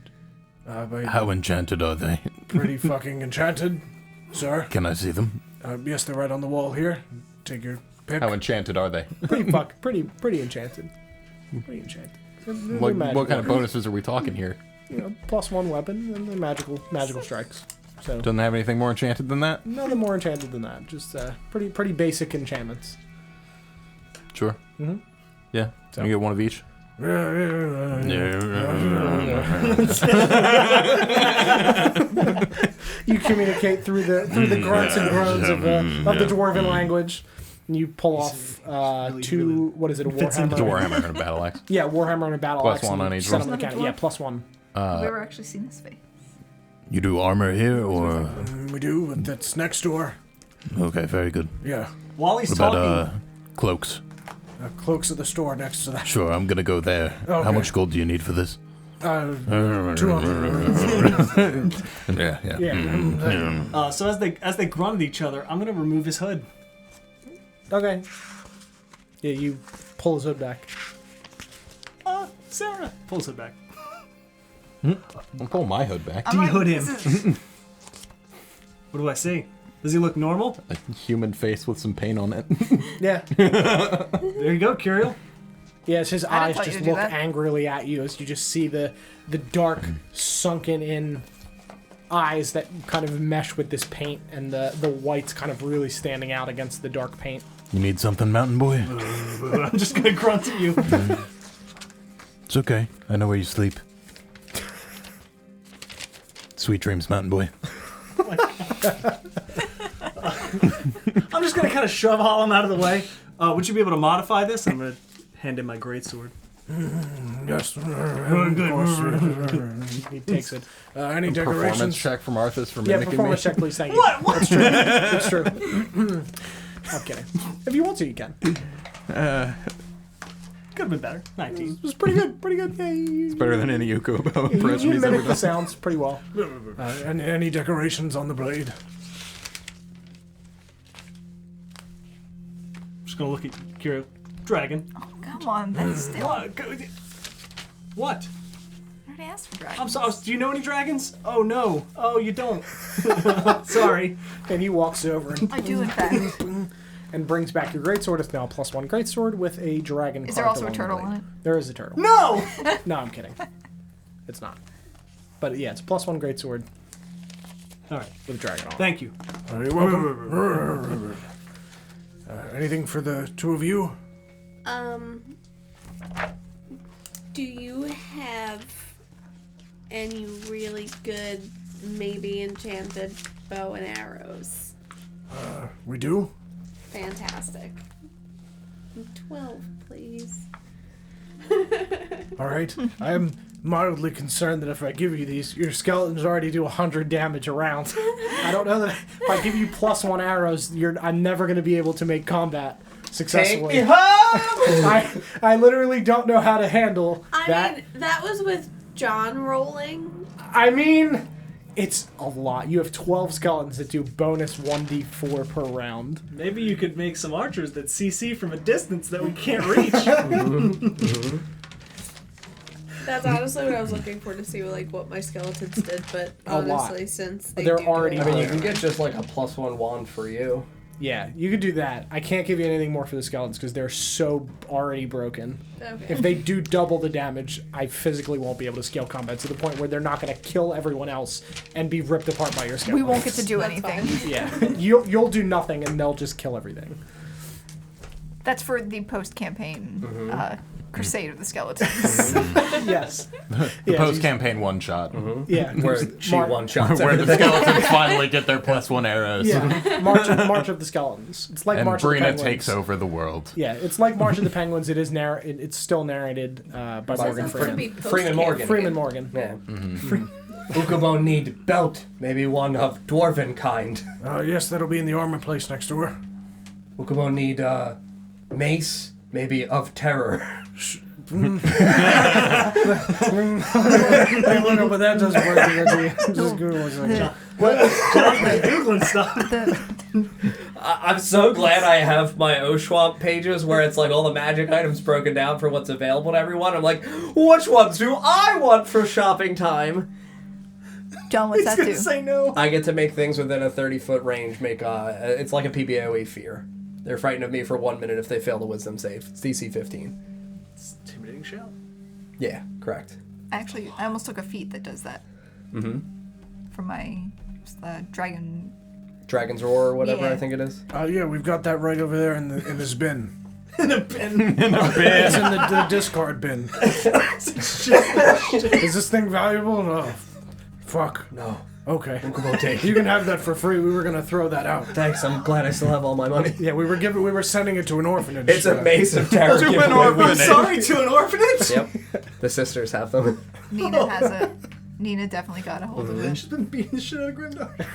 But How enchanted are they? pretty fucking enchanted, sir. Can I see them? Yes, they're right on the wall here. Take your pick. How enchanted are they? Pretty enchanted. Pretty enchanted. They're What magical. kind of bonuses are we talking here? You know, +1 weapon and they're magical strikes. So Doesn't have anything more enchanted than that? nothing more enchanted than that. Just pretty basic enchantments. Sure. Mhm. Yeah. So- You get one of each. You communicate through the grunts and groans of the dwarven language. And you pull off two. What is it? A warhammer. Warhammer and a battle axe. Yeah, warhammer and a battle Plus axe. one and on each set one. on the counter. Yeah, +1. Have we ever actually seen his face? You do armor here, or We do, but that's next door. okay, very good. Yeah. While he's What talking, about cloaks? Cloaks at the store next to that. Sure, I'm gonna go there. Okay. How much gold do you need for this? 200. Yeah, yeah. Yeah. so as they grunt at each other, I'm gonna remove his hood. Okay. Yeah, you pull his hood back. Sarah, pull his hood back. I'll pull my hood back. De-hood him. This is- What do I see? Does he look normal? A human face with some paint on it. Yeah. There you go, Curiel. Yes, his I didn't eyes tell you just to do look that. angrily at you as you just see the dark, sunken in eyes that kind of mesh with this paint, and the whites kind of really standing out against the dark paint. You need something, mountain boy? I'm just gonna grunt at you. It's okay. I know where you sleep. Sweet dreams, mountain boy. I'm just gonna kind of shove Hollum out of the way. Would you be able to modify this? I'm gonna hand him my greatsword. Yes. Of course. He takes it. Any Performance decorations? check from Arthas for Yeah, mimicking performance me. check, please. Thank you. What? That's true. That's true. I'm kidding. If you want to, you can. Could have been better. 19. It was pretty good. Pretty good. Yeah, you, Better than any Yuko you impression he's ever mimic the done. sounds pretty well. Any decorations on the blade? Just gonna look at Curiel. Dragon. Come on, that's still. What? I already asked for dragons. I'm sorry. Do you know any dragons? Oh no. Oh, you don't. Sorry. And he walks over I do, in fact. and brings back your greatsword. It's now a +1 greatsword with a dragon. Is there carved also a along the turtle blade. on it? There is a turtle. No. No, I'm kidding. It's not. But yeah, it's a +1 greatsword All right. with a dragon on it. Thank you. You're welcome. Anything for the two of you? Do you have any really good, maybe enchanted bow and arrows? We do? Fantastic. 12, please. All right. I am mildly concerned that if I give you these, your skeletons already do 100 damage a round. I don't know that if I give you +1 arrows, I'm never going to be able to make combat successfully. Take me home! I literally don't know how to handle that. I mean, that was with John rolling. I mean, it's a lot. You have 12 skeletons that do bonus 1d4 per round. Maybe you could make some archers that CC from a distance that we can't reach. That's honestly what I was looking for, to see what my skeletons did, but honestly, since They're already- I mean, you can get just like a +1 wand for you. Yeah, you could do that. I can't give you anything more for the skeletons because they're so already broken. Okay. If they do double the damage, I physically won't be able to scale combat to the point where they're not going to kill everyone else and be ripped apart by your skeletons. We won't get to do anything. Yeah, you'll do nothing and they'll just kill everything. That's for the post-campaign Crusade of the Skeletons. Yes. The post-campaign one-shot. Yeah. Where she one-shots Where the everything. skeletons finally get their +1 arrows. Yeah. March of the Skeletons. It's like And March of the Brina Penguins. takes over the world. Yeah, it's like March of the Penguins. It's still narrated by Morgan Freeman. Freeman Morgan. Freeman Morgan. Yeah. Ukubo need belt, maybe one of dwarven kind. Yes, that'll be in the armor place next door. Ukubo need mace, maybe of terror. Hey, look, but that doesn't work. Just Google something. John's been Googling stuff. I'm so glad I have my Oshwamp pages where it's like all the magic items broken down for what's available to everyone. I'm like, which ones do I want for shopping time? John, what's that do? Say no. I get to make things within a 30-foot range. It's like a PBOE fear. They're frightened of me for 1 minute if they fail the wisdom save. It's DC 15. Intimidating shout. Yeah, correct. Actually, I almost took a feat that does that. Mm-hmm. For my dragon. Dragon's Roar or whatever Yeah. I think it is. Yeah, we've got that right over there in this bin. In a bin. In a bin. It's in the discard bin. Is this thing valuable? No. Fuck. No. Okay. Ukubo take. You can have that for free. We were gonna throw that out. Thanks, I'm glad I still have all my money. Yeah, we were sending it to an orphanage. It's a mace of terror. To an giveaway. orphanage. Sorry, to an orphanage? Yep. The sisters have them. Nina has it. Nina definitely got a hold of it. She's been beating the shit out of Grimdark.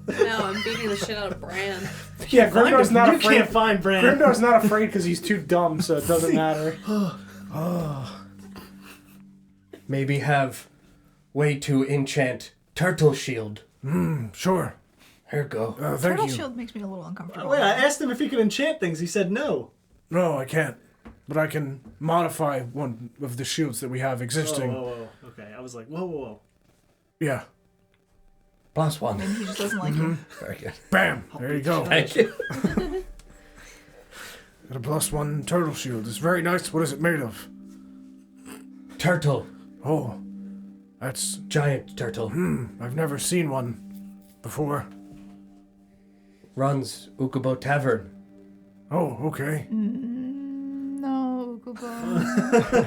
No, I'm beating the shit out of Bran. Yeah, Grimdar's not You afraid. can't find Bran. Grimdar's not afraid because he's too dumb, so it doesn't matter. Maybe have way to enchant Turtle Shield. Sure. Here you go. Thank Turtle you. shield makes me a little uncomfortable. Wait, I asked him if he could enchant things. He said no. No, I can't. But I can modify one of the shields that we have existing. Whoa. Okay, I was like, whoa. Yeah. +1. Maybe he just doesn't like you. Very good. Bam! There you go. Thank you. Got a +1 turtle shield. It's very nice. What is it made of? Turtle. Oh, that's... Giant turtle. I've never seen one before. Runs Ukubo Tavern. Oh, okay. No, Kubo.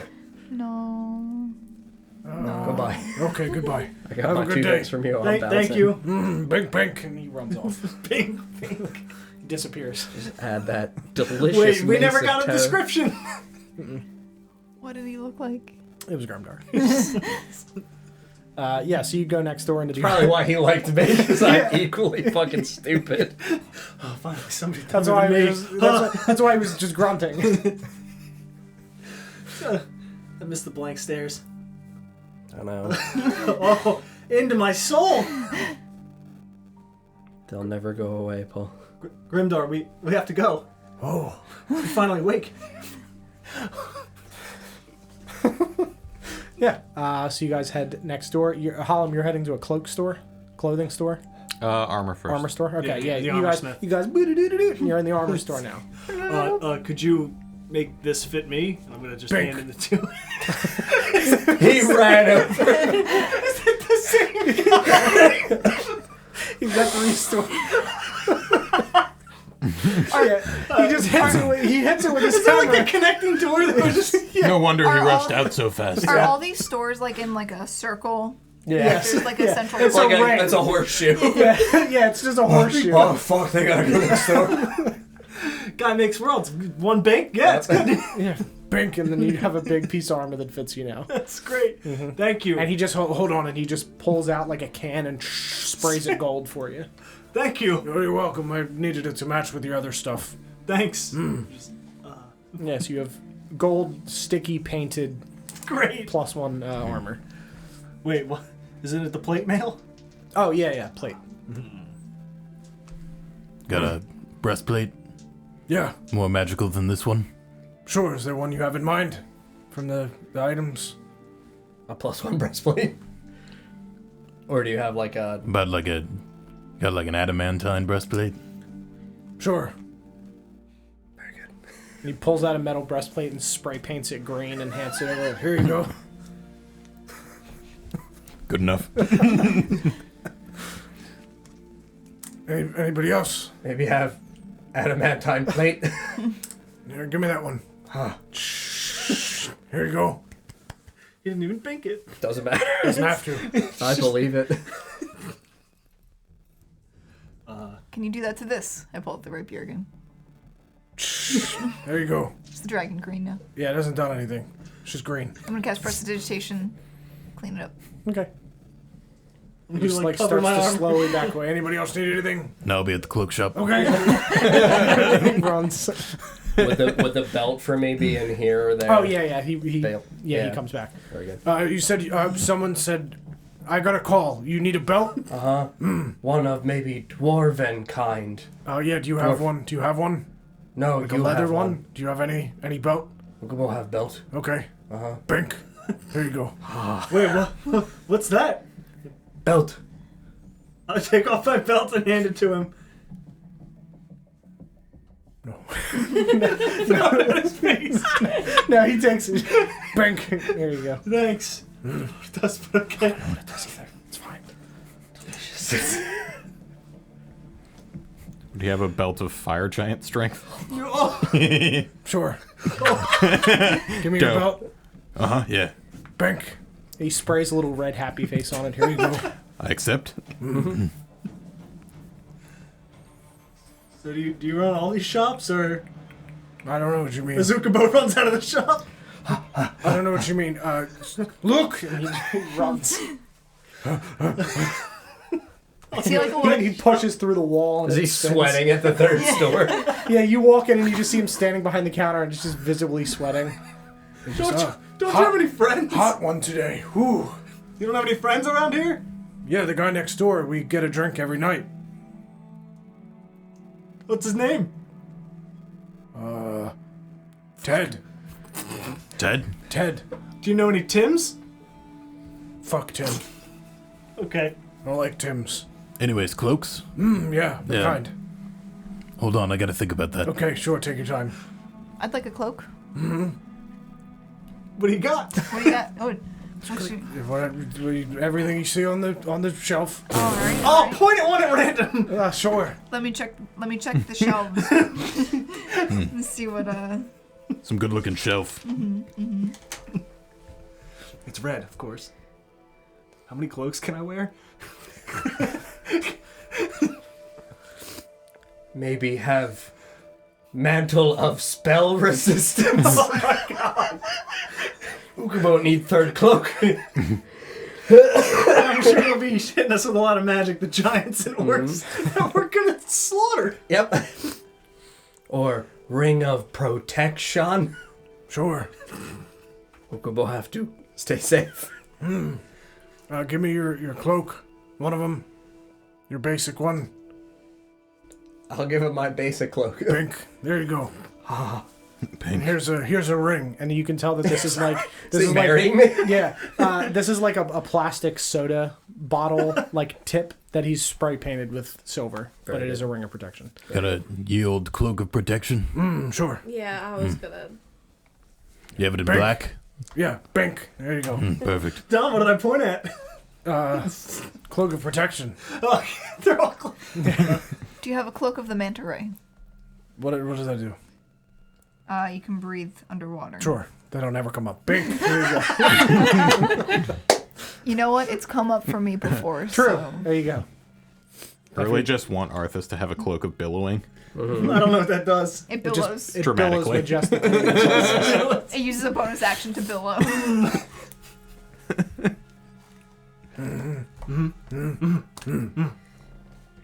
No. Goodbye. Okay, goodbye. I got Have my a good 2 day. dice from you. I'm Thank bouncing. you. Bink, bink. And he runs off. Bing. He disappears. Just add that delicious Wait, we mace never of got a terror. description. What did he look like? It was Grimdark. Yeah, so you go next door into the... Probably why he liked me, because I'm equally fucking stupid. Oh, finally, somebody told That's why, me. that's why he was just grunting. I missed the blank stares. I know. Oh, into my soul. They'll never go away, Paul. Grimdar, we have to go. Oh. We're finally awake. Yeah. So you guys head next door. Hollum, you're heading to a clothing store. Armor first. Armor store. Okay. Yeah, Yeah. the You armor guys. smith. You guys. And you're in the armor store now. Could you make this fit me? I'm gonna just Bink. hand in the two. He ran over. Is it the same guy? He's at the restore. He just hits it. He hits it with his Is that like hammer. a connecting door that was just... No wonder he Are rushed all- out so fast. Are all these stores like in like a circle? Yes. There's like a central. It's door. a ring. It's a horseshoe. Yeah, yeah, it's just a horseshoe. Oh fuck! They gotta go next door. Guy makes worlds. One bank? Yeah, it's good. Yeah, bink, and then you have a big piece of armor that fits you now. That's great. Thank you. And he just hold on, and he just pulls out like a can and sprays it gold for you. Thank you. Oh, you're welcome. I needed it to match with your other stuff. Thanks. Yes, you have gold sticky painted Great. +1 armor. Wait, what? Isn't it the plate mail? Oh yeah, plate. Got a breastplate Yeah, more magical than this one. sure. Is there one you have in mind from the items? A +1 breastplate. Or do you have like a? About like a got like an adamantine breastplate. Sure. And he pulls out a metal breastplate and spray paints it green and hands it over. Here you go. Good enough. Anybody else? Maybe have adamantine plate. Here, give me that one. Here you go. He didn't even think it. Doesn't matter. Doesn't have to. I believe it. Can you do that to this? I pull up the rapier again. There you go. It's the dragon green now. Yeah, it hasn't done anything. It's just green. I'm gonna cast prestidigitation. Clean it up. Okay. He You just like cover starts my to arm. slowly back away. Anybody else need anything? No, I'll be at the cloak shop. Okay. He runs. Would the belt for me be in here or there? Oh yeah. He Bail. yeah, Yeah. he comes back. Very good. You said someone said I got a call. You need a belt? One of maybe dwarven kind. Oh yeah. Do you have Dwarf. one? Do you have one? No, Like you a leather have one? Do you have any belt? We'll have belt. Okay. Bink. There you go. Wait, what's that? Belt. I take off my belt and hand it to him. No. No, his face. No, he takes it. Bink. There you go. Thanks. That's okay. It's fine. Do you have a belt of fire giant strength? Sure. Give me your Dope. belt. Yeah. Bink. He sprays a little red happy face on it. Here you go. I accept. So do you run all these shops, or I don't know what you mean. Bazooka Boat runs out of the shop? I don't know what you mean. Look. And he runs. I see like a He little. pushes through the wall. And Is it he spins. sweating at the third store? Yeah, you walk in and you just see him standing behind the counter and just visibly sweating. Don't you hot- have any friends? Hot one today. Whew. You don't have any friends around here? Yeah, the guy next door. We get a drink every night. What's his name? Ted. Ted? Ted. Do you know any Tims? Fuck Tim. Okay. I don't like Tim's. Anyways, cloaks? Yeah, the Yeah. kind. Hold on, I gotta think about that. Okay, sure, take your time. I'd like a cloak. What do you got? What do you got? Oh, actually, Everything you see on the shelf. all right. Oh, point at one at random. Sure. Let me check the shelves. Let's see what Some good looking shelf. It's red, of course. How many cloaks can I wear? Maybe have mantle of spell resistance. Oh my god. Ukubo need third cloak. I'm sure you'll be hitting us with a lot of magic, the giants and orcs that we're gonna slaughter. Yep. Or ring of protection. Sure. Ukubo have to stay safe. Give me your cloak. One of them. Your basic one. I'll give him my basic cloak. Pink. There you go. Pink. Here's a ring. And you can tell that this is like Is he marrying me? yeah, this is like a plastic soda bottle like tip that he's spray painted with silver, but Very it is good. a ring of protection. Got a ye old cloak of protection. Sure. Yeah, I was gonna. You have it in Pink. black? Yeah, Pink. There you go. Perfect. Dom, what did I point at? Cloak of protection. Oh, they're all Do you have a cloak of the manta ray? What does that do? You can breathe underwater. Sure. They don't ever come up. Bink. Here you go. You know what? It's come up for me before. True. So. There you go. I really just want Arthas to have a cloak of billowing. I don't know what that does. It billows. It Dramatically. billows majestically. It uses a bonus action to billow.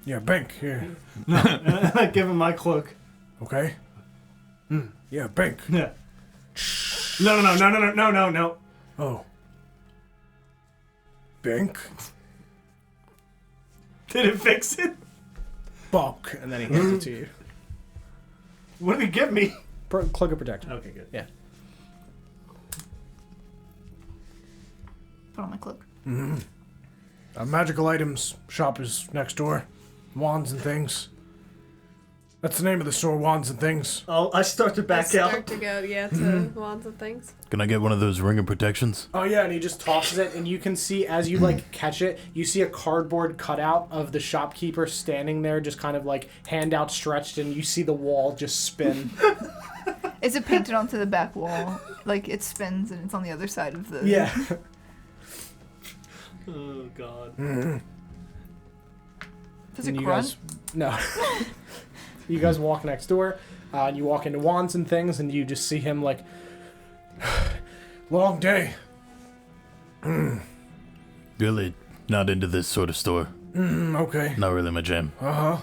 Yeah, Bink. Here. I give him my cloak. Okay. Yeah, Bink. Yeah. No. Oh. Bink. Did it fix it? Bonk. And then he hands it to you. What did he give me? Cloak of protection. Okay, good. Yeah. Put on my cloak. Magical items shop is next door. Wands and things. That's the name of the store, Wands and Things. Oh, I start to back Start out. to go, to wands and things. Can I get one of those ring of protections? Oh yeah, and he just tosses it, and you can see as you like catch it, you see a cardboard cutout of the shopkeeper standing there, just kind of like hand outstretched, and you see the wall just spin. Is it painted onto the back wall? Like it spins and it's on the other side of the. Yeah. Oh, God. Does it And you grunt? guys, no. You guys walk next door, and you walk into Wands and Things, and you just see him like, Long day. Really not into this sort of store. Okay. Not really my jam. Uh-huh.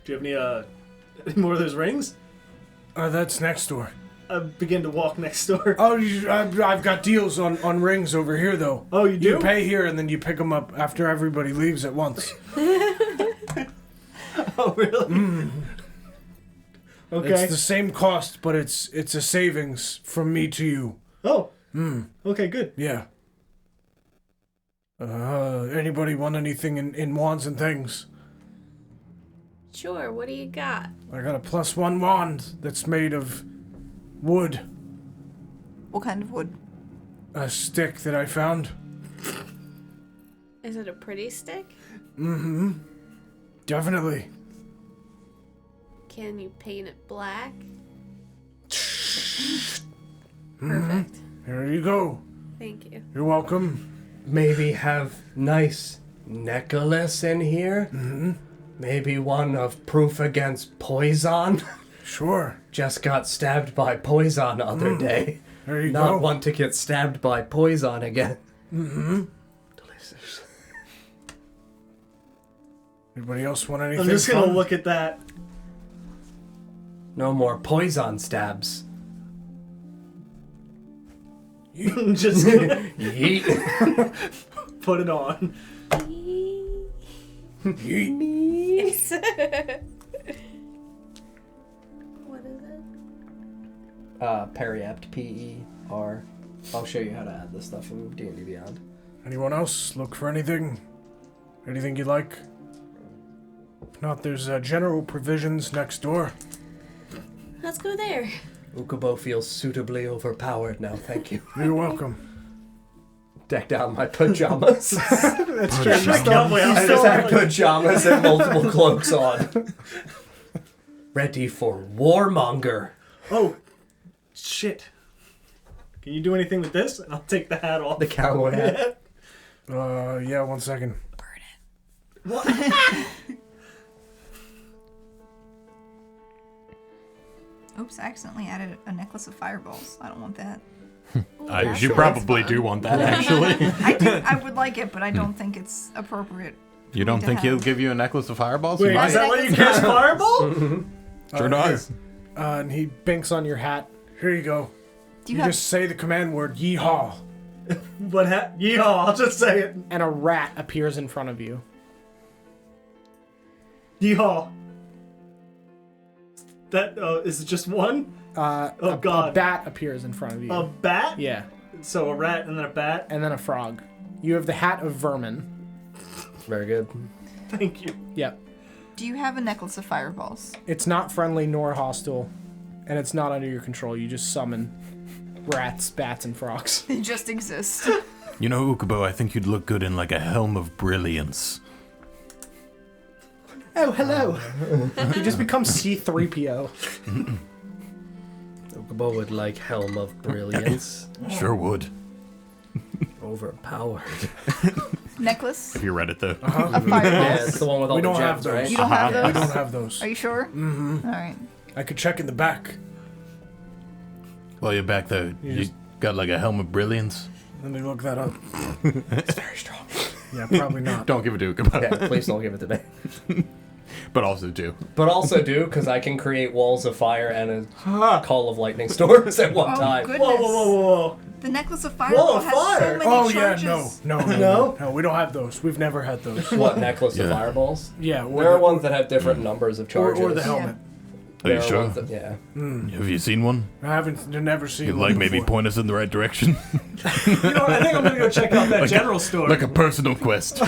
Do you have any more of those rings? That's next door. I begin to walk next door. Oh, I've got deals on rings over here, though. Oh, you do? You pay here, and then you pick them up after everybody leaves at once. Oh, really? Okay. It's the same cost, but it's a savings from me to you. Oh. Okay, good. Yeah. Anybody want anything in Wands and Things? Sure, what do you got? I got a +1 wand that's made of wood. What kind of wood? A stick that I found. Is it a pretty stick? Definitely. Can you paint it black? Perfect. Here you go. Thank you. You're welcome. Maybe have nice necklace in here. Maybe one of proof against poison. Sure. Just got stabbed by poison other day. There you Not go. want to get stabbed by poison again. Delicious. Anybody else want anything? I'm just gonna fun? look at that. No more poison stabs. Just gonna Yeet. put it on. Yes. What is it? Periapt, P-E-R. I'll show you how to add this stuff in D&D Beyond. Anyone else look for anything? Anything you like? If not, there's general provisions next door. Let's go there. Ukubo feels suitably overpowered now, thank you. You're welcome. Decked out in my pajamas. that's true. My cowboy I just have pajamas and multiple cloaks on. Ready for warmonger. Oh, shit. Can you do anything with this? I'll take the hat off. The cowboy hat. Yeah, 1 second. Oops, I accidentally added a necklace of fireballs. I don't want that. You probably do want that, actually. I would like it, but I don't think it's appropriate. You don't to think have. he'll give you a necklace of fireballs? Wait, You might. is that let you cast fireball? Sure does. And he binks on your hat. Here you go. Do you You have just say the command word, yeehaw. What hat? Yeehaw, I'll just say it. And a rat appears in front of you. Yeehaw. That, is it just one? A God. bat appears in front of you. A bat? Yeah. So a rat and then a bat? And then a frog. You have the hat of vermin. Very good. Thank you. Yep. Do you have a necklace of fireballs? It's not friendly nor hostile, and it's not under your control. You just summon rats, bats, and frogs. They just exist. You know, Ukubo, I think you'd look good in like a helm of brilliance. Oh, hello. He just becomes C-3PO. Ukubo would like Helm of Brilliance. Sure would. Overpowered. Necklace If you read it though. of Yeah, fireballs. it's the one with all We the don't have gems, those. right? You don't have We those? don't have those. Are you sure? Mm-hmm. All right. I could check in the back. While you're back though, you got like a helm of brilliance? Let me look that up. It's very strong. Yeah, probably not. Don't give it to Ukubo. Yeah, please don't give it to me. But also do. But also do, because I can create walls of fire and a call of lightning storms at one Oh, time. goodness. Whoa. The necklace of fireball of has fire. so many Oh, charges. yeah, no, we don't have those. We've never had those. What, necklace of Yeah. fireballs? Yeah, There are ones that have different numbers of charges. or the helmet. Are There you are sure? ones that- yeah. Have you seen one? I haven't never seen You'd one like maybe before. point us in the right direction? You know, I think I'm gonna go check out that general store. Like a personal quest.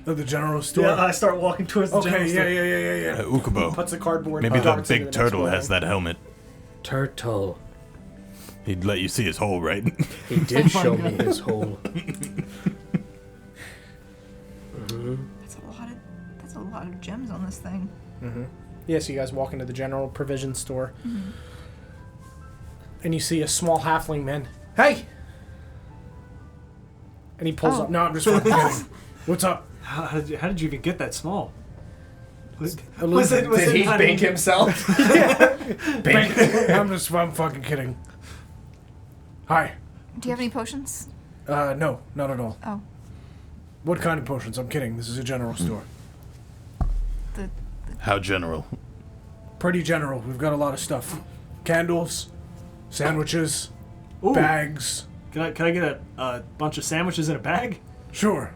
Oh, the general store? Yeah, I start walking towards the general Okay, store. yeah. Ukubo. Puts the cardboard. Maybe the darts big into the turtle next has building. that helmet. Turtle. He'd let you see his hole, right? He did show me his hole. That's a lot of gems on this thing. Yeah, so you guys walk into the general provision store. And you see a small halfling man. Hey! And he pulls Oh. up. No, I'm just fucking kidding. What's up? How did you even get that small? Was Elizabeth, Did he not bink in- himself? I'm fucking kidding. Hi. Do you have any potions? No, not at all. Oh, What kind of potions? I'm kidding. This is a general store. the How general? Pretty general. We've got a lot of stuff. Candles, sandwiches, Ooh, bags. Can I get a bunch of sandwiches in a bag? Sure.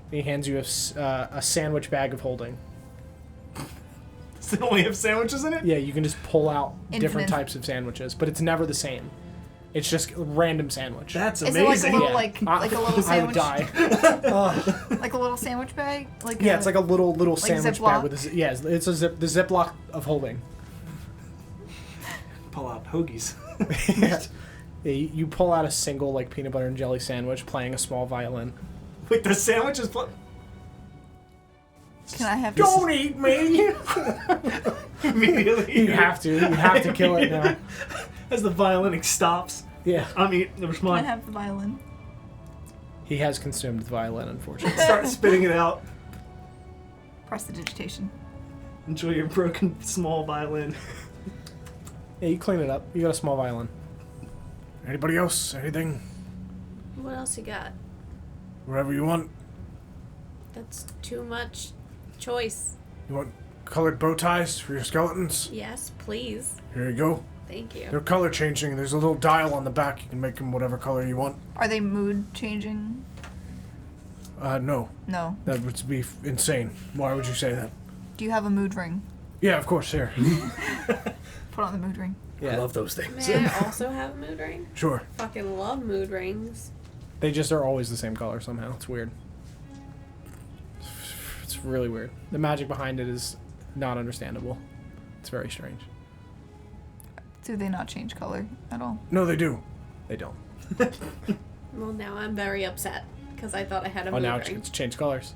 he hands you a sandwich bag of holding. Does it only have sandwiches in it? Yeah, you can just pull out different Infinite. types of sandwiches, but it's never the same. It's just a random sandwich. That's is it like a amazing. little Yeah. like a little I would sandwich, die. like a little sandwich bag? Like Yeah, it's like a little sandwich Ziploc? bag with it's a the Ziploc of holding. Pull out hoagies. Yeah, you pull out a single like peanut butter and jelly sandwich, playing a small violin. Wait, the sandwich is. Can I have Don't eat me! Immediately. You have to. You have to kill it now. As the violin stops. Yeah. I mean, there's Can I mine. have the violin? He has consumed the violin, unfortunately. Start spitting it out. Prestidigitation. Enjoy your broken small violin. Yeah, you clean it up. You got a small violin. Anybody else? Anything? What else you got? Whatever you want. That's too much choice. You want colored bow ties for your skeletons? Yes, please. Here you go. Thank you. They're color changing. There's a little dial on the back. You can make them whatever color you want. Are they mood changing? No. No. That would be insane. Why would you say that? Do you have a mood ring? Yeah, of course. Here. Put on the mood ring. I love those things. May I also have a mood ring? Sure. Fucking love mood rings. They just are always the same color somehow. It's weird. It's really weird. The magic behind it is not understandable. It's very strange. Do they not change color at all? No, they do. They don't. Well, now I'm very upset because I thought I had a Oh, mood now ring. it's changed colors.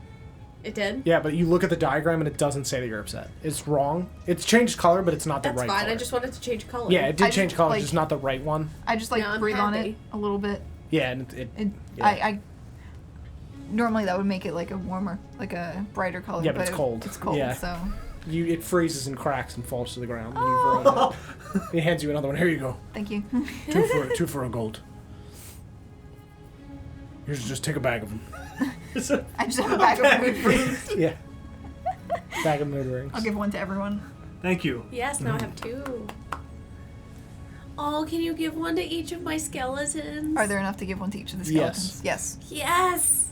It did? Yeah, but you look at the diagram and it doesn't say that you're upset. It's wrong. It's changed color, but it's not the That's right fine. color. I just wanted to change color. Yeah, it did I change just, color, like- just not the right one. I just like No, I'm breathe on it happy. a little bit. Yeah, and It, Yeah. I normally that would make it like a warmer, like a brighter color. Yeah, but it's it- cold. It's cold, Yeah. so it freezes and cracks and falls to the ground. And you've ruined it. He hands you another one. Here you go. thank you. Two for a gold. Here's just take a bag of them. I just have a bag of mood rings. Yeah. Bag of mood rings. I'll give one to everyone. Thank you. Yes, now I have two. Oh, can you give one to each of my skeletons? Are there enough to give one to each of the skeletons? Yes. Yes!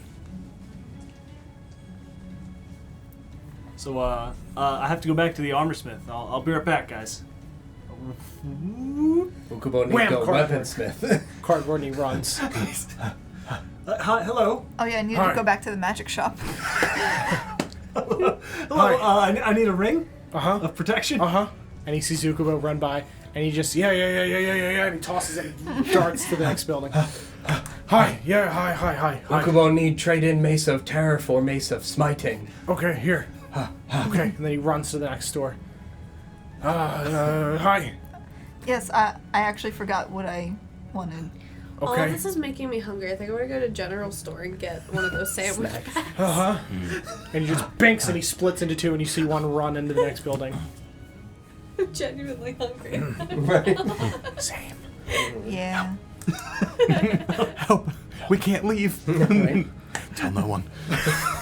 So, I have to go back to the armorsmith. I'll be right back, guys. Ukubo Wham, Nico cardboard. Weaponsmith. Cardboard and he runs. Hi, hello. Oh yeah, I need Hi. to go back to the magic shop. Hello. Hi. I need a ring Uh-huh. of protection. Uh-huh. And he sees Ukubo run by, and he just, yeah, and he tosses it and darts to the next building. Hi. Yeah, hi. Ukubo need trade in Mace of Terror for Mace of Smiting. Okay, here. Okay, and then he runs to the next store. Hi. Yes, I actually forgot what I wanted. All Okay. of this is making me hungry. I think I'm gonna go to general store and get one of those sandwich packs. Uh-huh. And he just banks and he splits into two and you see one run into the next building. I'm genuinely hungry. Right. Same. Yeah. Help! We can't leave. Right. Tell no one.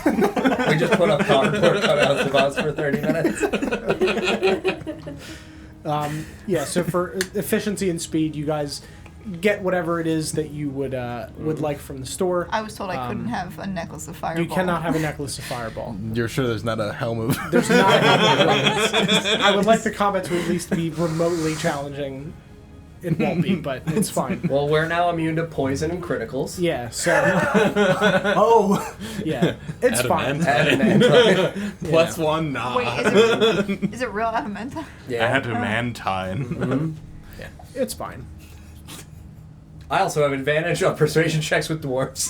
We just put up cardboard cutouts of us for 30 minutes. Yeah, so for efficiency and speed, you guys get whatever it is that you would like from the store. I was told I couldn't have a necklace of fireball. You cannot have a necklace of fireball. You're sure there's not a helm of... There's not a helmet. I would like the combat to at least be remotely challenging. It won't be, but it's fine. Well, we're now immune to poison and criticals. Yeah, so Oh! yeah, it's fine. Adamantine. +1, nah. Wait, is it real adamantine? Yeah. Adamantine. It's fine. I also have advantage on persuasion checks with dwarves.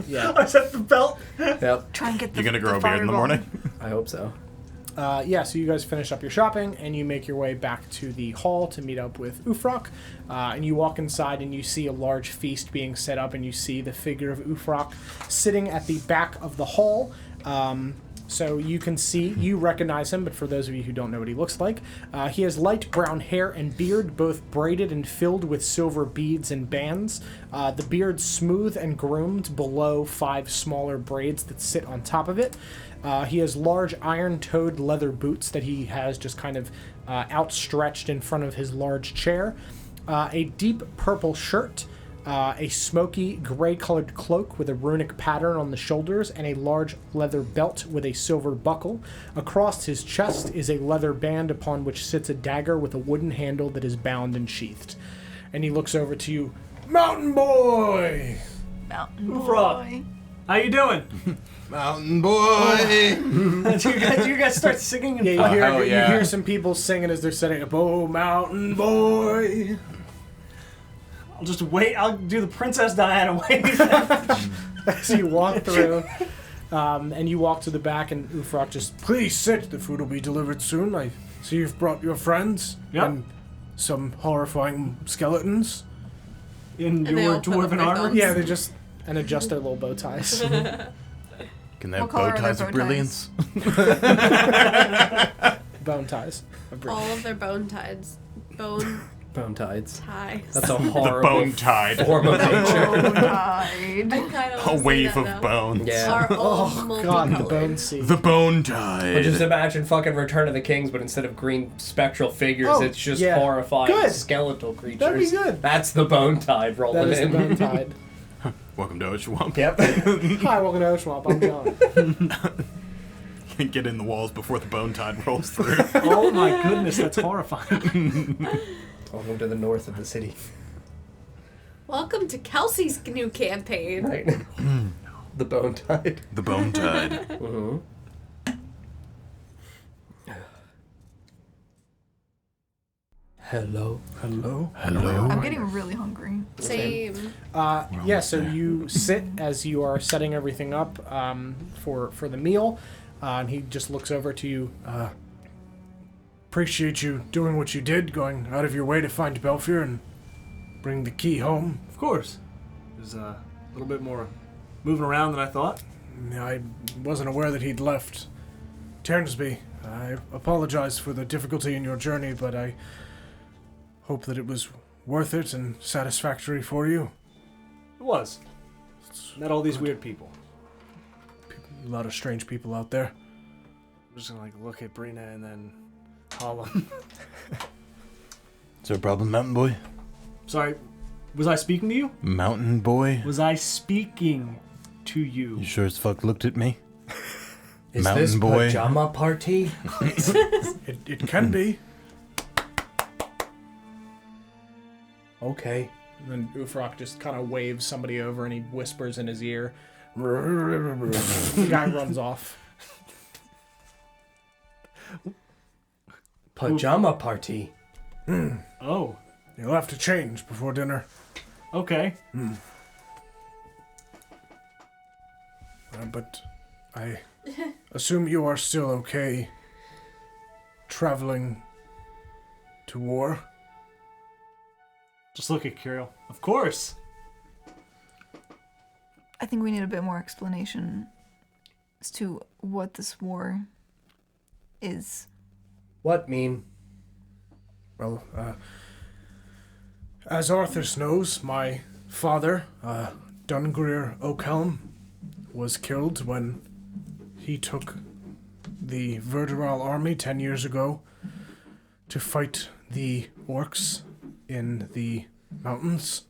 Yeah. I set the belt! Yep. Try and get the You gonna grow a the beard in the fireball. morning? I hope so. Yeah, so you guys finish up your shopping and you make your way back to the hall to meet up with Ufrock. And you walk inside and you see a large feast being set up and you see the figure of Ufrock sitting at the back of the hall. So you recognize him, but for those of you who don't know what he looks like, he has light brown hair and beard, both braided and filled with silver beads and bands. The beard smooth and groomed below 5 smaller braids that sit on top of it. He has large iron-toed leather boots that he has just kind of outstretched in front of his large chair. A deep purple shirt, a smoky gray-colored cloak with a runic pattern on the shoulders, and a large leather belt with a silver buckle. Across his chest is a leather band upon which sits a dagger with a wooden handle that is bound and sheathed. And he looks over to you, Mountain Boy! Mountain Frog. boy. How you doing? Mountain boy! you guys start singing and Yeah, playing? hell you yeah. hear some people singing as they're setting up, Oh, Mountain Boy! I'll just wait. I'll do the Princess Diana wave. As you walk through, and you walk to the back, and Ufrock just, Please sit. The food will be delivered soon. I see you've brought your friends. Yep. And some horrifying skeletons. In And they your all put up dwarven their armor? guns. yeah, they just, and adjust their little bow ties. Can they have What color bow are their ties of bow brilliance? Bone ties. All of their bone ties. Bone Bone tides. ties. That's a The horrible bone tide. form of nature. Oh, died. I kind of A wave of bones. Yeah. Are all Oh, God, the multicolored. bone sea. The bone But just tide. imagine fucking Return of the Kings, but instead of green spectral figures, Oh, it's just yeah. horrifying Good. skeletal creatures. That'd be good. That's the bone tide rolling That is the in. bone tide. Welcome to Oshwamp. Yep. Hi, welcome to Oshwamp. I'm John. Get in the walls before the bone tide rolls through. Oh my goodness, that's horrifying. Welcome to the north of the city. Welcome to Kelsey's new campaign. Right? The bone tide. The bone tide. Mm-hmm. Hello. Hello? Hello. I'm getting really hungry. Same. Yeah, so you sit as you are setting everything up for the meal, and he just looks over to you. Appreciate you doing what you did, going out of your way to find Belfier and bring the key home. Of course. There's a little bit more moving around than I thought. I wasn't aware that he'd left Ternsby. I apologize for the difficulty in your journey, but I hope that it was worth it and satisfactory for you. It was. Met all these weird people. A lot of strange people out there. I'm just gonna look at Brina and then Harlem. Is there a problem, Mountain Boy? Sorry, was I speaking to you? Mountain Boy? Was I speaking to you? You sure as fuck looked at me? Is Mountain this boy. pajama party? It can be. Okay. And then Ufrock just kind of waves somebody over, and he whispers in his ear. The guy runs off. Pajama party. Oh. You'll have to change before dinner. Okay. But I assume you are still okay traveling to war? Just look at Curiel. Of course. I think we need a bit more explanation as to what this war is. What mean? Well, as Arthas knows, my father, Dungrir Oakhelm, was killed when he took the Vur Dural army 10 years ago to fight the orcs in the mountains.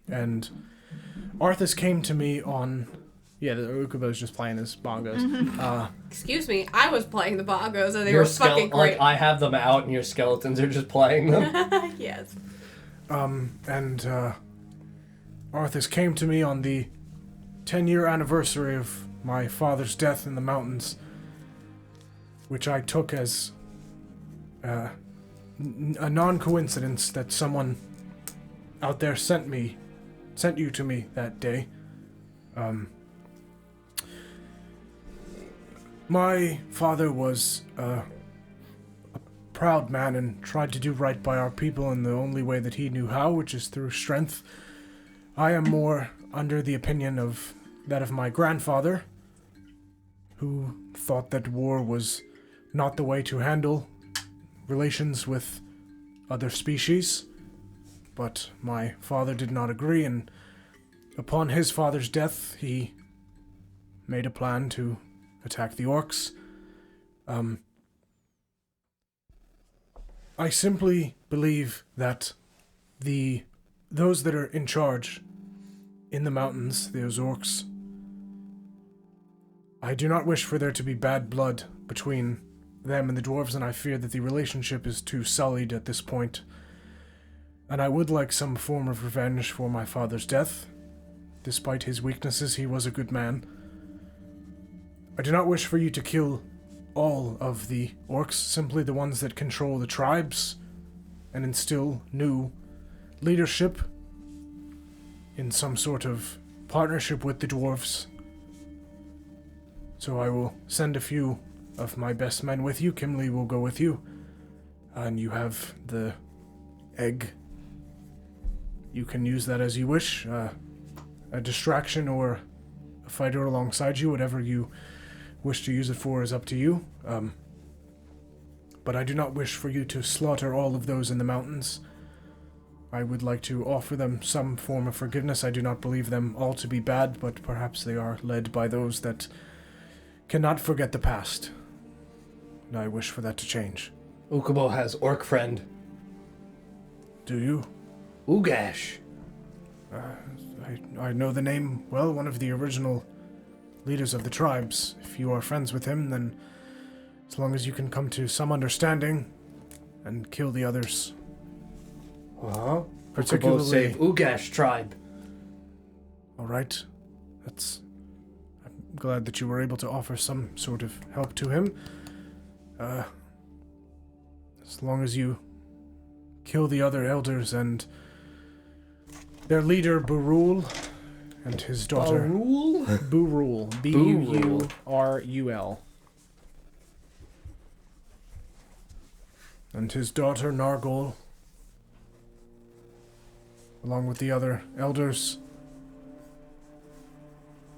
And Arthas came to me on... Yeah, the Ukubo's just playing his bongos. Excuse me, I was playing the bongos and they Your were fucking great. Like, I have them out and your skeletons are just playing them. Yes. And Arthas came to me on the 10-year anniversary of my father's death in the mountains, which I took as a non-coincidence that someone out there sent you to me that day. My father was a proud man and tried to do right by our people in the only way that he knew how, which is through strength. I am more under the opinion of that of my grandfather, who thought that war was not the way to handle relations with other species. But my father did not agree, and upon his father's death, he made a plan to attack the orcs. I simply believe that those that are in charge in the mountains, those orcs, I do not wish for there to be bad blood between them and the dwarves, and I fear that the relationship is too sullied at this point. And I would like some form of revenge for my father's death. Despite his weaknesses, he was a good man. I do not wish for you to kill all of the orcs, simply the ones that control the tribes, and instill new leadership in some sort of partnership with the dwarves. So I will send a few of my best men with you. Kimley will go with you. And you have the egg. You can use that as you wish. A distraction or a fighter alongside you, whatever you wish to use it for is up to you. But I do not wish for you to slaughter all of those in the mountains. I would like to offer them some form of forgiveness. I do not believe them all to be bad, but perhaps they are led by those that cannot forget the past. And I wish for that to change. Ukubo has orc friend. Do you? Ugash. I know the name well, one of the original leaders of the tribes. If you are friends with him, then as long as you can come to some understanding and kill the others. Uh-huh. Particularly... Ukubo save Ugash tribe. Alright. I'm glad that you were able to offer some sort of help to him. As long as you kill the other elders and their leader, Burul, and his daughter... Burul? Burul. B-U-U-R-U-L. And his daughter, Nargol, along with the other elders.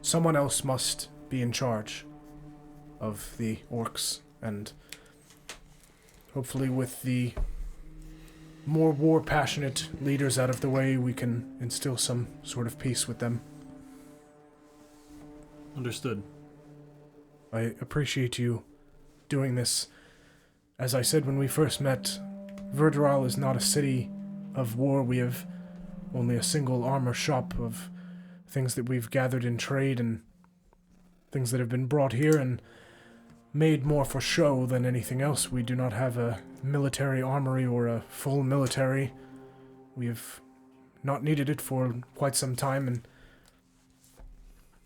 Someone else must be in charge of the orcs, and hopefully with the more war-passionate leaders out of the way, we can instill some sort of peace with them. Understood. I appreciate you doing this. As I said when we first met, Vur Dural is not a city of war. We have only a single armor shop of things that we've gathered in trade and things that have been brought here and made more for show than anything else. We do not have a military armory or a full military. We have not needed it for quite some time, and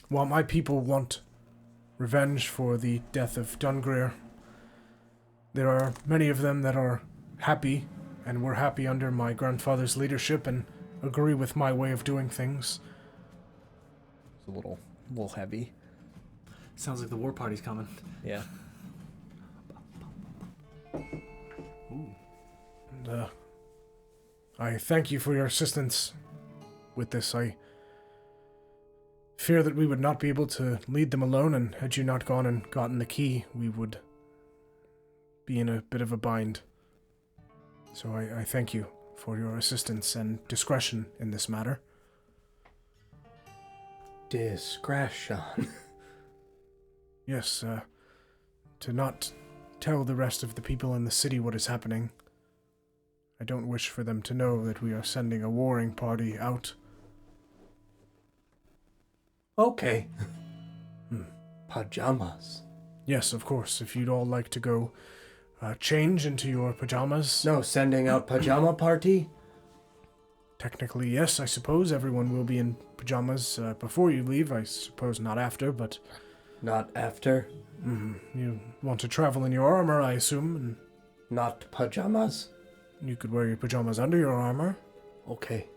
while my people want revenge for the death of Dungrir, there are many of them that are happy, and were happy under my grandfather's leadership, and agree with my way of doing things. It's a little heavy. Sounds like the war party's coming. Yeah. And, I thank you for your assistance with this. I fear that we would not be able to lead them alone, and had you not gone and gotten the key, we would be in a bit of a bind. So I thank you for your assistance and discretion in this matter. Discretion. Yes, to not tell the rest of the people in the city what is happening. I don't wish for them to know that we are sending a warring party out. Okay. Pajamas. Yes, of course, if you'd all like to go change into your pajamas. No, sending out pajama party? Technically, yes, I suppose everyone will be in pajamas before you leave. I suppose not after, but... Not after? You want to travel in your armor, I assume, and Not pajamas? you could wear your pajamas under your armor. Okay.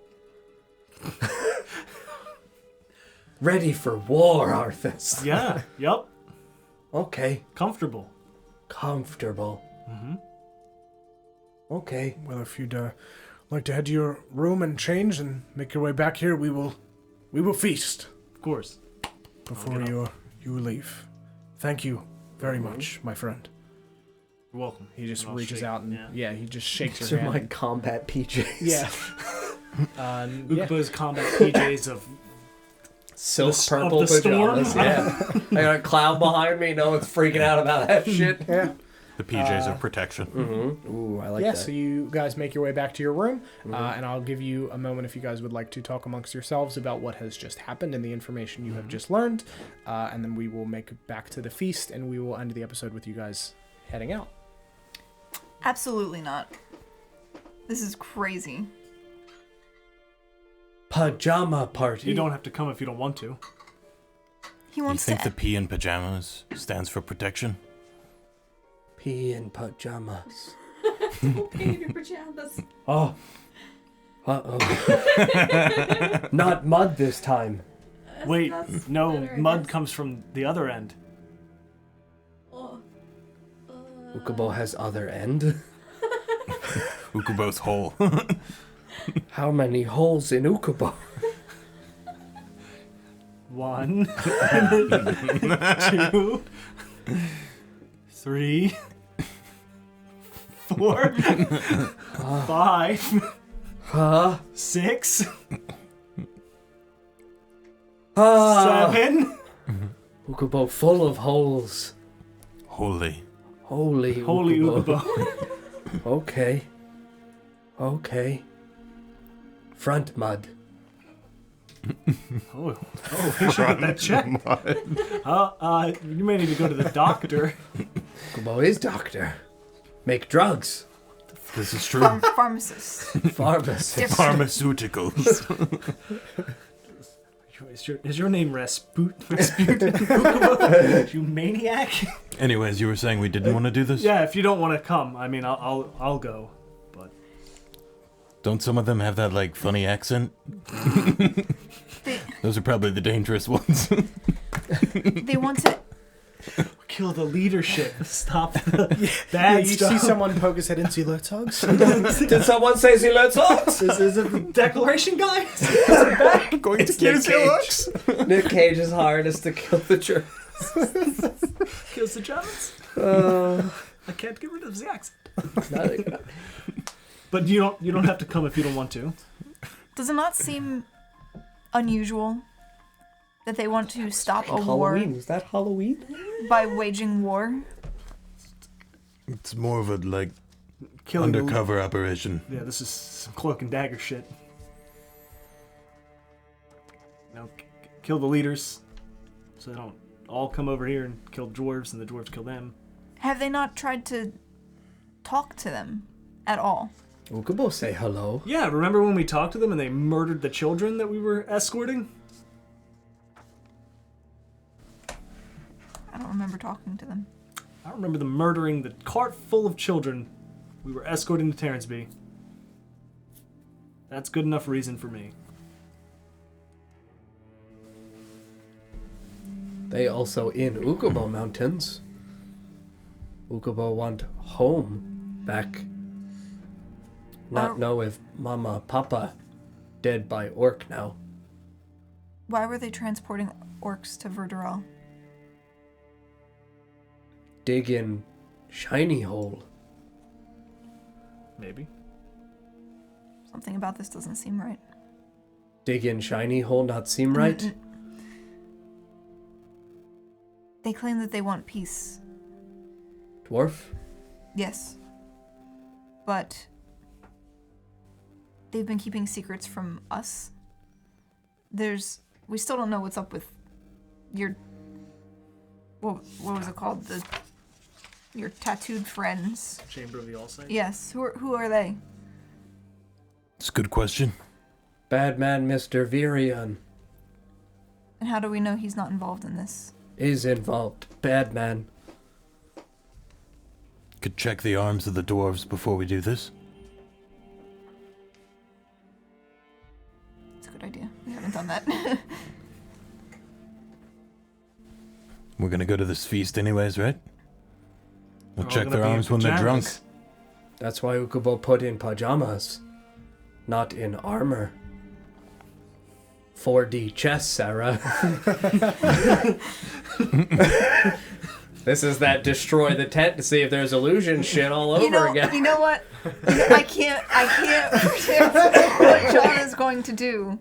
Ready for war, Arthas. Yeah, yep. Okay. Comfortable. Comfortable. Okay. Well, if you'd like to head to your room and change and make your way back here, we will feast Of course. before you leave. Thank you very much, my friend. You're welcome. He just And I'll reaches shake- out and yeah. he just shakes These your are hand. my and- combat PJs. yeah. Yeah. Ukubo's combat PJs of Silk Of purple the storm? pajamas. Yeah. I got a cloud behind me. No one's freaking out about that shit. Yeah. The PJs of protection. Ooh, I like Yeah, that. so you guys make your way back to your room, and I'll give you a moment if you guys would like to talk amongst yourselves about what has just happened and the information you have just learned, and then we will make it back to the feast, and we will end the episode with you guys heading out. Absolutely not. This is crazy. Pajama party. You don't have to come if you don't want to. He You wants think to. the P in pajamas stands for protection? Pee in pajamas. Pee in your pajamas. Oh. Uh-oh. Not mud this time. Wait, That's no, better, I mud guess. comes from the other end. Oh. Ukubo has other end. Ukubo's hole. How many holes in Ukubo? 1, 2, 3, 4, 5, Huh? 6, Ah. 7. Ukubo full of holes. Holy. Holy Ukubo. Okay. Okay. Front mud. Oh, he should get that checked. You may need to go to the doctor. Ukubo is doctor. Make drugs. This is true. Pharmacist. Pharmacist. Different. Pharmaceuticals. Is your name Rasputin? Ukubo? You maniac? Anyways, you were saying we didn't want to do this? Yeah, if you don't want to come, I mean, I'll go. But Don't some of them have that, like, funny accent? They, Those are probably the dangerous ones. they want to. kill the leadership. Stop the bad you stuff. see someone poke his head into the tugs. Did someone say Zilotox? This is a declaration, guys. Going It's Nick Cage. Nick Cage is hardest to kill the Germans. Kills the Germans. I can't get rid of the accent. But you don't have to come if you don't want to. Does it not seem unusual that they want to stop a Halloween. war Was that Halloween? by waging war? It's more of a, like, Killing undercover operation. Yeah, this is some cloak and dagger shit. Now, kill the leaders, so they don't all come over here and kill dwarves, and the dwarves kill them. Have they not tried to talk to them at all? Ukubo say hello. Yeah, remember when we talked to them and they murdered the children that we were escorting? I don't remember talking to them. I remember them murdering the cart full of children we were escorting to Terranceby. That's good enough reason for me. They also in Ukubo Mountains. Ukubo want home back. Not know if Mama, Papa dead by orc now. Why were they transporting orcs to Vur Dural? Dig in shiny hole. Maybe. Something about this doesn't seem right. Dig in shiny hole not seem right? They claim that they want peace. Dwarf? Yes. But they've been keeping secrets from us. We still don't know what's up with your, what was it called? Your tattooed friends. Chamber of the All-Sight? Yes. Who are they? It's a good question. Bad man Mr. Virion And how do we know he's not involved in this? is involved. Bad man. Could check the arms of the dwarves before we do this. It's a good idea. We haven't done that. We're gonna go to this feast anyways, right? We'll We're all check gonna their be in arms when they're drunk. pajamas. That's why Ukubo put in pajamas, not in armor. 4D chess, Sarah. This is that destroy the tent to see if there's illusion shit all over again. You know what? I can't predict what John is going to do.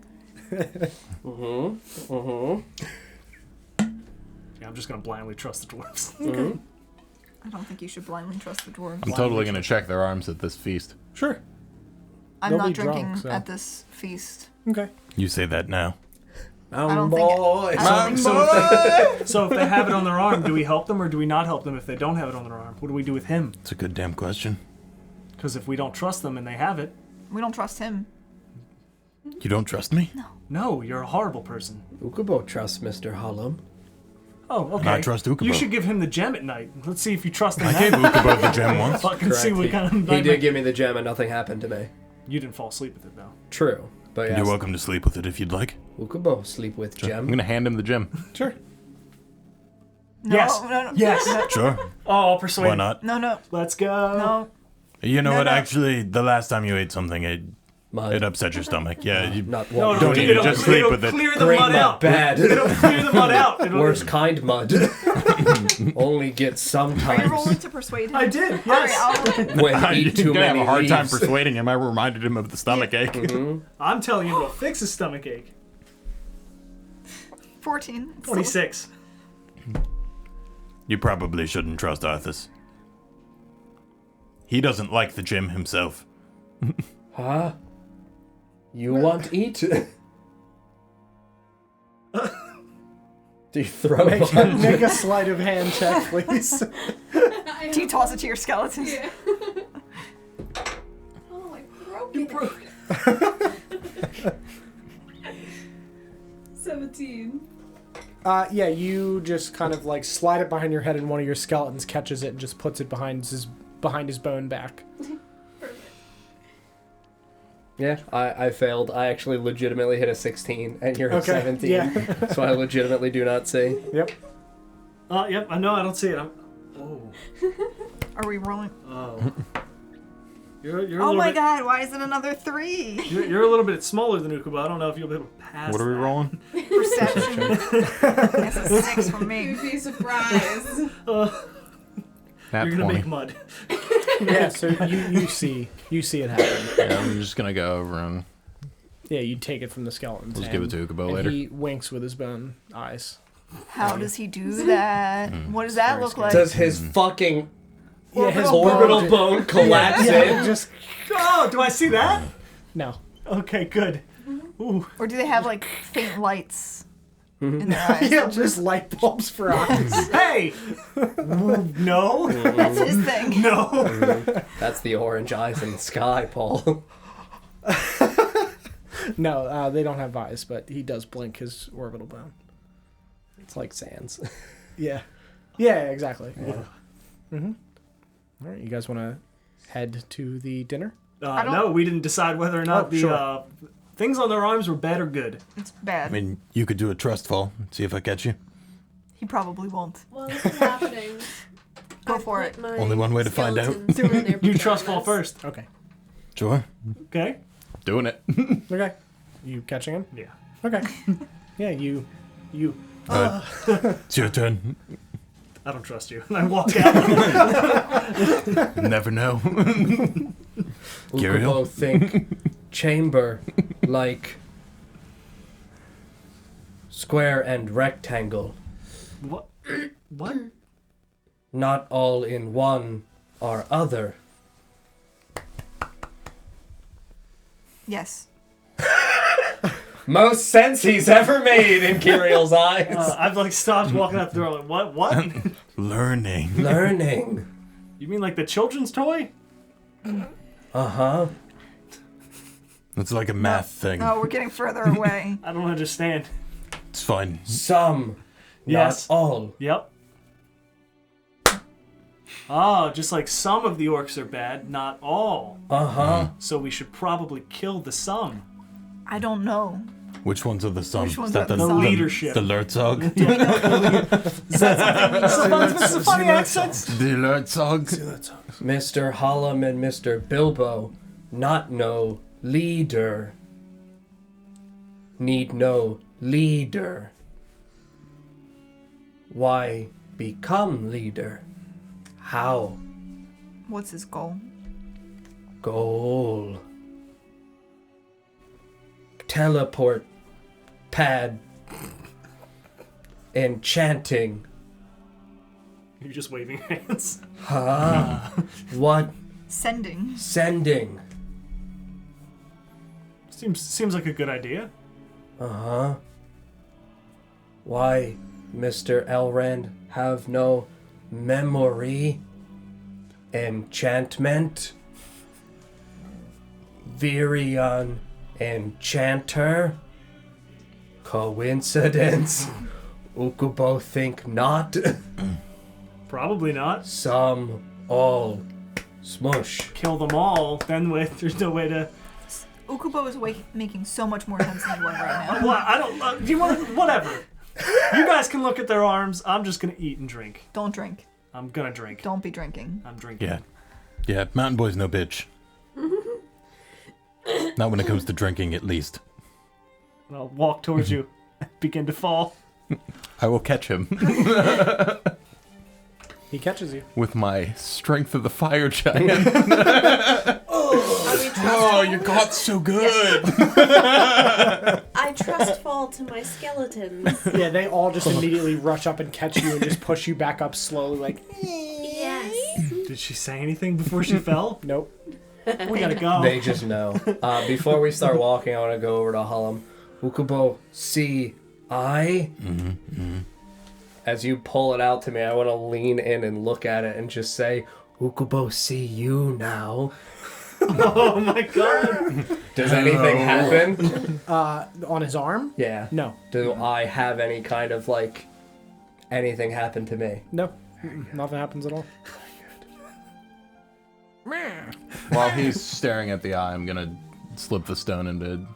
Yeah, I'm just gonna blindly trust the dwarves. Okay. I don't think you should blindly trust the dwarves. I'm totally gonna check their arms at this feast. Sure. I'm They'll not be drinking drunk, so. at this feast. Okay. You say that now. I don't think So if they have it on their arm, do we help them or do we not help them if they don't have it on their arm? What do we do with him? It's a good damn question. Because if we don't trust them and they have it, We don't trust him. You don't trust me? no, you're a horrible person. Ukubo trusts Mr. Hollum. Oh, okay. I trust Ukubo. You should give him the gem at night. Let's see if you trust him. I gave Ukubo the gem once. Fucking see what kind of He nightmare- did give me the gem and nothing happened to me. You didn't fall asleep with it though. True. But yes, You're welcome to sleep with it if you'd like. Ukubo sleep with I'm gem. gonna hand him the gem. Sure. No, Yes. no. Yes. Sure. Oh, I'll persuade. Why not? No. Let's go. No. You know No, what? no. Actually, the last time you ate something, it Mud. upset your stomach. Yeah. You, Not No, one. Don't eat it, just sleep with it. Clear the Great mud mud, out. bad. It'll clear the mud out. It'll- Worst kind mud. Only get Are you sometimes rolling to persuade him? I did. All right, Yes. I'll roll. when I eat too gonna have many a hard time leaves. persuading him. I reminded him of the stomach ache. I'm telling you, it'll fix his stomach ache. 14. 26. You probably shouldn't trust Arthas. He doesn't like the gym himself. Huh? You want eat? Do you throw it? Make a sleight of hand check, please. Do you toss it to your skeleton? Yeah. Oh, I broke it. 17. Yeah, you just kind of like slide it behind your head, and one of your skeletons catches it and just puts it behind his bone back. Yeah, I failed. I actually legitimately hit a 16, and you're at Okay, 17. yeah. So I legitimately do not see. Yep. Yep. I know. I don't see it. Oh. Are we rolling? Oh. You're a Oh little my bit, god, why is it another 3? You're a little bit smaller than Ukubo. I don't know if you'll be able to pass. What are we that. rolling? Perception. That's a 6 from me. You'd be surprised. Nat You're gonna 20. make mud. Yeah. So you see it happen. Yeah, I'm just gonna go over and Yeah, you take it from the skeleton's Let's hand, give it to Ukubo and later. he winks with his bone eyes. How does he do that? What does that very look like? Does his fucking Yeah, his orbital bone- bone collapse Yeah, in? just Oh, do I see that? no. Okay, good. Ooh. Or do they have like faint lights in their eyes? Yeah, just light bulbs for eyes. Hey! No. That's his thing. No. That's the orange eyes in the sky, Paul. No, they don't have eyes, but he does blink his orbital bone. It's like Sans. Yeah. Yeah, exactly. Yeah. Mm-hmm. All right, you guys want to head to the dinner? I don't- No, we didn't decide whether or not Oh, the sure. things on their arms were bad or good. It's bad. I mean, you could do a trust fall. See if I catch you. He probably won't. While this is happening, Go I for put it. my Only one way to find out. skeletons in their You trust fall pajamas. first. Okay. Sure. Okay. Doing it. Okay. You catching him? Yeah. Okay. Yeah, you. It's your turn. I don't trust you. And I walk out. Never know. Ukubo think chamber like square and rectangle. What? What? Not all in one or other. Yes. Most sense he's ever made in Kiriel's eyes. I've like stopped walking out the door. Like what? What? Learning. Learning. You mean like the children's toy? Uh-huh. It's like a math thing. No, we're getting further away. I don't understand. It's fine. Some. Yes. Not all. Yep. Oh, just like some of the orcs are bad, not all. Uh-huh. So we should probably kill the some. I don't know. Which ones are the sums? Which ones Is that are the the leadership? The Lurtzog? It's a funny accent. The Lurtzog? Mr. Hallam and Mr. Bilbo not no leader. Need no leader. Why become leader? How? What's his goal? Goal. Teleport. Pad. Enchanting. You're just waving hands. Huh? What? Sending. Sending. Seems like a good idea. Uh-huh. Why, Mr. Elrond, have no memory? Enchantment? Virion Enchanter? Coincidence? Ukubo think not? Probably not. Some, all, smush. Kill them all. Then there's no way to. Ukubo is making so much more sense than he was right now. Well, I don't. Do you want? Whatever. You guys can look at their arms. I'm just gonna eat and drink. Don't drink. I'm gonna drink. Don't be drinking. I'm drinking. Yeah. Yeah, Mountain Boy's no bitch. Not when it comes to drinking, at least. And I'll walk towards you. Begin to fall. I will catch him He catches you. with my strength of the fire giant. Oh, you got so good. I trust fall to my skeletons. Yeah, they all just immediately rush up and catch you and just push you back up slowly, like, Yes. Did she say anything before she fell? nope. We gotta go. They just know. Before we start walking, I want to go over to Hallam. Ukubo, see, As you pull it out to me, I want to lean in and look at it and just say, Ukubo, see you now. Oh my god. Does anything happen? On his arm? Yeah. No. Do I have any kind of, like, anything happen to me? No. Nothing happens at all. While he's staring at the eye, I'm gonna slip the stone into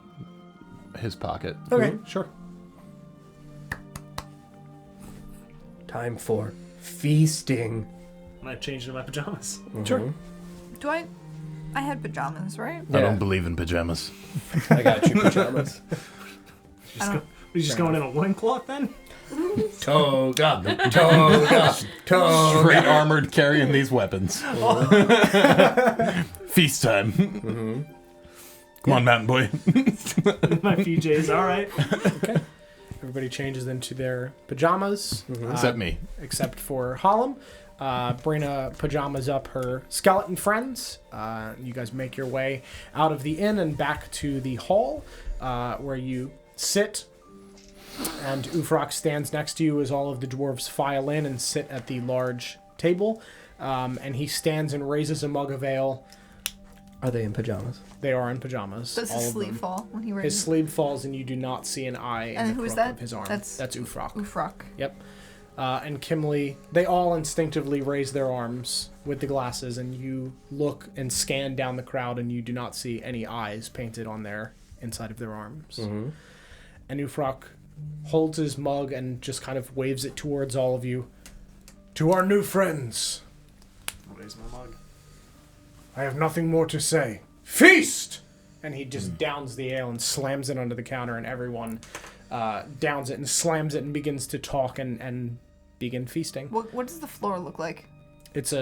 his pocket. Okay, sure. Time for feasting. And I changed into my pajamas. Sure. Do I had pajamas, right? I Yeah. don't believe in pajamas. I got you pajamas. We just going in a loincloth then? Toga, toga, toga. Straight armored carrying these weapons. Feast time. Come on, Mountain Boy. My PJs, alright. Everybody changes into their pajamas. Except me. Except for Hallam. Brina pajamas up her skeleton friends. You guys make your way out of the inn and back to the hall, where you sit. And Ufrock stands next to you as all of the dwarves file in and sit at the large table. And he stands and raises a mug of ale. Are they in pajamas? They are in pajamas. Does all his of sleeve them. fall when he wears His sleeve falls and you do not see an eye in And the who is crook that? of his arm. That's Ufrock. Ufrock. Yep. and Kimley, they all instinctively raise their arms with the glasses, and you look and scan down the crowd, and you do not see any eyes painted on their inside of their arms. Mm-hmm. And Ufrak holds his mug and just kind of waves it towards all of you. To our new friends, I'll raise my mug. I have nothing more to say. Feast! And he just downs the ale and slams it onto the counter, and everyone downs it and slams it and begins to talk and begin feasting. What does the floor look like? It's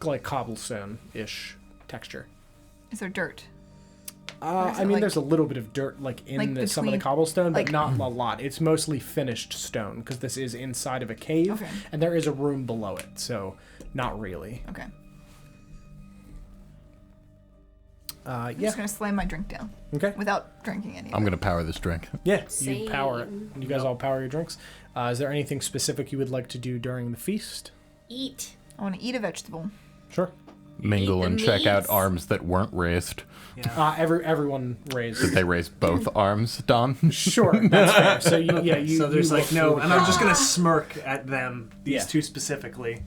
like cobblestone-ish texture. Is there dirt? I mean, there's a little bit of dirt some of the between- cobblestone, but like- not a lot. It's mostly finished stone because this is inside of a cave, Okay. and there is a room below it, so not really. Okay. Yeah. I'm just gonna slam my drink down Okay. without drinking any. I'm gonna power this drink. Yeah. You Same. power it. You guys all power your drinks. Is there anything specific you would like to do during the feast? Eat. I want to eat a vegetable. Sure. Mingle the and check out meats. arms that weren't raised. Yeah. Everyone raised. Did they raise both arms, Don? Sure, that's fair. So you So there's you like look no, through and the I'm just gonna smirk at them. These Yeah. two specifically.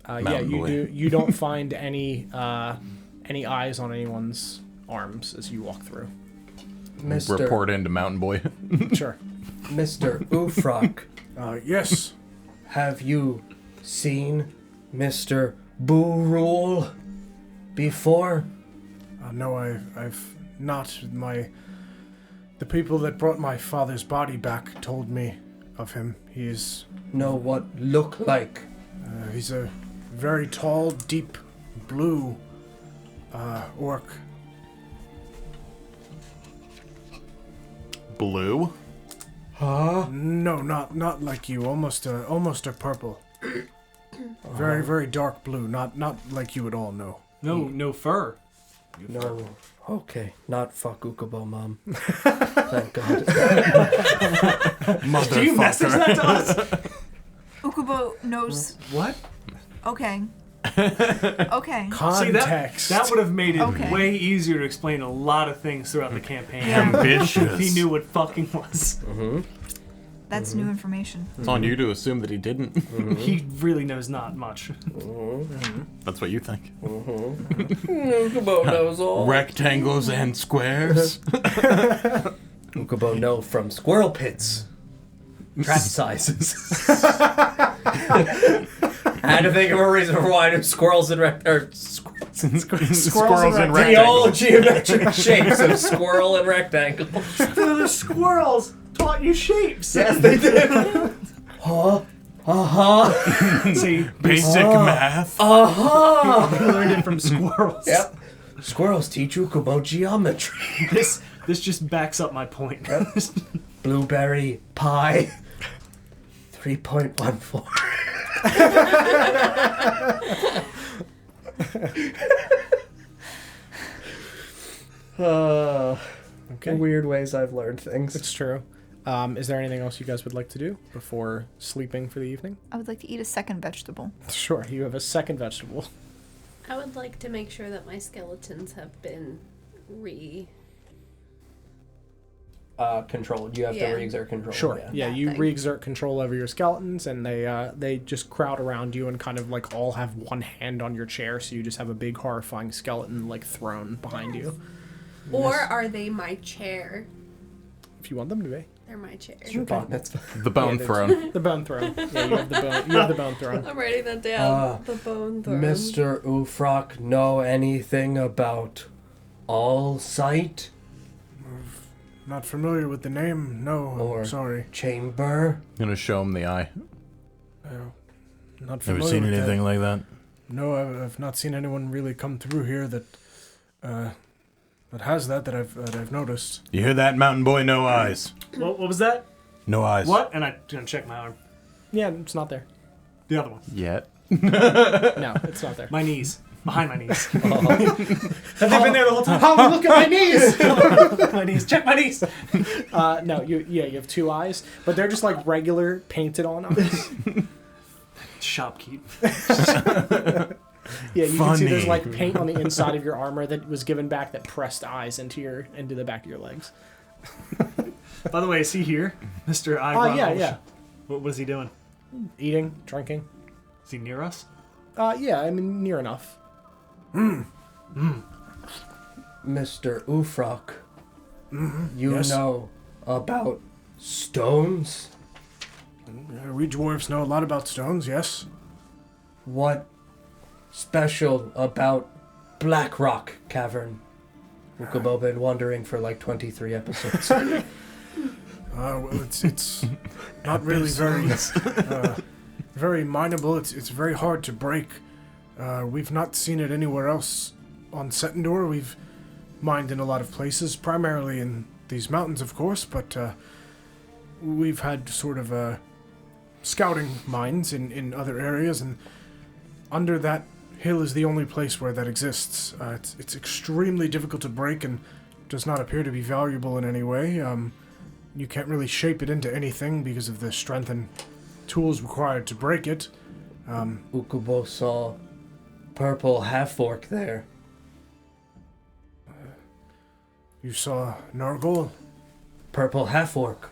Mountain boy. You don't find any eyes on anyone's arms as you walk through. Mr. Report into Mountain Boy. Sure. Mr. Ufrak, Yes. have you seen Mr. Burul before? No, I've not. The people that brought my father's body back told me of him. Know what look like? He's a very tall, deep blue orc. Blue? Huh? No, not like you. Almost a purple. Very, very dark blue. Not like you would all know. No fur. No. Okay, not fuck Ukubo, Mom. Thank God. Do you message that to us? Ukubo knows. What? Okay. Okay. See, Context. that would have made it Okay. way easier to explain a lot of things throughout the campaign. Yeah. Ambitious. If he knew what fucking was. That's new information. It's on you to assume that he didn't. He really knows not much. That's what you think. Ukubo knows all. Rectangles and squares. Ukubo know from squirrel pits. Trap sizes. I had to think of a reason for why I knew squirrels and Squirrels and the rectangles. old geometric shapes of squirrel and rectangle. The squirrels taught you shapes. Yes, they did. Huh? Uh-huh. See, Basic math. Uh-huh. we learned it from squirrels. Yep. Squirrels teach Ukubo geometry. This just backs up my point. Blueberry pie. 3.14. Okay. Weird ways I've learned things. It's true. Is there anything else you guys would like to do before sleeping for the evening? I would like to eat a second vegetable. Sure. You have a second vegetable. I would like to make sure that my skeletons have been Controlled. You have Yeah. to re-exert control. Sure. Yeah, That you thing. re-exert control over your skeletons, and they just crowd around you and kind of like all have one hand on your chair, so you just have a big horrifying skeleton like thrown behind you. Or are they my chair? If you want them to be. They're my chair. Fine, that's The bone Yeah, throne. The bone throne. Yeah, you have the bone. You have the bone throne. I'm writing that down. The bone throne. Mr. Ufrak know anything about All Sight Not familiar with the name. No, Or- sorry. Chamber? I'm gonna show him the eye. Not Ever familiar seen with anything like that? that. No, I've not seen anyone really come through here that has that I've noticed. You hear that, Mountain Boy? No eyes. What was that? No eyes. What? And I'm gonna check my arm. Yeah, it's not there. The other one. Yet. No, it's not there. My knees. Behind my knees. Have they been there the whole time? Oh, look at my knees! My knees. Check my knees. No, you have two eyes, but they're just like regular painted on eyes. Shopkeep. Yeah, you can see there's Funny. like paint on the inside of your armor that was given back that pressed eyes into the back of your legs. By the way, is he here? Mr. Eyebrow? Yeah. What is he doing? Eating, drinking. Is he near us? Yeah, I mean, near enough. Mr. Ufrock, you Yes? know about stones? We dwarves know a lot about stones, yes? What special about Black Rock Cavern? Ukubo been wondering for like 23 episodes. Well, it's not really very mineable. It's very hard to break. We've not seen it anywhere else on Settandor. We've mined in a lot of places, primarily in these mountains, of course, but we've had sort of scouting mines in other areas, and under that hill is the only place where that exists. It's extremely difficult to break and does not appear to be valuable in any way. You can't really shape it into anything because of the strength and tools required to break it. Ukubo saw purple half-orc there. You saw Nargol? Purple half-orc.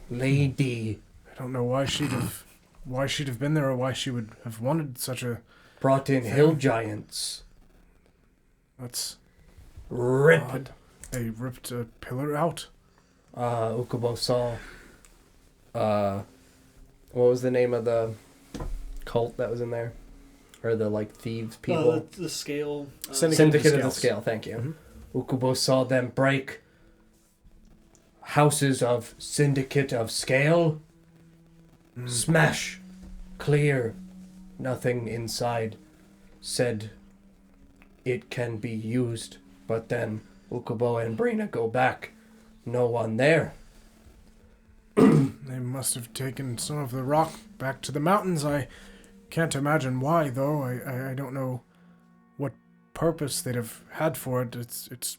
Lady. I don't know why she'd have been there or why she would have wanted such a... Brought in hill giants. That's Rip. odd. They ripped a pillar out. Ukubo saw... what was the name of the cult that was in there? Or the, like, thieves people? The scale. Syndicate of the Scales. Scale, thank you. Ukubo saw them break houses of Syndicate of Scale. Smash. Clear. Nothing inside. Said it can be used. But then Ukubo and Brina go back. No one there. They must have taken some of the rock back to the mountains. I can't imagine why, though. I don't know what purpose they'd have had for it. It's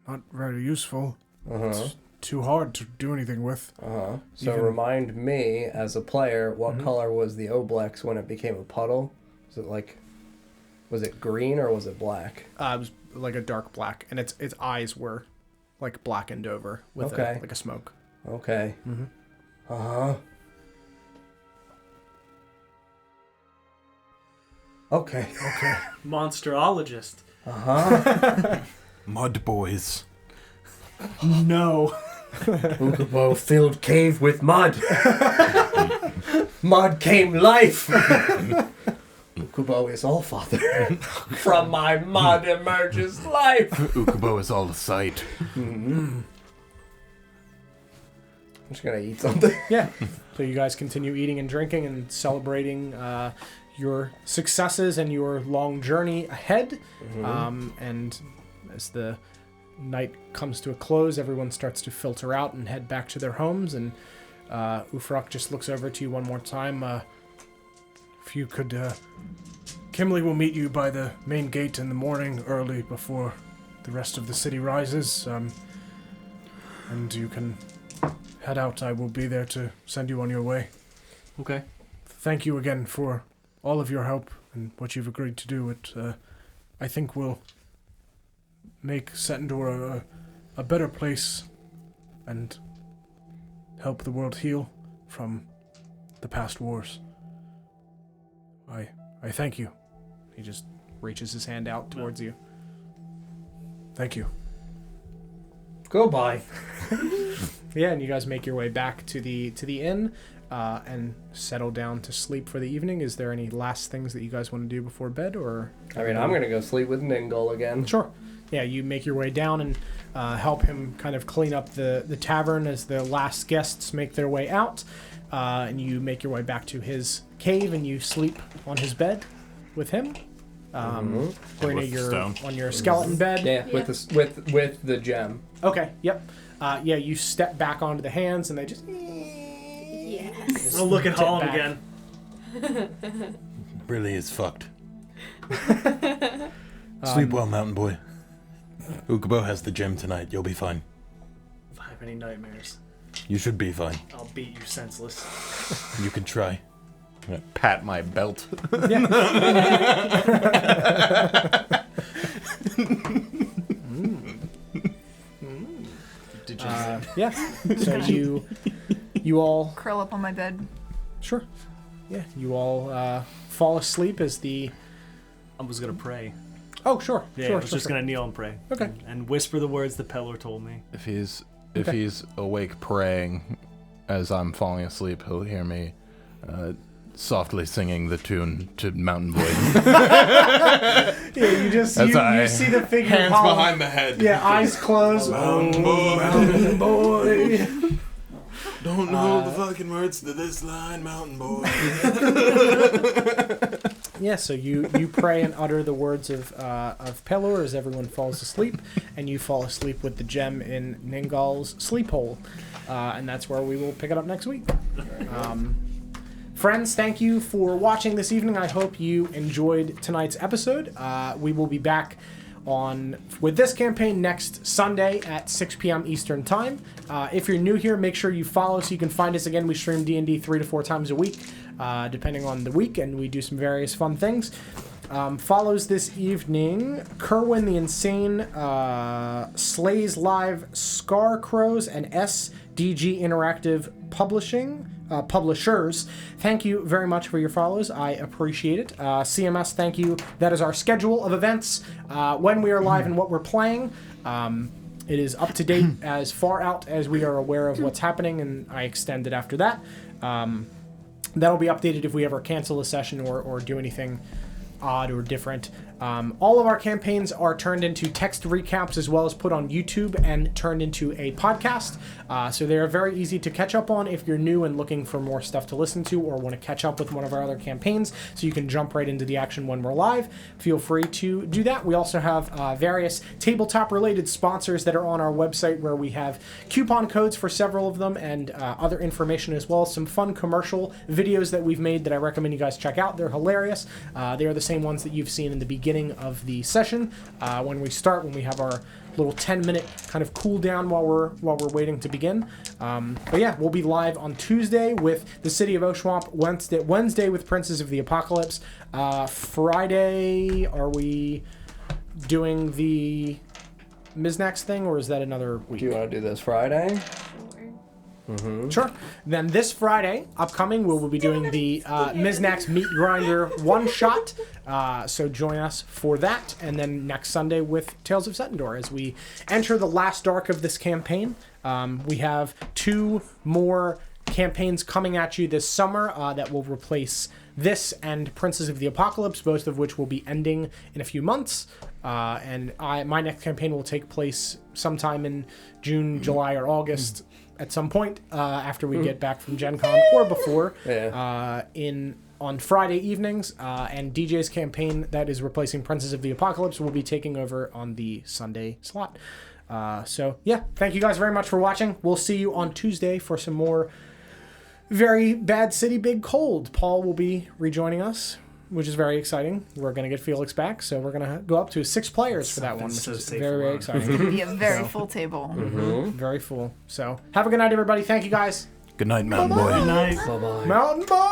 not very useful. It's too hard to do anything with. So Even- remind me, as a player, what color was the Oblex when it became a puddle? Was it green or was it black? It was like a dark black, and its eyes were like blackened over with Okay. like a smoke. Okay. Okay. Okay. Monsterologist. Mud boys. No. Ukubo filled cave with mud. Mud came life. Ukubo is all father. From my mud emerges life. Ukubo is all the sight. I'm just gonna eat something. Yeah. So you guys continue eating and drinking and celebrating your successes and your long journey ahead. And as the night comes to a close, everyone starts to filter out and head back to their homes. And Ufrock just looks over to you one more time. If you could... Kimley will meet you by the main gate in the morning early before the rest of the city rises. And you can head out. I will be there to send you on your way. Okay. Thank you again for all of your help and what you've agreed to do. It, I think, will make Settandor a better place and help the world heal from the past wars. I thank you. He just reaches his hand out towards you. Thank you. Goodbye. Yeah, and you guys make your way back to the inn and settle down to sleep for the evening. Is there any last things that you guys want to do before bed, or? I mean, I'm gonna go sleep with Ningol again. Sure. Yeah, you make your way down and help him kind of clean up the tavern as the last guests make their way out. And you make your way back to his cave and you sleep on his bed with him. Brina, With the you're stone. on your skeleton bed. Yeah, with the gem. Okay, yep. Yeah, you step back onto the hands and they just... Yes. I'll look at Tip Hollum back. again. Really is fucked. Sleep well, mountain boy. Ukubo has the gem tonight. You'll be fine. If I have any nightmares, You should be fine. I'll beat you senseless. You can try. I'm gonna pat my belt. Yeah. So You all curl up on my bed. Sure. Yeah, you all fall asleep as the... I was gonna pray. Oh, sure. Yeah, sure, I was just gonna kneel and pray. Okay. And whisper the words that Pelor told me. If he's awake praying as I'm falling asleep, he'll hear me softly singing the tune to Mountain Boy. Yeah, you just you see the figure hands Holland, behind the head. Yeah, eyes closed. Mountain Boy, Mountain Boy. Don't know the fucking words to this line, Mountain Boy. Yeah, so you pray and utter the words of Pelor as everyone falls asleep, and you fall asleep with the gem in Ningal's sleep hole, and that's where we will pick it up next week. Friends, thank you for watching this evening. I hope you enjoyed tonight's episode. We will be back with this campaign next Sunday at 6 p.m. Eastern Time. If you're new here, make sure you follow so you can find us again. We stream D&D 3 to 4 times a week, depending on the week, and we do some various fun things. Follows this evening, Kerwin the Insane, Slays Live, Scarcrows, and SDG Interactive Publishers. Thank you very much for your follows. I appreciate it. CMS, thank you. That is our schedule of events, when we are live and what we're playing. It is up to date as far out as we are aware of what's happening, and I extend it after that. That'll be updated if we ever cancel a session or do anything odd or different. All of our campaigns are turned into text recaps as well as put on YouTube and turned into a podcast. So they are very easy to catch up on if you're new and looking for more stuff to listen to or want to catch up with one of our other campaigns so you can jump right into the action when we're live. Feel free to do that. We also have various tabletop related sponsors that are on our website where we have coupon codes for several of them and other information as well. Some fun commercial videos that we've made that I recommend you guys check out. They're hilarious. They are the same ones that you've seen in the beginning of the session when we have our little 10-minute kind of cool down while we're waiting to begin. But yeah, we'll be live on Tuesday with the City of Oshwamp, Wednesday with Princes of the Apocalypse. Friday, are we doing the Miznax thing, or is that another week? Do you want to do this Friday? Mm-hmm. Sure. Then this Friday, upcoming, we will be doing the Miznax Meat Grinder one-shot. So join us for that. And then next Sunday with Tales of Settandor as we enter the last arc of this campaign. We have 2 more campaigns coming at you this summer that will replace this and Princes of the Apocalypse, both of which will be ending in a few months. And my next campaign will take place sometime in June, July, or August. At some point after we get back from Gen Con or before, on Friday evenings, and DJ's campaign that is replacing Princes of the Apocalypse will be taking over on the Sunday slot. So yeah, thank you guys very much for watching. We'll see you on Tuesday for some more Very Bad City Big Cold. Paul will be rejoining us, which is very exciting. We're going to get Felix back, so we're going to go up to 6 players for that one, which is very, very exciting. It's going to be a very full table. Mm-hmm. Very full. So have a good night, everybody. Thank you, guys. Good night, Mountain Boy. Good night. Bye-bye. Mountain Boy!